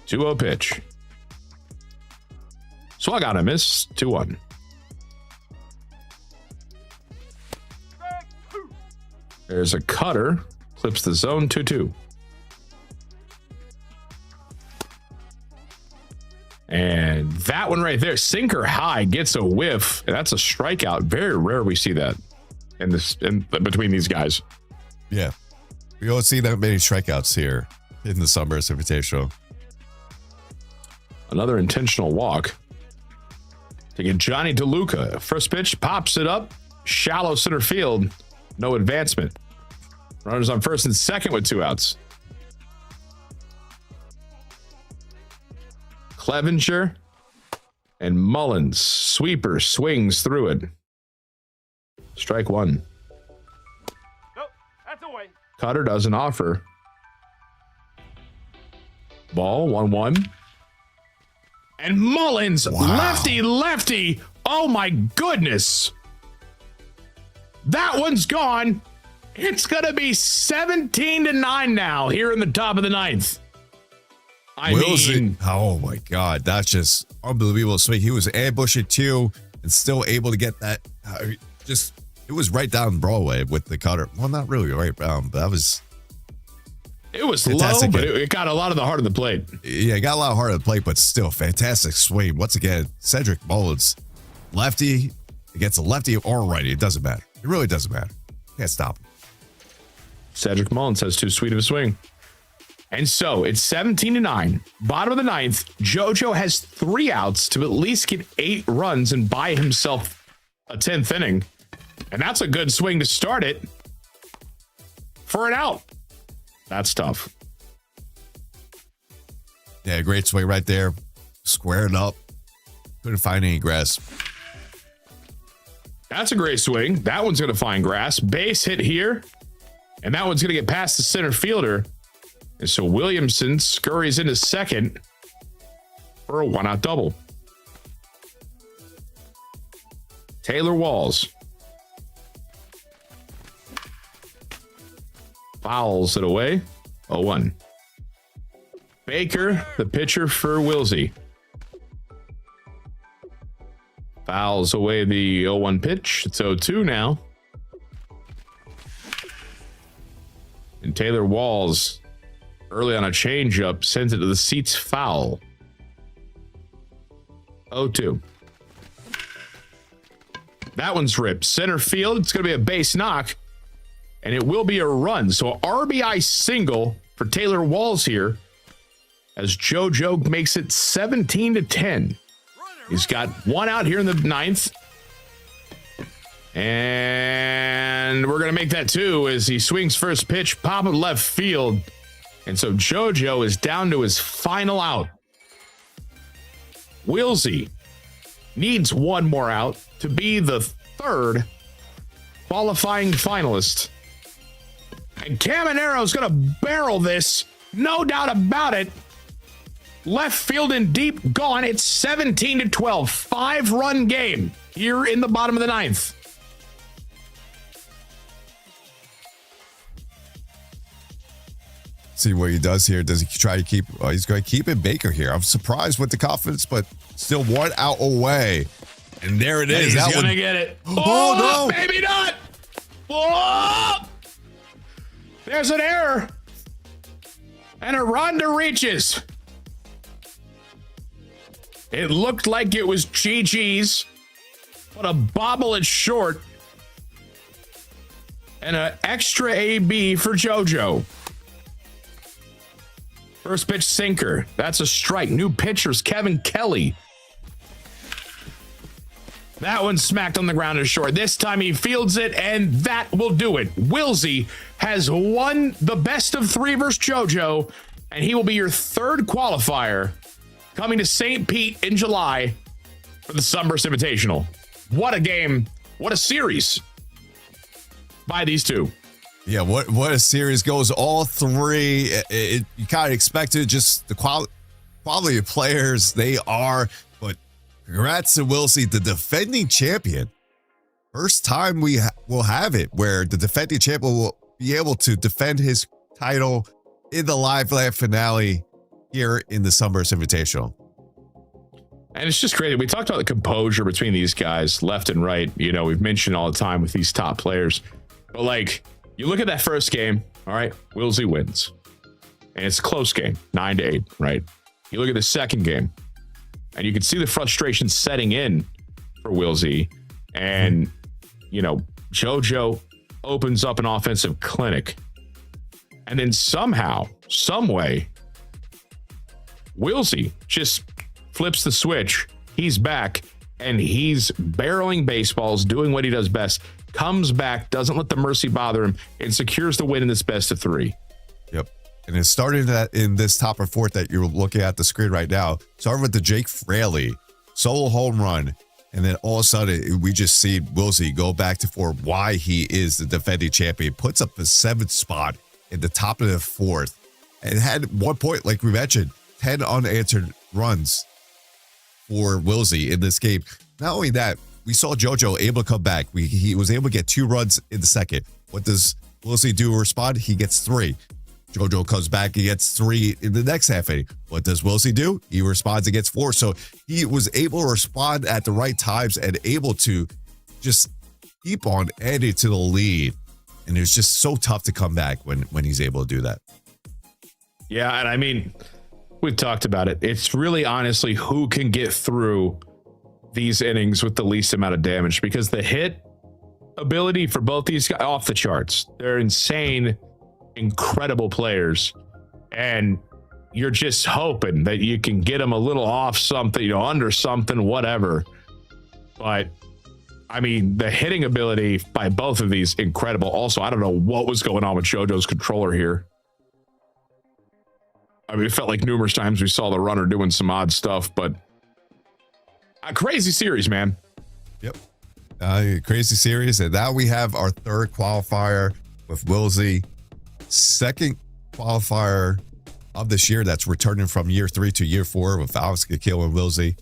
2. 2-0 pitch. Swung on a miss. 2-1. There's a cutter. Clips the zone. 2-2. And that one right there, sinker high, gets a whiff. That's a strikeout. Very rare we see that in between these guys. Yeah. We don't see that many strikeouts here in the Sunburst Invitational. Another intentional walk. To get Johnny DeLuca. First pitch, pops it up. Shallow center field. No advancement. Runners on first and second with 2 outs. Clevenger and Mullins. Sweeper swings through it. Strike 1. Nope, that's away. Cutter doesn't offer. Ball 1-1. And Mullins, lefty. Oh my goodness. That one's gone. It's going to be 17-9 now here in the top of the 9th. I mean, oh my God, that's just unbelievable swing. He was ambushing too and still able to get that. It was right down Broadway with the cutter. Well, not really right down, but it was fantastic. Low, but it got a lot of the heart of the plate. Yeah, it got a lot of heart of the plate, but still fantastic swing. Once again, Cedric Mullins, lefty against a lefty or righty. It doesn't matter. It really doesn't matter. Can't stop him. Cedric Mullins has too sweet of a swing. And so it's 17-9. Bottom of the 9th. JoJo has 3 outs to at least get 8 runs and buy himself a 10th inning. And that's a good swing to start it for an out. That's tough. Yeah, great swing right there. Squaring up. Couldn't find any grass. That's a great swing. That one's going to find grass. Base hit here. And that one's going to get past the center fielder. And so Williamson scurries into second for a 1-out double. Taylor Walls fouls it away. 0-1. Baker, the pitcher for Wilsey, fouls away the 0-1 pitch. It's 0-2 now. And Taylor Walls, early on a changeup, sends it to the seats foul. 0-2. That one's ripped. Center field. It's going to be a base knock. And it will be a run. So RBI single for Taylor Walls here as JoJo makes it 17-10. He's got 1 out here in the 9th. And we're going to make that 2 as he swings first pitch, pop it left field. And so JoJo is down to his final out. Wilsey needs 1 more out to be the 3rd qualifying finalist. And Caminero's going to barrel this, no doubt about it. Left field and deep, gone. It's 17-12, 5-run game here in the bottom of the 9th. See what he does here. Does he try to keep? He's going to keep it Baker here. I'm surprised with the confidence, but still 1 out away. And there it is. He's going to get it. Oh, no. Maybe not. Oh! There's an error. And Aranda reaches. It looked like it was GG's, but a bobble it short. And an extra AB for JoJo. First pitch sinker. That's a strike. New pitchers, Kevin Kelly. That one smacked on the ground is short. This time he fields it, and that will do it. Wilsey has won the best of 3 versus JoJo, and he will be your 3rd qualifier coming to St. Pete in July for the Sunburst Invitational. What a game. What a series by these two. Yeah, what a series goes all three. You kind of expected just the quality of players they are, but congrats to Wilsey, the defending champion. First time we will have it where the defending champion will be able to defend his title in the live finale here in the Sunburst Invitational. And it's just crazy. We talked about the composure between these guys left and right. You know, we've mentioned all the time with these top players, but like, you look at that first game, all right, Wilsey wins. And it's a close game, 9-8, right? You look at the second game, and you can see the frustration setting in for Wilsey. And, you know, JoJo opens up an offensive clinic. And then somehow, some way, Wilsey just flips the switch. He's back, and he's barreling baseballs, doing what he does best. Comes back, doesn't let the mercy bother him, and secures the win in this best of three. Yep. And it started that in this top and fourth that you're looking at the screen right now. Started with the Jake Fraley solo home run. And then all of a sudden, we just see Wilsey go back to for why he is the defending champion. Puts up the 7th spot in the top of the fourth. And had 1 point, like we mentioned, 10 unanswered runs for Wilsey in this game. Not only that, we saw JoJo able to come back. He was able to get 2 runs in the second. What does Wilsey do to respond? He gets 3. JoJo comes back, he gets 3 in the next half inning. What does Wilsey do? He responds and gets 4. So he was able to respond at the right times and able to just keep on adding to the lead. And it was just so tough to come back when he's able to do that. Yeah, and I mean, we've talked about it. It's really honestly who can get through these innings with the least amount of damage, because the hit ability for both these guys off the charts. They're insane, incredible players, and you're just hoping that you can get them a little off something, you know, under something, whatever. But I mean, the hitting ability by both of these, incredible. Also, I don't know what was going on with JoJo's controller here. I mean, it felt like numerous times we saw the runner doing some odd stuff, but a crazy series, man. Yep. Crazy series. And now we have our third qualifier with Wilsey. Second qualifier of this year that's returning from year 3 to year 4 with Alex Kikil and Wilsey.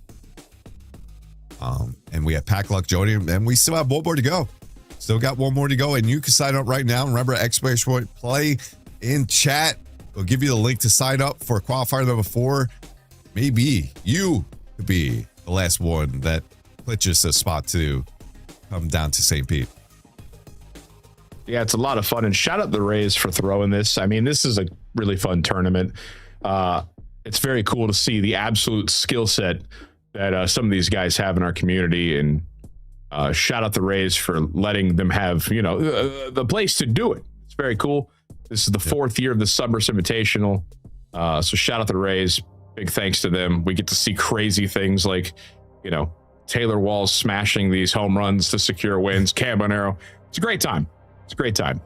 And we have Pack Luck Jody, and we still have one more to go. Still got one more to go, and you can sign up right now. Remember, exclamation point play in chat. We'll give you the link to sign up for qualifier number 4. Maybe you could be the last one that clinches a spot to come down to St. Pete. Yeah, it's a lot of fun, and shout out the Rays for throwing this. I mean, this is a really fun tournament. It's very cool to see the absolute skill set that some of these guys have in our community, and shout out the Rays for letting them have, you know, the place to do it. It's very cool. This is the 4th year of the Sunburst Invitational. So shout out the Rays. Big thanks to them. We get to see crazy things like, you know, Taylor Walls smashing these home runs to secure wins. Cabanero. It's a great time. It's a great time.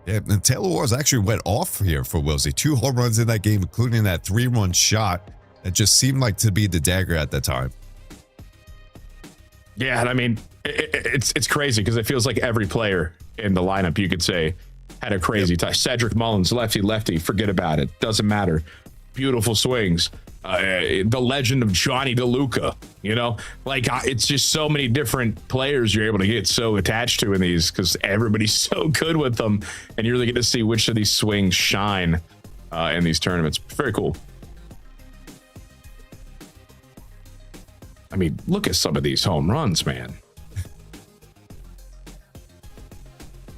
Yeah, and Taylor Walls actually went off here for Wilsey. 2 home runs in that game, including that 3-run shot that just seemed like to be the dagger at that time. Yeah, and I mean, it's crazy because it feels like every player in the lineup, you could say, had a crazy time. Cedric Mullins, lefty, forget about it. Doesn't matter. Beautiful swings. The legend of Johnny DeLuca, you know, like it's just so many different players you're able to get so attached to in these because everybody's so good with them, and you really get to see which of these swings shine in these tournaments. Very cool. I mean, look at some of these home runs, man.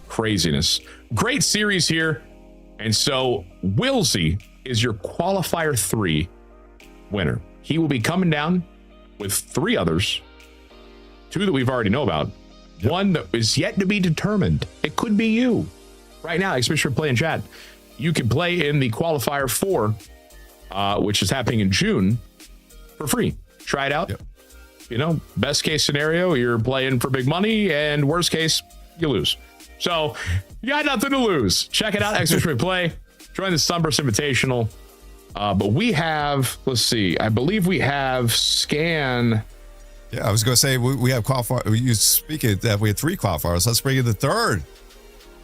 Craziness. Great series here. And so Wilsey is your qualifier 3 winner. He will be coming down with 3 others, 2 that we've already know about, 1 that is yet to be determined. It could be you right now, especially for playing chat. You can play in the qualifier 4, which is happening in June, for free. Try it out. Yep. You know, best case scenario, you're playing for big money, and worst case, you lose. So you got nothing to lose. Check it out. Exclamation play. Join the Sunburst Invitational. But we have, let's see, I believe we have Scan. Yeah, I was going to say we have qualifier. You speak it that we had 3 qualifiers. Let's bring in the third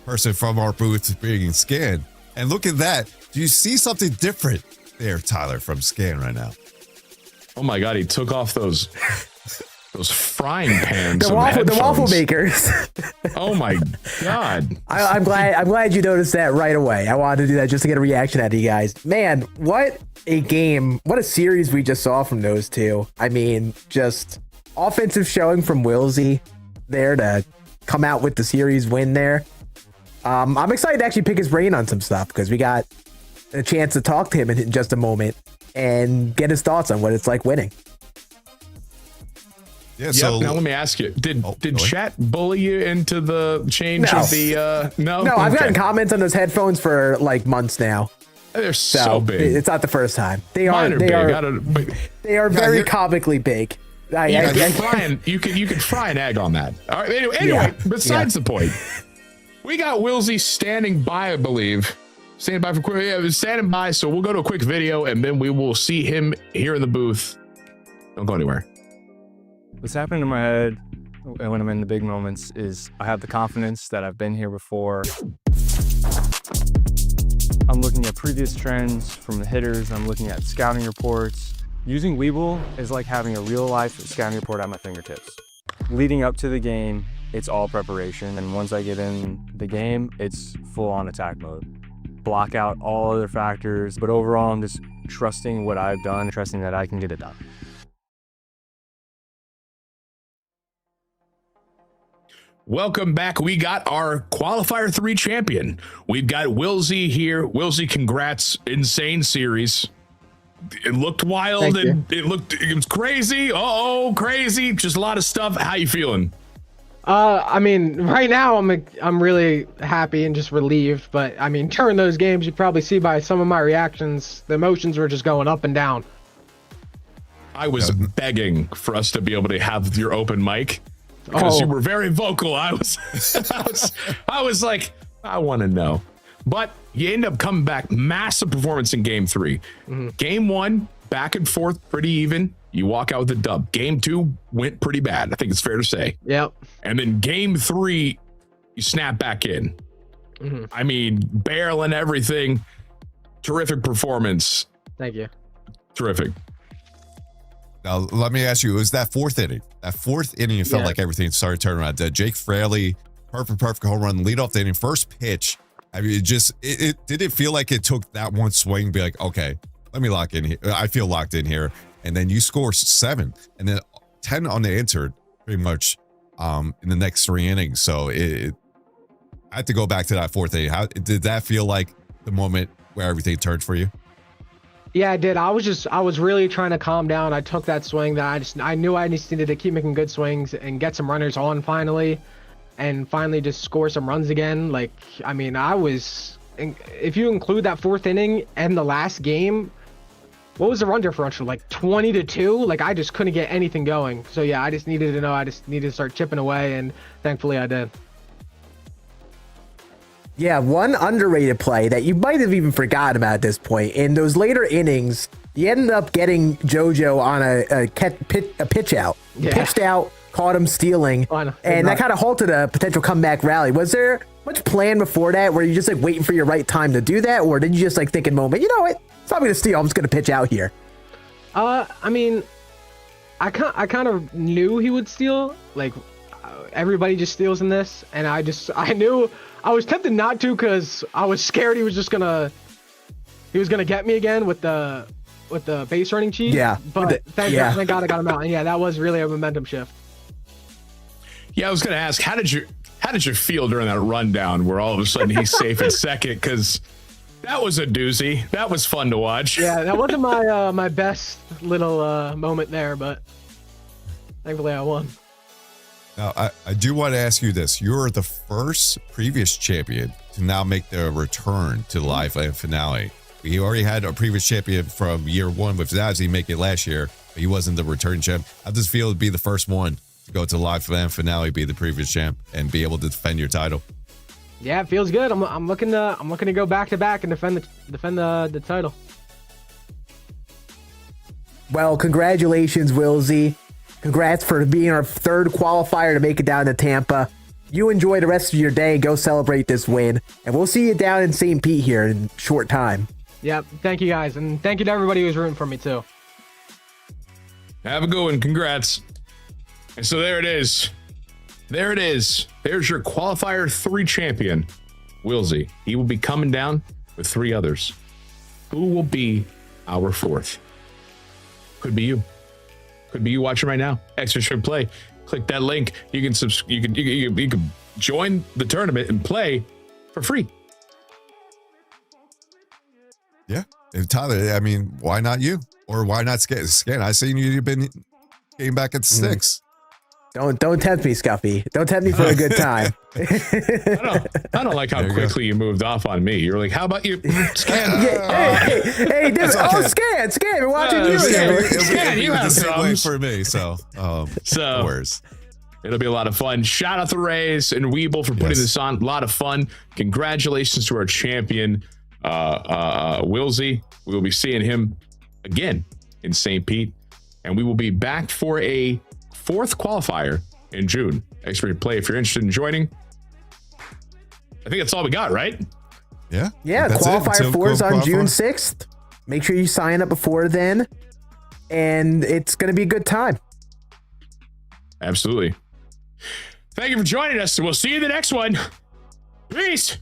person from our booth being scanned. And look at that. Do you see something different there, Tyler, from Scan right now? Oh my God, he took off those frying pans. The waffle makers. Oh my God. I'm glad you noticed that right away. I wanted to do that just to get a reaction out of you guys. Man, what a game. What a series we just saw from those two. I mean, just offensive showing from Wilsey there to come out with the series win there. I'm excited to actually pick his brain on some stuff because we got a chance to talk to him in just a moment and get his thoughts on what it's like winning. Yeah, so now let me ask you: Did chat bully you into the change of the? No, I've gotten comments on those headphones for like months now. They're so big. It's not the first time. They are big. They are very comically big. You could fry an egg on that. All right. Anyway, besides the point, we got Wilsey standing by, I believe. Standing by for quick. Yeah, standing by. So we'll go to a quick video, and then we will see him here in the booth. Don't go anywhere. What's happening in my head when I'm in the big moments is I have the confidence that I've been here before. I'm looking at previous trends from the hitters. I'm looking at scouting reports. Using Webull is like having a real life scouting report at my fingertips. Leading up to the game, it's all preparation. And once I get in the game, it's full on attack mode. Block out all other factors. But overall, I'm just trusting what I've done, trusting that I can get it done. Welcome back. We got our Qualifier 3 champion. We've got Wilsey here. Wilsey, congrats. Insane series. It looked wild and it was crazy. Crazy. Just a lot of stuff. How you feeling? I mean, right now I'm really happy and just relieved, but I mean, during those games, you probably see by some of my reactions, the emotions were just going up and down. I was begging for us to be able to have your open mic. Because you were very vocal. I was like, I want to know. But you end up coming back. Massive performance in game 3. Mm-hmm. Game 1, back and forth, pretty even. You walk out with a dub. Game 2 went pretty bad. I think it's fair to say. Yep. And then game 3, you snap back in. Mm-hmm. I mean, barreling everything. Terrific performance. Thank you. Terrific. Now, let me ask you, it was that fourth inning. That fourth inning, it felt like everything started turning around. Jake Fraley, perfect home run, lead off the inning, first pitch. I mean, it did it feel like it took that one swing, be like, okay, let me lock in here. I feel locked in here. And then you score 7 and then 10 unanswered pretty much in the next 3 innings. So I had to go back to that fourth inning. How did that feel like the moment where everything turned for you? Yeah, I did. I was really trying to calm down. I took that swing that I knew I just needed to keep making good swings and get some runners on finally, and finally just score some runs again. Like, I mean, if you include that fourth inning and the last game, what was the run differential? Like 20-2? Like, I just couldn't get anything going. So yeah, I just needed to know. I just needed to start chipping away, and thankfully I did. Yeah, one underrated play that you might have even forgotten about at this point. In those later innings, you ended up getting JoJo on a pitch out. Yeah. Pitched out, caught him stealing, and that kind of halted a potential comeback rally. Was there much plan before that? Were you just like waiting for your right time to do that? Or did you just like think in moment, you know what, it's not going to steal, I'm just going to pitch out here? I mean, I kind of knew he would steal. Like, everybody just steals in this, and I knew. I was tempted not to because I was scared he was gonna get me again with the base running cheat. Yeah. But thank God I got him out. And yeah, that was really a momentum shift. Yeah, I was gonna ask, how did you feel during that rundown where all of a sudden he's safe at second? Because that was a doozy. That was fun to watch. Yeah, that wasn't my best little moment there, but thankfully I won. Now, I do want to ask you this. You're the first previous champion to now make the return to the Live Land finale. We already had a previous champion from year 1 with Zazie make it last year, but he wasn't the return champ. How does it feel to be the first one to go to the Live Land finale, be the previous champ, and be able to defend your title? Yeah, it feels good. I'm looking to go back to back and defend the title. Well, congratulations, Wilsey. Congrats for being our 3rd qualifier to make it down to Tampa. you enjoy the rest of your day. Go celebrate this win. And we'll see you down in St. Pete here in a short time. Yep. Thank you, guys. And thank you to everybody who's rooting for me, too. Have a good one. Congrats. And so there it is. There it is. There's your Qualifier 3 champion, Wilsey. He will be coming down with 3 others. Who will be our 4th? Could be you. Could be you watching right now. Extra String Play. Click that link. You can you can join the tournament and play for free. Yeah. And Tyler, I mean, why not you? Or why not Scan? I seen you've been getting back at 6. Don't tempt me, Scuffy. Don't tempt me for a good time. I don't like how quickly you moved off on me. You were like, how about you? Scan. Hey, dude. Oh, Scan. We're watching you again. Scan, you have the same way thumbs. for me. So worse. It'll be a lot of fun. Shout out the Rays and Webull for putting this on. A lot of fun. Congratulations to our champion, Wilsey. We will be seeing him again in St. Pete. And we will be back for a 4th qualifier in June. Extra Play if you're interested in joining. I think that's all we got, right? Yeah. Yeah, Qualifier 4 is on June 6th. Make sure you sign up before then. And it's going to be a good time. Absolutely. Thank you for joining us. We'll see you in the next one. Peace.